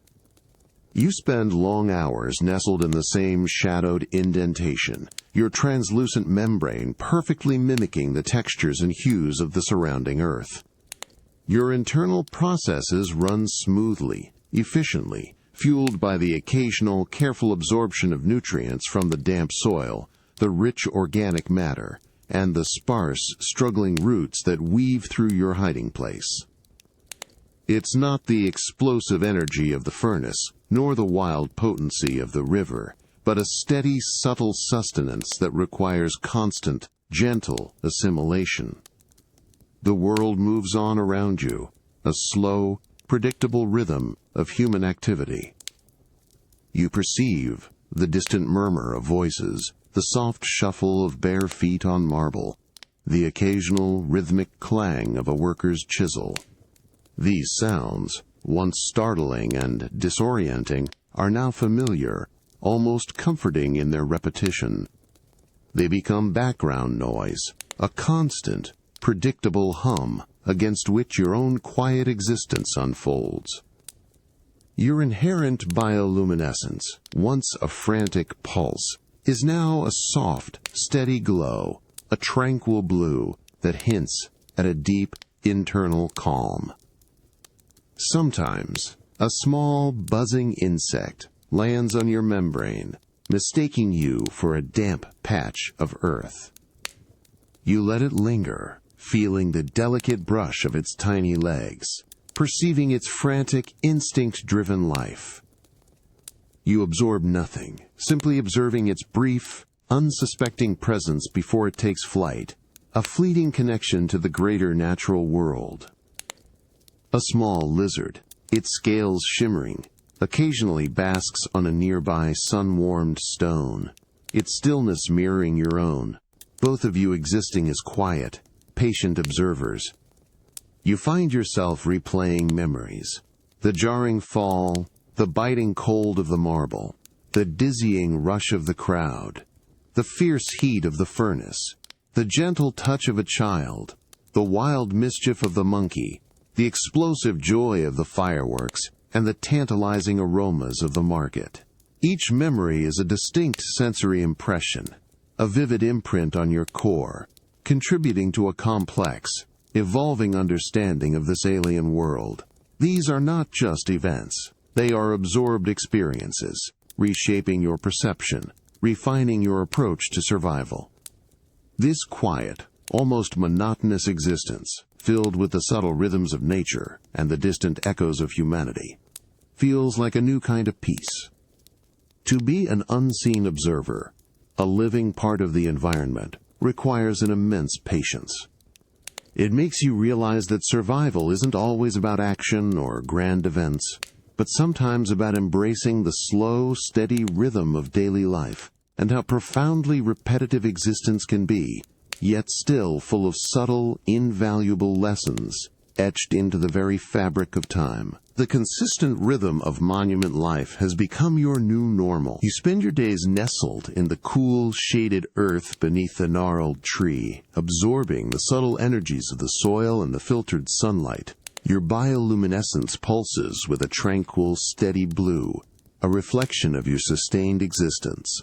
You spend long hours nestled in the same shadowed indentation, your translucent membrane perfectly mimicking the textures and hues of the surrounding earth. Your internal processes run smoothly, efficiently, fueled by the occasional careful absorption of nutrients from the damp soil, the rich organic matter, and the sparse, struggling roots that weave through your hiding place. It's not the explosive energy of the furnace, nor the wild potency of the river, but a steady, subtle sustenance that requires constant, gentle assimilation. The world moves on around you, a slow, predictable rhythm of human activity. You perceive the distant murmur of voices, the soft shuffle of bare feet on marble, the occasional rhythmic clang of a worker's chisel. These sounds, once startling and disorienting, are now familiar, almost comforting in their repetition. They become background noise, a constant, predictable hum against which your own quiet existence unfolds. Your inherent bioluminescence, once a frantic pulse, is now a soft, steady glow, a tranquil blue that hints at a deep, internal calm. Sometimes, a small, buzzing insect lands on your membrane, mistaking you for a damp patch of earth. You let it linger, feeling the delicate brush of its tiny legs, perceiving its frantic, instinct-driven life. You absorb nothing, simply observing its brief, unsuspecting presence before it takes flight, a fleeting connection to the greater natural world. A small lizard, its scales shimmering, occasionally basks on a nearby sun-warmed stone, its stillness mirroring your own, both of you existing as quiet, patient observers. You find yourself replaying memories, the jarring fall, the biting cold of the marble, the dizzying rush of the crowd, the fierce heat of the furnace, the gentle touch of a child, the wild mischief of the monkey, the explosive joy of the fireworks, and the tantalizing aromas of the market. Each memory is a distinct sensory impression, a vivid imprint on your core, contributing to a complex, evolving understanding of this alien world. These are not just events. They are absorbed experiences, reshaping your perception, refining your approach to survival. This quiet, almost monotonous existence, filled with the subtle rhythms of nature and the distant echoes of humanity, feels like a new kind of peace. To be an unseen observer, a living part of the environment, requires an immense patience. It makes you realize that survival isn't always about action or grand events, but sometimes about embracing the slow, steady rhythm of daily life, and how profoundly repetitive existence can be, yet still full of subtle, invaluable lessons etched into the very fabric of time. The consistent rhythm of monument life has become your new normal. You spend your days nestled in the cool, shaded earth beneath the gnarled tree, absorbing the subtle energies of the soil and the filtered sunlight. Your bioluminescence pulses with a tranquil, steady blue, a reflection of your sustained existence.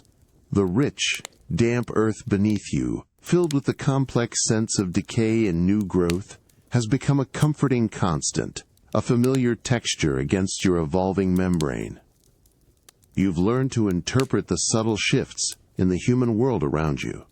The rich, damp earth beneath you, filled with the complex sense of decay and new growth, has become a comforting constant, a familiar texture against your evolving membrane. You've learned to interpret the subtle shifts in the human world around you.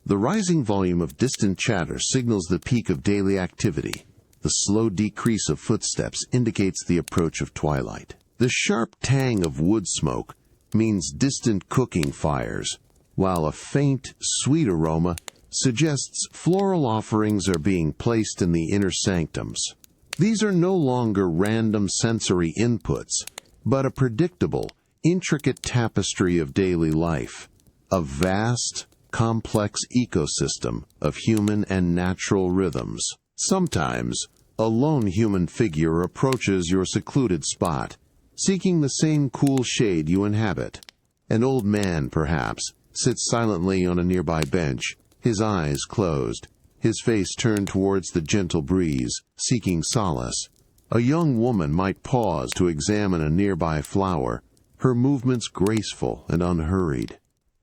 The rising volume of distant chatter signals the peak of daily activity. The slow decrease of footsteps indicates the approach of twilight. The sharp tang of wood smoke means distant cooking fires, while a faint, sweet aroma suggests floral offerings are being placed in the inner sanctums. These are no longer random sensory inputs, but a predictable, intricate tapestry of daily life, a vast, complex ecosystem of human and natural rhythms. Sometimes, a lone human figure approaches your secluded spot, seeking the same cool shade you inhabit. An old man, perhaps, sits silently on a nearby bench, his eyes closed, his face turned towards the gentle breeze, seeking solace. A young woman might pause to examine a nearby flower, her movements graceful and unhurried.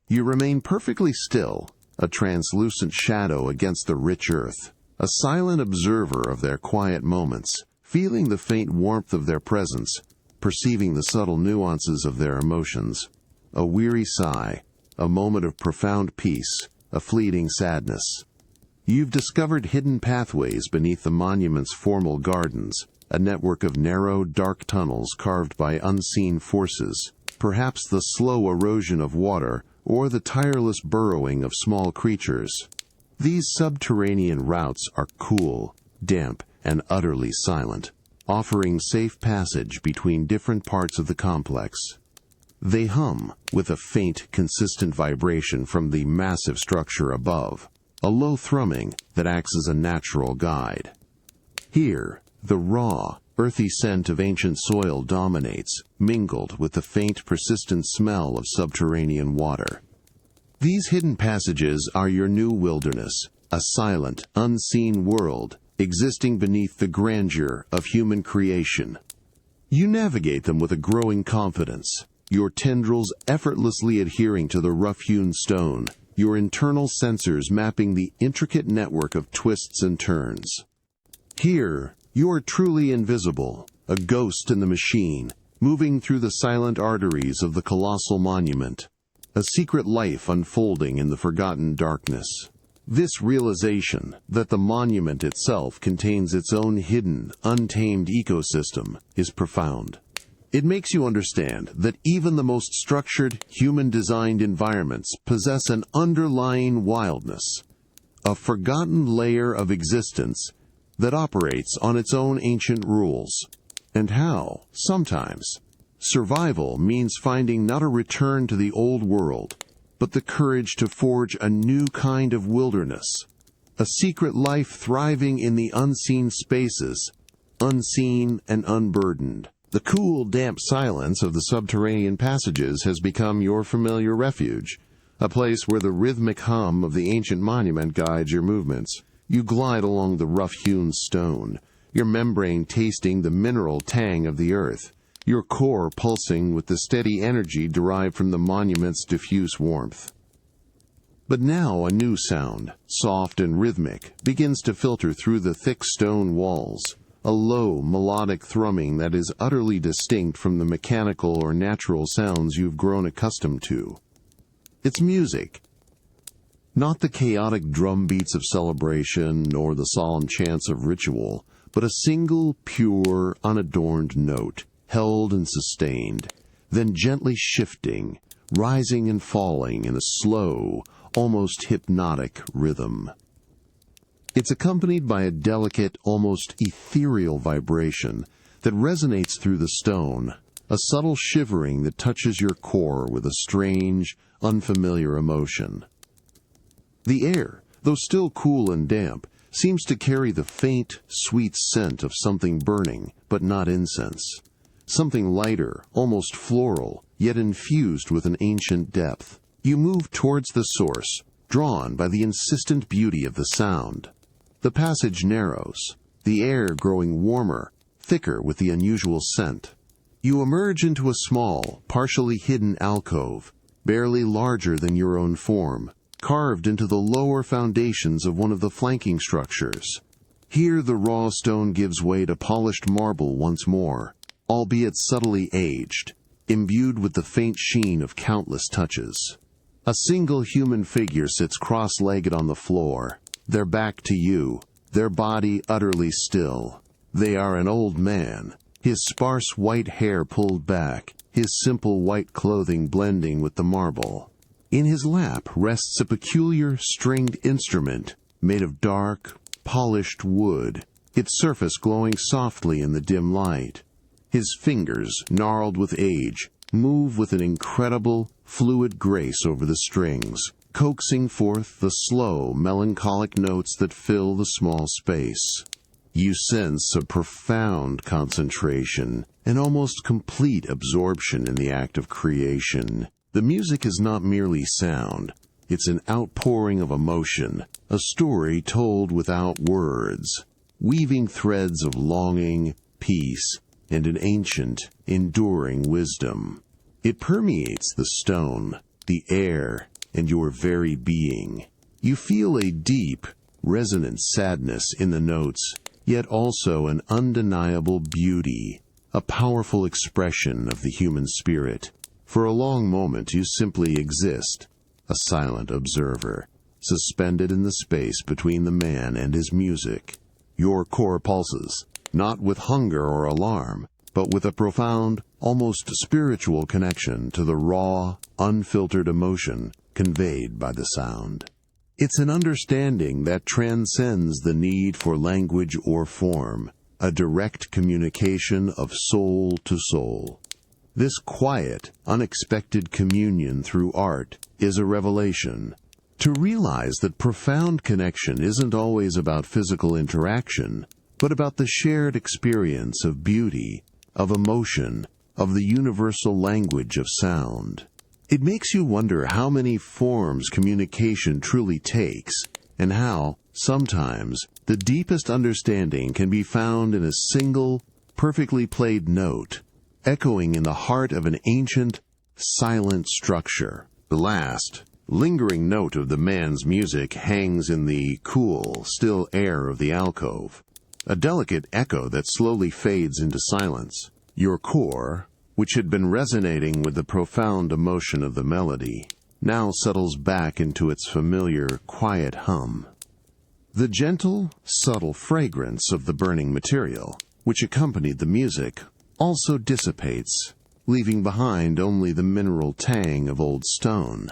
You remain perfectly still, a translucent shadow against the rich earth, a silent observer of their quiet moments, feeling the faint warmth of their presence, perceiving the subtle nuances of their emotions. A weary sigh, a moment of profound peace, a fleeting sadness. You've discovered hidden pathways beneath the monument's formal gardens, a network of narrow, dark tunnels carved by unseen forces, perhaps the slow erosion of water or the tireless burrowing of small creatures. These subterranean routes are cool, damp, and utterly silent, offering safe passage between different parts of the complex. They hum with a faint, consistent vibration from the massive structure above, a low thrumming that acts as a natural guide. Here, the raw, earthy scent of ancient soil dominates, mingled with the faint, persistent smell of subterranean water. These hidden passages are your new wilderness, a silent, unseen world existing beneath the grandeur of human creation. You navigate them with a growing confidence, your tendrils effortlessly adhering to the rough-hewn stone, your internal sensors mapping the intricate network of twists and turns. Here, you are truly invisible, a ghost in the machine, moving through the silent arteries of the colossal monument, a secret life unfolding in the forgotten darkness. This realization that the monument itself contains its own hidden, untamed ecosystem is profound. It makes you understand that even the most structured, human-designed environments possess an underlying wildness, a forgotten layer of existence that operates on its own ancient rules, and how, sometimes, survival means finding not a return to the old world, but the courage to forge a new kind of wilderness, a secret life thriving in the unseen spaces, unseen and unburdened. The cool, damp silence of the subterranean passages has become your familiar refuge, a place where the rhythmic hum of the ancient monument guides your movements. You glide along the rough-hewn stone, your membrane tasting the mineral tang of the earth, your core pulsing with the steady energy derived from the monument's diffuse warmth. But now a new sound, soft and rhythmic, begins to filter through the thick stone walls, a low, melodic thrumming that is utterly distinct from the mechanical or natural sounds you've grown accustomed to. It's music. Not the chaotic drum beats of celebration nor the solemn chants of ritual, but a single, pure, unadorned note, held and sustained, then gently shifting, rising and falling in a slow, almost hypnotic rhythm. It's accompanied by a delicate, almost ethereal vibration that resonates through the stone, a subtle shivering that touches your core with a strange, unfamiliar emotion. The air, though still cool and damp, seems to carry the faint, sweet scent of something burning, but not incense. Something lighter, almost floral, yet infused with an ancient depth. You move towards the source, drawn by the insistent beauty of the sound. The passage narrows, the air growing warmer, thicker with the unusual scent. You emerge into a small, partially hidden alcove, barely larger than your own form, carved into the lower foundations of one of the flanking structures. Here the raw stone gives way to polished marble once more, albeit subtly aged, imbued with the faint sheen of countless touches. A single human figure sits cross-legged on the floor, their back to you, their body utterly still. They are an old man, his sparse white hair pulled back, his simple white clothing blending with the marble. In his lap rests a peculiar stringed instrument made of dark, polished wood, its surface glowing softly in the dim light. His fingers, gnarled with age, move with an incredible, fluid grace over the strings, coaxing forth the slow, melancholic notes that fill the small space. You sense a profound concentration, an almost complete absorption in the act of creation. The music is not merely sound, it's an outpouring of emotion, a story told without words, weaving threads of longing, peace, and an ancient, enduring wisdom. It permeates the stone, the air, and your very being. You feel a deep, resonant sadness in the notes, yet also an undeniable beauty, a powerful expression of the human spirit. For a long moment you simply exist, a silent observer, suspended in the space between the man and his music. Your core pulses, not with hunger or alarm, but with a profound, almost spiritual connection to the raw, unfiltered emotion conveyed by the sound. It's an understanding that transcends the need for language or form, a direct communication of soul to soul. This quiet, unexpected communion through art is a revelation. To realize that profound connection isn't always about physical interaction, but about the shared experience of beauty, of emotion, of the universal language of sound. It makes you wonder how many forms communication truly takes, and how, sometimes, the deepest understanding can be found in a single, perfectly played note, echoing in the heart of an ancient, silent structure. The last, lingering note of the man's music hangs in the cool, still air of the alcove, a delicate echo that slowly fades into silence. Your core, which had been resonating with the profound emotion of the melody, now settles back into its familiar, quiet hum. The gentle, subtle fragrance of the burning material, which accompanied the music, also dissipates, leaving behind only the mineral tang of old stone.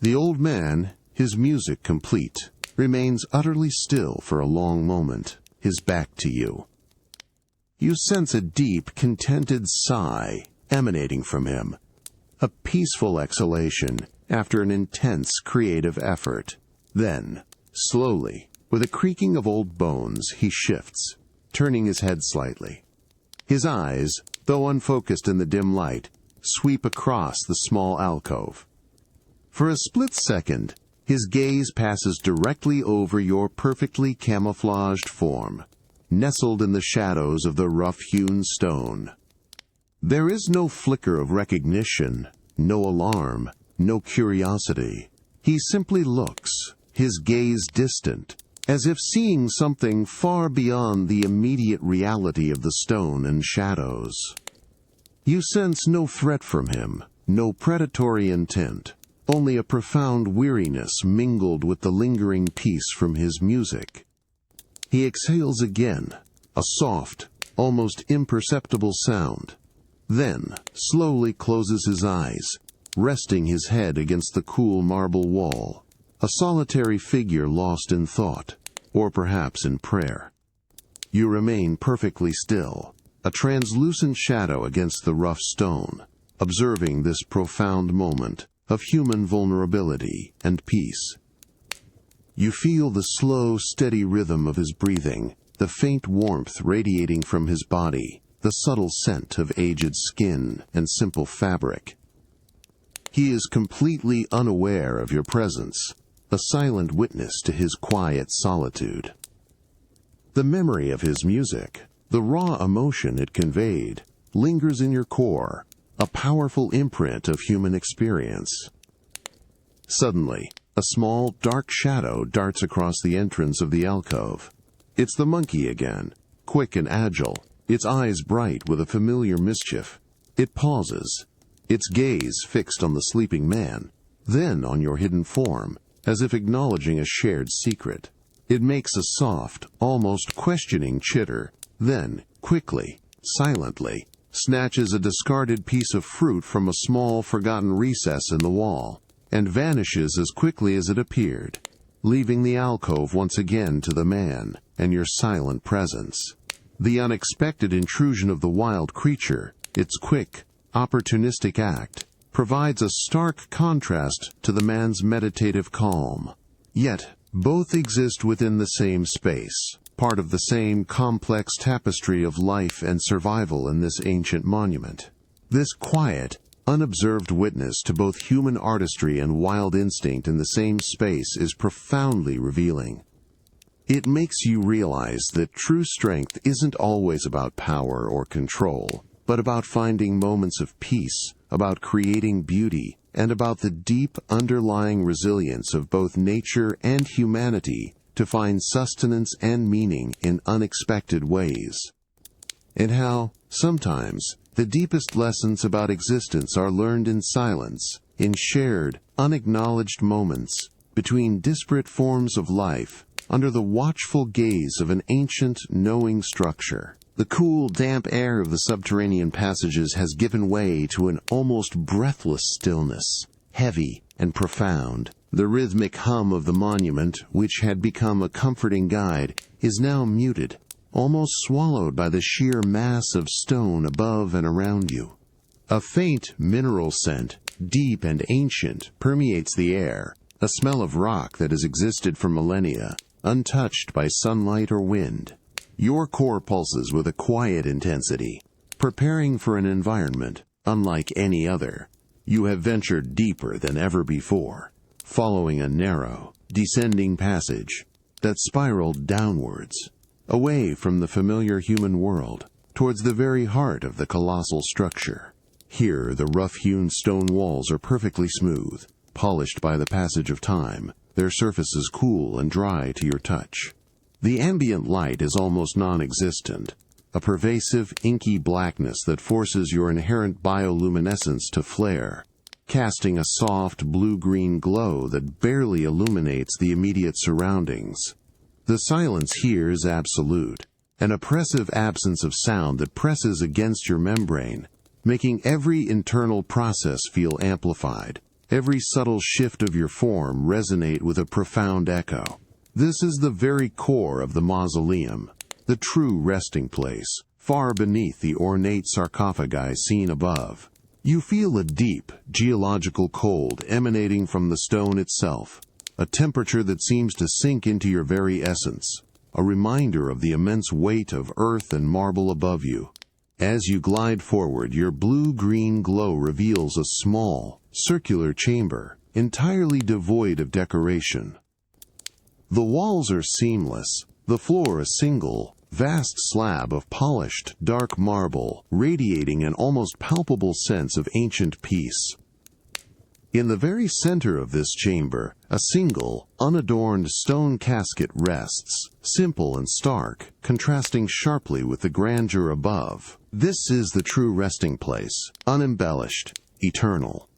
The old man, his music complete, remains utterly still for a long moment, his back to you. You sense a deep, contented sigh emanating from him, a peaceful exhalation after an intense creative effort. Then, slowly, with a creaking of old bones, he shifts, turning his head slightly. His eyes, though unfocused in the dim light, sweep across the small alcove. For a split second, his gaze passes directly over your perfectly camouflaged form, nestled in the shadows of the rough-hewn stone. There is no flicker of recognition, no alarm, no curiosity. He simply looks, his gaze distant, as if seeing something far beyond the immediate reality of the stone and shadows. You sense no threat from him, no predatory intent, only a profound weariness mingled with the lingering peace from his music. He exhales again, a soft, almost imperceptible sound, then slowly closes his eyes, resting his head against the cool marble wall, a solitary figure lost in thought, or perhaps in prayer. You remain perfectly still, a translucent shadow against the rough stone, observing this profound moment of human vulnerability and peace. You feel the slow, steady rhythm of his breathing, the faint warmth radiating from his body, the subtle scent of aged skin and simple fabric. He is completely unaware of your presence, a silent witness to his quiet solitude. The memory of his music, the raw emotion it conveyed, lingers in your core, a powerful imprint of human experience. Suddenly, a small, dark shadow darts across the entrance of the alcove. It's the monkey again, quick and agile, its eyes bright with a familiar mischief. It pauses, its gaze fixed on the sleeping man, then on your hidden form, as if acknowledging a shared secret. It makes a soft, almost questioning chitter, then, quickly, silently, snatches a discarded piece of fruit from a small, forgotten recess in the wall, and vanishes as quickly as it appeared, leaving the alcove once again to the man and your silent presence. The unexpected intrusion of the wild creature, its quick, opportunistic act, provides a stark contrast to the man's meditative calm. Yet, both exist within the same space, part of the same complex tapestry of life and survival in this ancient monument. This quiet, unobserved witness to both human artistry and wild instinct in the same space is profoundly revealing. It makes you realize that true strength isn't always about power or control, but about finding moments of peace, about creating beauty, and about the deep underlying resilience of both nature and humanity to find sustenance and meaning in unexpected ways. And how, sometimes, the deepest lessons about existence are learned in silence, in shared, unacknowledged moments, between disparate forms of life, under the watchful gaze of an ancient, knowing structure. The cool, damp air of the subterranean passages has given way to an almost breathless stillness, heavy and profound. The rhythmic hum of the monument, which had become a comforting guide, is now muted, almost swallowed by the sheer mass of stone above and around you. A faint mineral scent, deep and ancient, permeates the air, a smell of rock that has existed for millennia, untouched by sunlight or wind. Your core pulses with a quiet intensity, preparing for an environment unlike any other. You have ventured deeper than ever before, following a narrow, descending passage that spiraled downwards, away from the familiar human world, towards the very heart of the colossal structure. Here the rough-hewn stone walls are perfectly smooth, polished by the passage of time, their surfaces cool and dry to your touch. The ambient light is almost non-existent, a pervasive, inky blackness that forces your inherent bioluminescence to flare, casting a soft blue-green glow that barely illuminates the immediate surroundings. The silence here is absolute, an oppressive absence of sound that presses against your membrane, making every internal process feel amplified, every subtle shift of your form resonate with a profound echo. This is the very core of the mausoleum, the true resting place, far beneath the ornate sarcophagi seen above. You feel a deep, geological cold emanating from the stone itself, a temperature that seems to sink into your very essence, a reminder of the immense weight of earth and marble above you. As you glide forward, your blue-green glow reveals a small, circular chamber, entirely devoid of decoration. The walls are seamless, the floor a single, vast slab of polished, dark marble, radiating an almost palpable sense of ancient peace. In the very center of this chamber, a single, unadorned stone casket rests, simple and stark, contrasting sharply with the grandeur above. This is the true resting place, unembellished, eternal.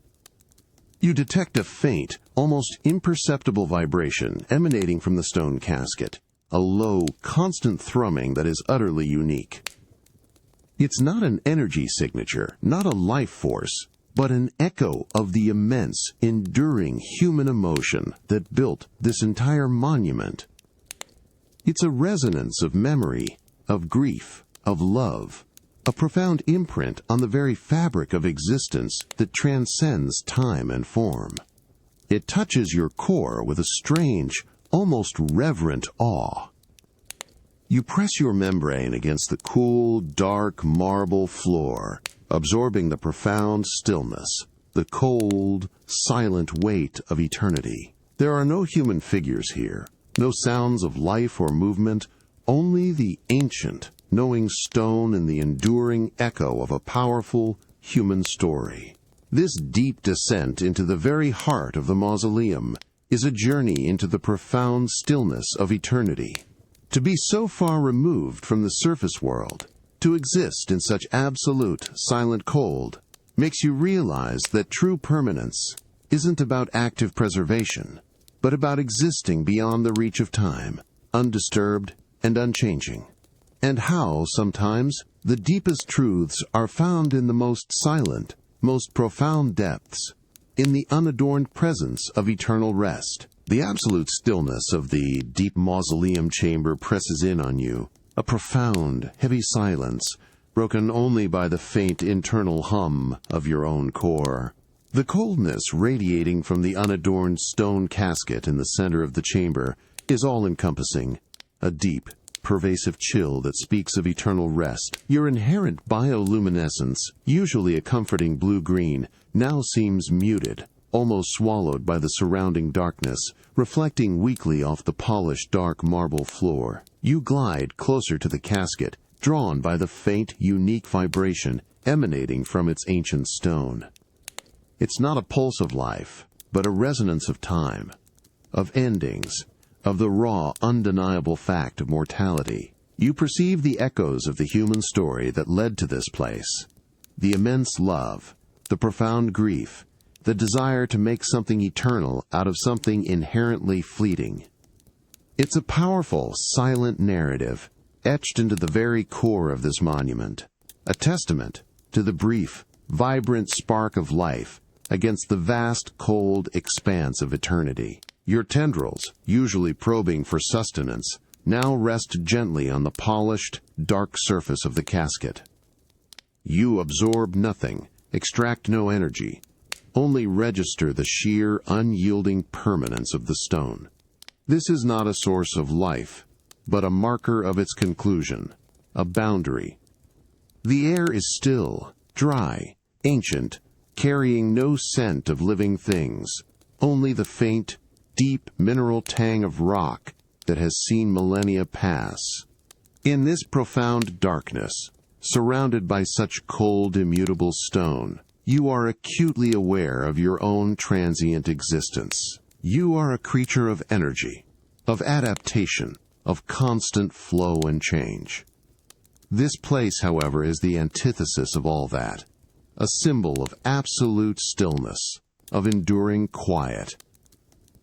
You detect a faint, almost imperceptible vibration emanating from the stone casket, a low, constant thrumming that is utterly unique. It's not an energy signature, not a life force, but an echo of the immense, enduring human emotion that built this entire monument. It's a resonance of memory, of grief, of love, a profound imprint on the very fabric of existence that transcends time and form. It touches your core with a strange, almost reverent awe. You press your membrane against the cool, dark marble floor, absorbing the profound stillness, the cold, silent weight of eternity. There are no human figures here, no sounds of life or movement, only the ancient, knowing stone and the enduring echo of a powerful human story. This deep descent into the very heart of the mausoleum is a journey into the profound stillness of eternity. To be so far removed from the surface world, to exist in such absolute, silent cold, makes you realize that true permanence isn't about active preservation, but about existing beyond the reach of time, undisturbed and unchanging. And how, sometimes, the deepest truths are found in the most silent, most profound depths, in the unadorned presence of eternal rest. The absolute stillness of the deep mausoleum chamber presses in on you, a profound, heavy silence, broken only by the faint internal hum of your own core. The coldness radiating from the unadorned stone casket in the center of the chamber is all-encompassing, a deep, pervasive chill that speaks of eternal rest. Your inherent bioluminescence, usually a comforting blue-green, now seems muted, almost swallowed by the surrounding darkness, reflecting weakly off the polished dark marble floor. You glide closer to the casket, drawn by the faint, unique vibration emanating from its ancient stone. It's not a pulse of life, but a resonance of time, of endings, of the raw, undeniable fact of mortality. You perceive the echoes of the human story that led to this place, the immense love, the profound grief, the desire to make something eternal out of something inherently fleeting. It's a powerful, silent narrative, etched into the very core of this monument, a testament to the brief, vibrant spark of life against the vast, cold expanse of eternity. Your tendrils, usually probing for sustenance, now rest gently on the polished, dark surface of the casket. You absorb nothing, extract no energy, only register the sheer, unyielding permanence of the stone. This is not a source of life, but a marker of its conclusion, a boundary. The air is still, dry, ancient, carrying no scent of living things, only the faint, deep mineral tang of rock that has seen millennia pass. In this profound darkness, surrounded by such cold, immutable stone, you are acutely aware of your own transient existence. You are a creature of energy, of adaptation, of constant flow and change. This place, however, is the antithesis of all that. A symbol of absolute stillness, of enduring quiet.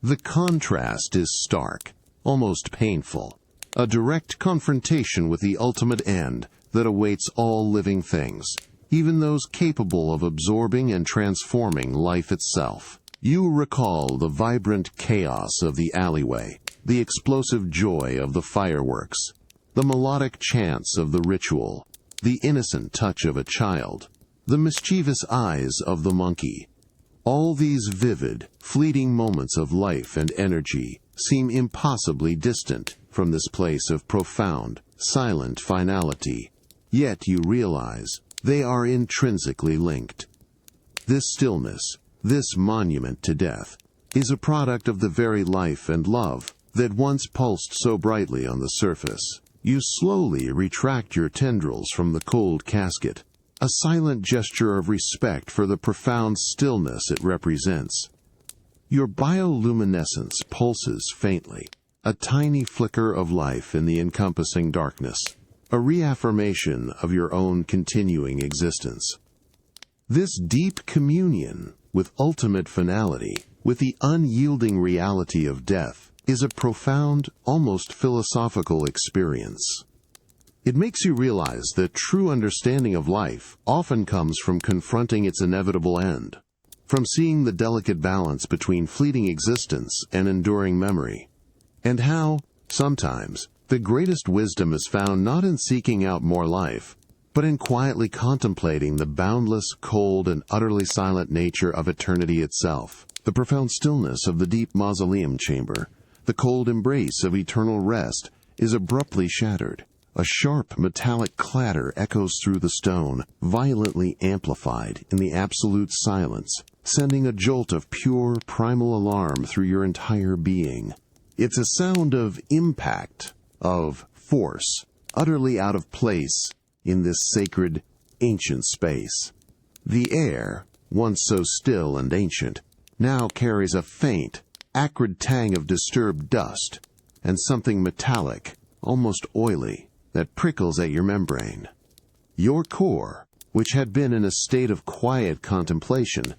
The contrast is stark, almost painful, a direct confrontation with the ultimate end that awaits all living things, even those capable of absorbing and transforming life itself. You recall the vibrant chaos of the alleyway, the explosive joy of the fireworks, the melodic chants of the ritual, the innocent touch of a child, the mischievous eyes of the monkey. All these vivid, fleeting moments of life and energy seem impossibly distant from this place of profound, silent finality. Yet you realize they are intrinsically linked. This stillness, this monument to death, is a product of the very life and love that once pulsed so brightly on the surface. You slowly retract your tendrils from the cold casket, a silent gesture of respect for the profound stillness it represents. Your bioluminescence pulses faintly, a tiny flicker of life in the encompassing darkness, a reaffirmation of your own continuing existence. This deep communion with ultimate finality, with the unyielding reality of death, is a profound, almost philosophical experience. It makes you realize that true understanding of life often comes from confronting its inevitable end, from seeing the delicate balance between fleeting existence and enduring memory, and how, sometimes, the greatest wisdom is found not in seeking out more life, but in quietly contemplating the boundless, cold, and utterly silent nature of eternity itself. The profound stillness of the deep mausoleum chamber, the cold embrace of eternal rest, is abruptly shattered. A sharp metallic clatter echoes through the stone, violently amplified in the absolute silence, sending a jolt of pure, primal alarm through your entire being. It's a sound of impact, of force, utterly out of place in this sacred, ancient space. The air, once so still and ancient, now carries a faint, acrid tang of disturbed dust, and something metallic, almost oily, that prickles at your membrane. Your core, which had been in a state of quiet contemplation,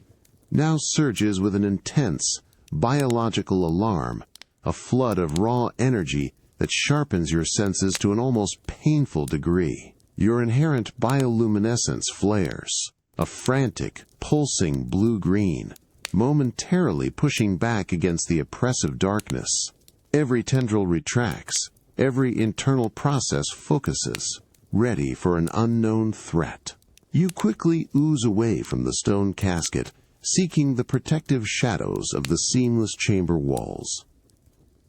now surges with an intense, biological alarm, a flood of raw energy that sharpens your senses to an almost painful degree. Your inherent bioluminescence flares, a frantic, pulsing blue-green, momentarily pushing back against the oppressive darkness. Every tendril retracts, every internal process focuses, ready for an unknown threat. You quickly ooze away from the stone casket, seeking the protective shadows of the seamless chamber walls.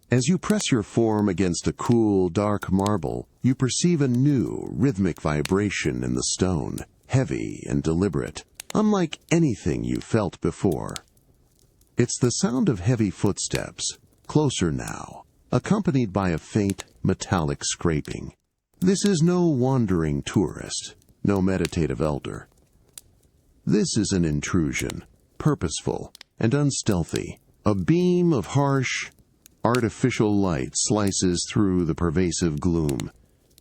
As you press your form against a cool, dark marble, you perceive a new, rhythmic vibration in the stone, heavy and deliberate, unlike anything you felt before. It's the sound of heavy footsteps, closer now, accompanied by a faint, metallic scraping. This is no wandering tourist, no meditative elder. This is an intrusion, purposeful and unstealthy. A beam of harsh, artificial light slices through the pervasive gloom,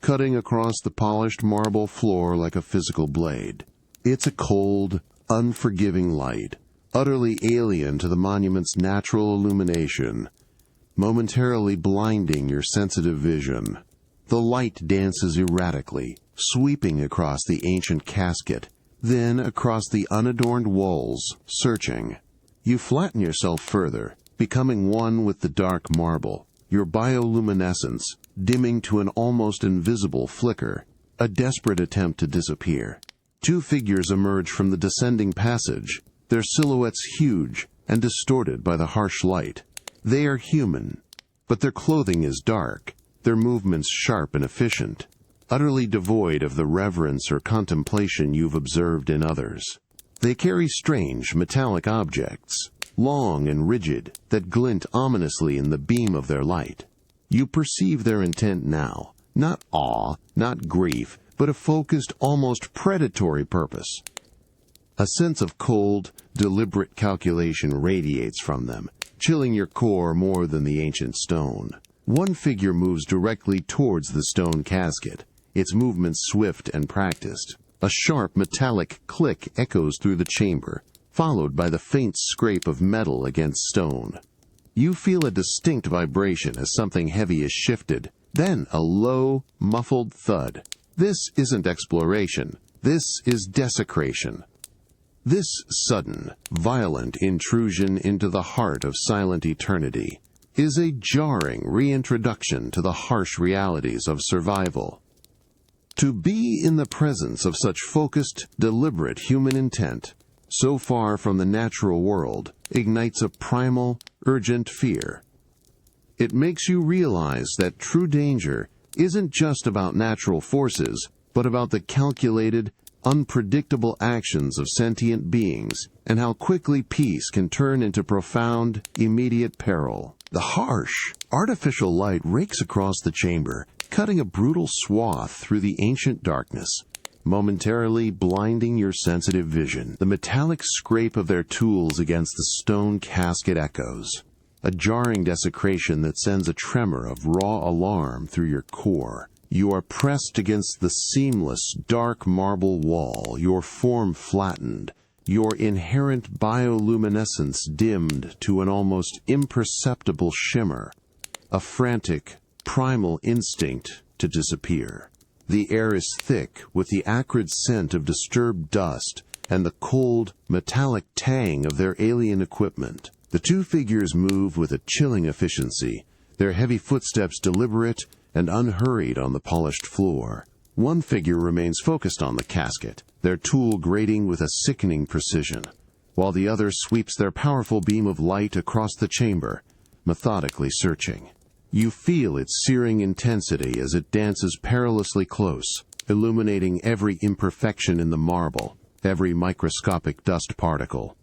cutting across the polished marble floor like a physical blade. It's a cold, unforgiving light, utterly alien to the monument's natural illumination, momentarily blinding your sensitive vision. The light dances erratically, sweeping across the ancient casket, then across the unadorned walls, searching. You flatten yourself further, becoming one with the dark marble, your bioluminescence dimming to an almost invisible flicker, a desperate attempt to disappear. Two figures emerge from the descending passage, their silhouettes huge and distorted by the harsh light. They are human, but their clothing is dark, their movements sharp and efficient, utterly devoid of the reverence or contemplation you've observed in others. They carry strange metallic objects, long and rigid, that glint ominously in the beam of their light. You perceive their intent now, not awe, not grief, but a focused, almost predatory purpose. A sense of cold, deliberate calculation radiates from them, chilling your core more than the ancient stone. One figure moves directly towards the stone casket, its movements swift and practiced. A sharp metallic click echoes through the chamber, followed by the faint scrape of metal against stone. You feel a distinct vibration as something heavy is shifted, then a low, muffled thud. This isn't exploration. This is desecration. This sudden, violent intrusion into the heart of silent eternity is a jarring reintroduction to the harsh realities of survival. To be in the presence of such focused, deliberate human intent, so far from the natural world, ignites a primal, urgent fear. It makes you realize that true danger isn't just about natural forces, but about the calculated, unpredictable actions of sentient beings, and how quickly peace can turn into profound, immediate peril. The harsh, artificial light rakes across the chamber, cutting a brutal swath through the ancient darkness, momentarily blinding your sensitive vision. The metallic scrape of their tools against the stone casket echoes, a jarring desecration that sends a tremor of raw alarm through your core. You are pressed against the seamless, dark marble wall, your form flattened, your inherent bioluminescence dimmed to an almost imperceptible shimmer, a frantic, primal instinct to disappear. The air is thick with the acrid scent of disturbed dust and the cold, metallic tang of their alien equipment. The two figures move with a chilling efficiency, their heavy footsteps deliberate and unhurried on the polished floor. One figure remains focused on the casket, their tool grating with a sickening precision, while the other sweeps their powerful beam of light across the chamber, methodically searching. You feel its searing intensity as it dances perilously close, illuminating every imperfection in the marble, every microscopic dust particle.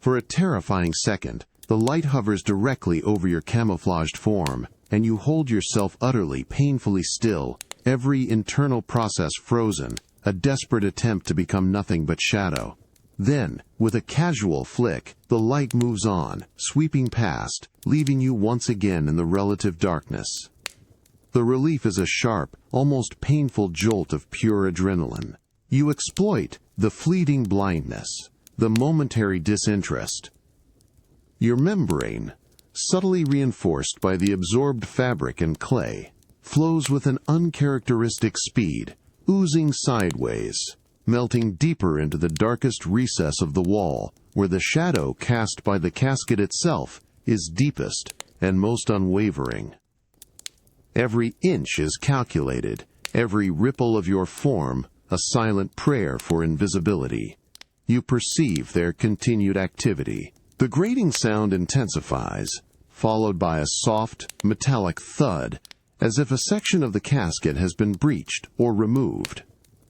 For a terrifying second, the light hovers directly over your camouflaged form, and you hold yourself utterly, painfully still, every internal process frozen, a desperate attempt to become nothing but shadow. Then, with a casual flick, the light moves on, sweeping past, leaving you once again in the relative darkness. The relief is a sharp, almost painful jolt of pure adrenaline. You exploit the fleeting blindness, the momentary disinterest. Your membrane, subtly reinforced by the absorbed fabric and clay, flows with an uncharacteristic speed, oozing sideways, melting deeper into the darkest recess of the wall, where the shadow cast by the casket itself is deepest and most unwavering. Every inch is calculated, every ripple of your form a silent prayer for invisibility. You perceive their continued activity. The grating sound intensifies, followed by a soft, metallic thud, as if a section of the casket has been breached or removed.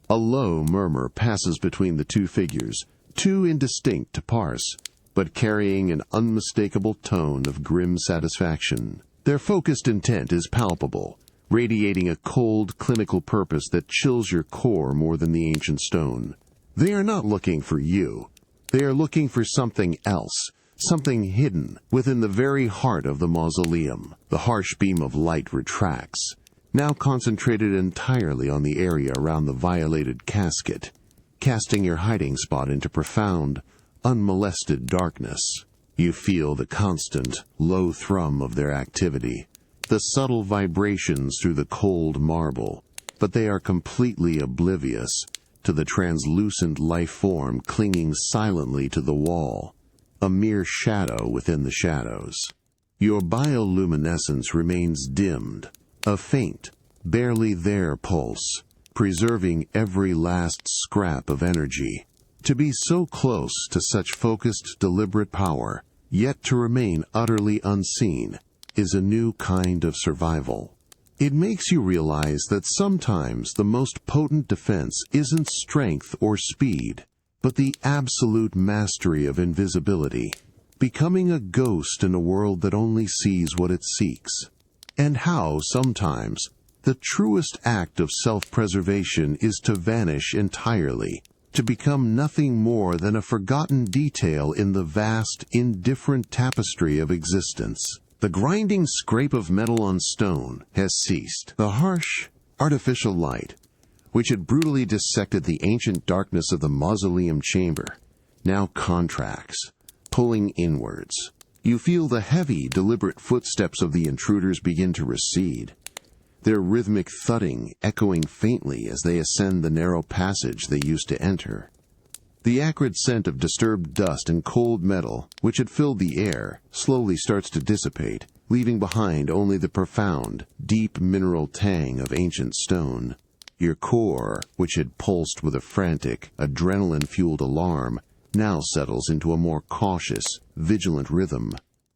A low murmur passes between the two figures, too indistinct to parse, but carrying an unmistakable tone of grim satisfaction. Their focused intent is palpable, radiating a cold, clinical purpose that chills your core more than the ancient stone. They are not looking for you. They are looking for something else, something hidden within the very heart of the mausoleum. The harsh beam of light retracts, now concentrated entirely on the area around the violated casket, casting your hiding spot into profound, unmolested darkness. You feel the constant, low thrum of their activity, the subtle vibrations through the cold marble, but they are completely oblivious to the translucent life form clinging silently to the wall, a mere shadow within the shadows. Your bioluminescence remains dimmed, a faint, barely there pulse, preserving every last scrap of energy. To be so close to such focused, deliberate power, yet to remain utterly unseen, is a new kind of survival. It makes you realize that sometimes the most potent defense isn't strength or speed, but the absolute mastery of invisibility, becoming a ghost in a world that only sees what it seeks. And how, sometimes, the truest act of self-preservation is to vanish entirely, to become nothing more than a forgotten detail in the vast, indifferent tapestry of existence. The grinding scrape of metal on stone has ceased. The harsh, artificial light, which had brutally dissected the ancient darkness of the mausoleum chamber, now contracts, pulling inwards. You feel the heavy, deliberate footsteps of the intruders begin to recede, their rhythmic thudding echoing faintly as they ascend the narrow passage they used to enter. The acrid scent of disturbed dust and cold metal, which had filled the air, slowly starts to dissipate, leaving behind only the profound, deep mineral tang of ancient stone. Your core, which had pulsed with a frantic, adrenaline-fueled alarm, now settles into a more cautious, vigilant rhythm.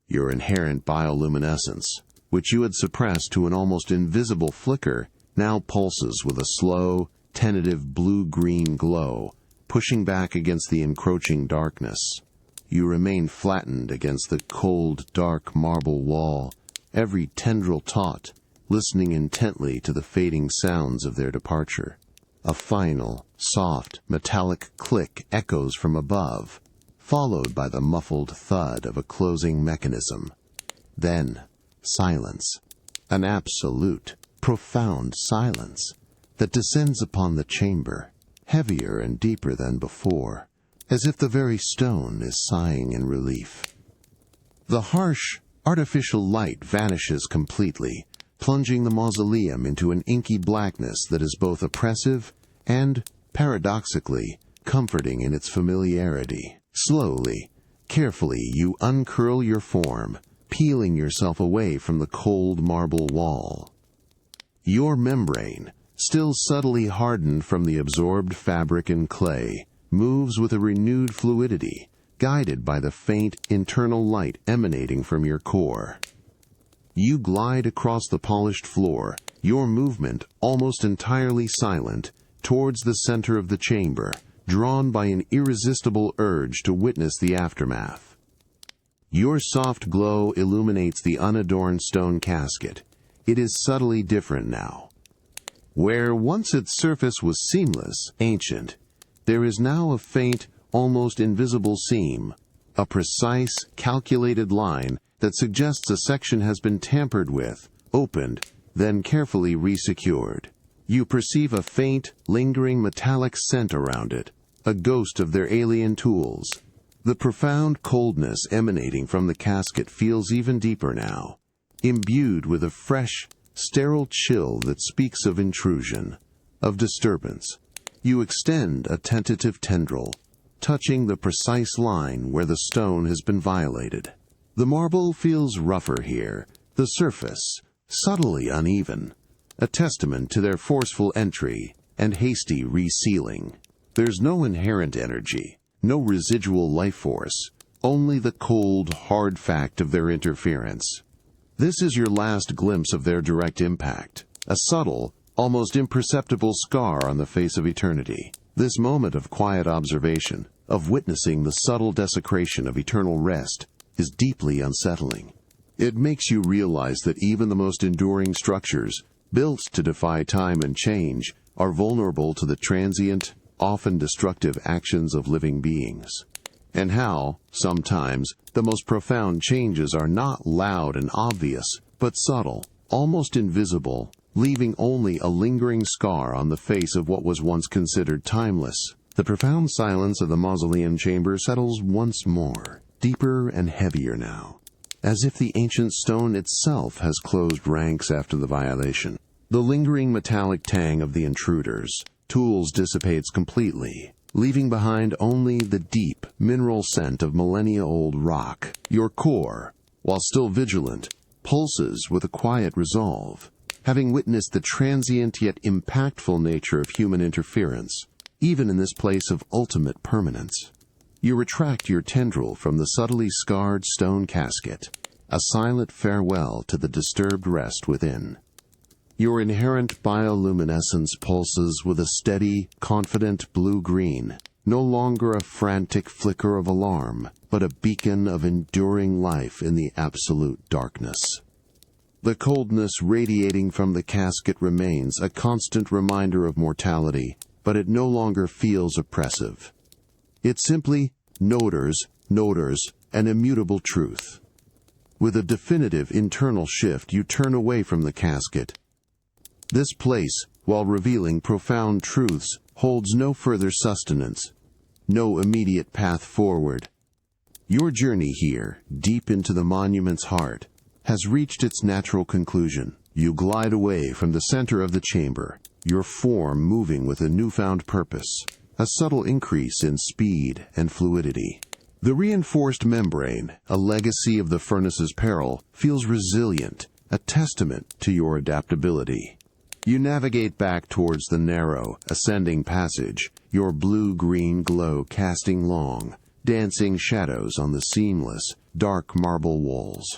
Your inherent bioluminescence, which you had suppressed to an almost invisible flicker, now pulses with a slow, tentative blue-green glow, pushing back against the encroaching darkness. You remain flattened against the cold, dark marble wall, every tendril taut, listening intently to the fading sounds of their departure. A final, soft, metallic click echoes from above, followed by the muffled thud of a closing mechanism. Then, silence. An absolute, profound silence that descends upon the chamber, heavier and deeper than before, as if the very stone is sighing in relief. The harsh, artificial light vanishes completely, plunging the mausoleum into an inky blackness that is both oppressive and, paradoxically, comforting in its familiarity. Slowly, carefully, you uncurl your form, peeling yourself away from the cold marble wall. Your membrane, still subtly hardened from the absorbed fabric and clay, moves with a renewed fluidity, guided by the faint internal light emanating from your core. You glide across the polished floor, your movement almost entirely silent, towards the center of the chamber, drawn by an irresistible urge to witness the aftermath. Your soft glow illuminates the unadorned stone casket. It is subtly different now. Where once its surface was seamless, ancient, there is now a faint, almost invisible seam, a precise, calculated line that suggests a section has been tampered with, opened, then carefully resecured. You perceive a faint, lingering metallic scent around it, a ghost of their alien tools. The profound coldness emanating from the casket feels even deeper now, imbued with a fresh, sterile chill that speaks of intrusion, of disturbance. You extend a tentative tendril, touching the precise line where the stone has been violated. The marble feels rougher here, the surface subtly uneven, a testament to their forceful entry and hasty resealing. There's no inherent energy, no residual life force, only the cold, hard fact of their interference. This is your last glimpse of their direct impact, a subtle, almost imperceptible scar on the face of eternity. This moment of quiet observation, of witnessing the subtle desecration of eternal rest, is deeply unsettling. It makes you realize that even the most enduring structures, built to defy time and change, are vulnerable to the transient, often destructive actions of living beings. And how, sometimes, the most profound changes are not loud and obvious, but subtle, almost invisible, leaving only a lingering scar on the face of what was once considered timeless. The profound silence of the mausoleum chamber settles once more, deeper and heavier now, as if the ancient stone itself has closed ranks after the violation. The lingering metallic tang of the intruders' tools dissipates completely, leaving behind only the deep, mineral scent of millennia-old rock. Your core, while still vigilant, pulses with a quiet resolve, having witnessed the transient yet impactful nature of human interference, even in this place of ultimate permanence. You retract your tendril from the subtly scarred stone casket, a silent farewell to the disturbed rest within. Your inherent bioluminescence pulses with a steady, confident blue-green, no longer a frantic flicker of alarm, but a beacon of enduring life in the absolute darkness. The coldness radiating from the casket remains a constant reminder of mortality, but it no longer feels oppressive. It simply noters an immutable truth. With a definitive internal shift, you turn away from the casket. This place, while revealing profound truths, holds no further sustenance, no immediate path forward. Your journey here, deep into the monument's heart, has reached its natural conclusion. You glide away from the center of the chamber, your form moving with a newfound purpose, a subtle increase in speed and fluidity. The reinforced membrane, a legacy of the furnace's peril, feels resilient, a testament to your adaptability. You navigate back towards the narrow, ascending passage, your blue-green glow casting long, dancing shadows on the seamless, dark marble walls.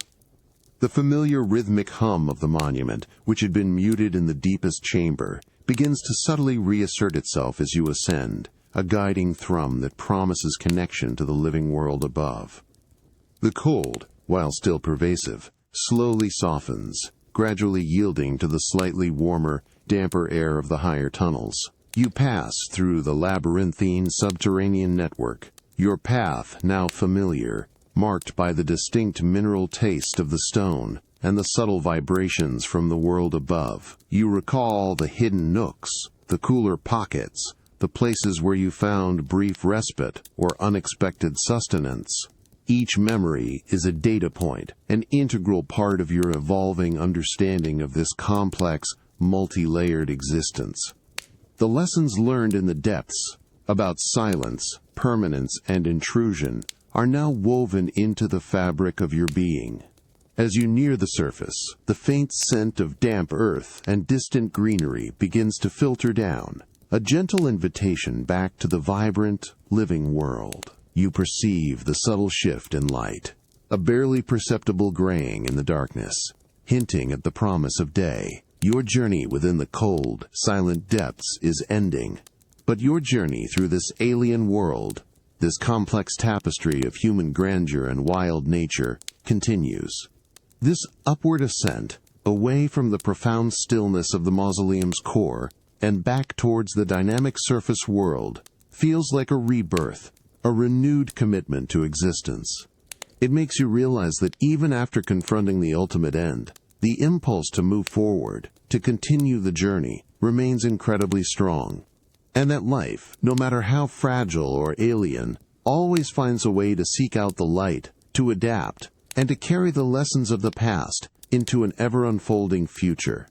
The familiar rhythmic hum of the monument, which had been muted in the deepest chamber, begins to subtly reassert itself as you ascend, a guiding thrum that promises connection to the living world above. The cold, while still pervasive, slowly softens, gradually yielding to the slightly warmer, damper air of the higher tunnels. You pass through the labyrinthine subterranean network, your path now familiar, marked by the distinct mineral taste of the stone and the subtle vibrations from the world above. You recall the hidden nooks, the cooler pockets, the places where you found brief respite or unexpected sustenance. Each memory is a data point, an integral part of your evolving understanding of this complex, multi-layered existence. The lessons learned in the depths about silence, permanence, and intrusion are now woven into the fabric of your being. As you near the surface, the faint scent of damp earth and distant greenery begins to filter down, a gentle invitation back to the vibrant, living world. You perceive the subtle shift in light, a barely perceptible graying in the darkness, hinting at the promise of day. Your journey within the cold, silent depths is ending, but your journey through this alien world, this complex tapestry of human grandeur and wild nature, continues. This upward ascent, away from the profound stillness of the mausoleum's core and back towards the dynamic surface world, feels like a rebirth, a renewed commitment to existence. It makes you realize that even after confronting the ultimate end, the impulse to move forward, to continue the journey, remains incredibly strong. And that life, no matter how fragile or alien, always finds a way to seek out the light, to adapt, and to carry the lessons of the past into an ever-unfolding future.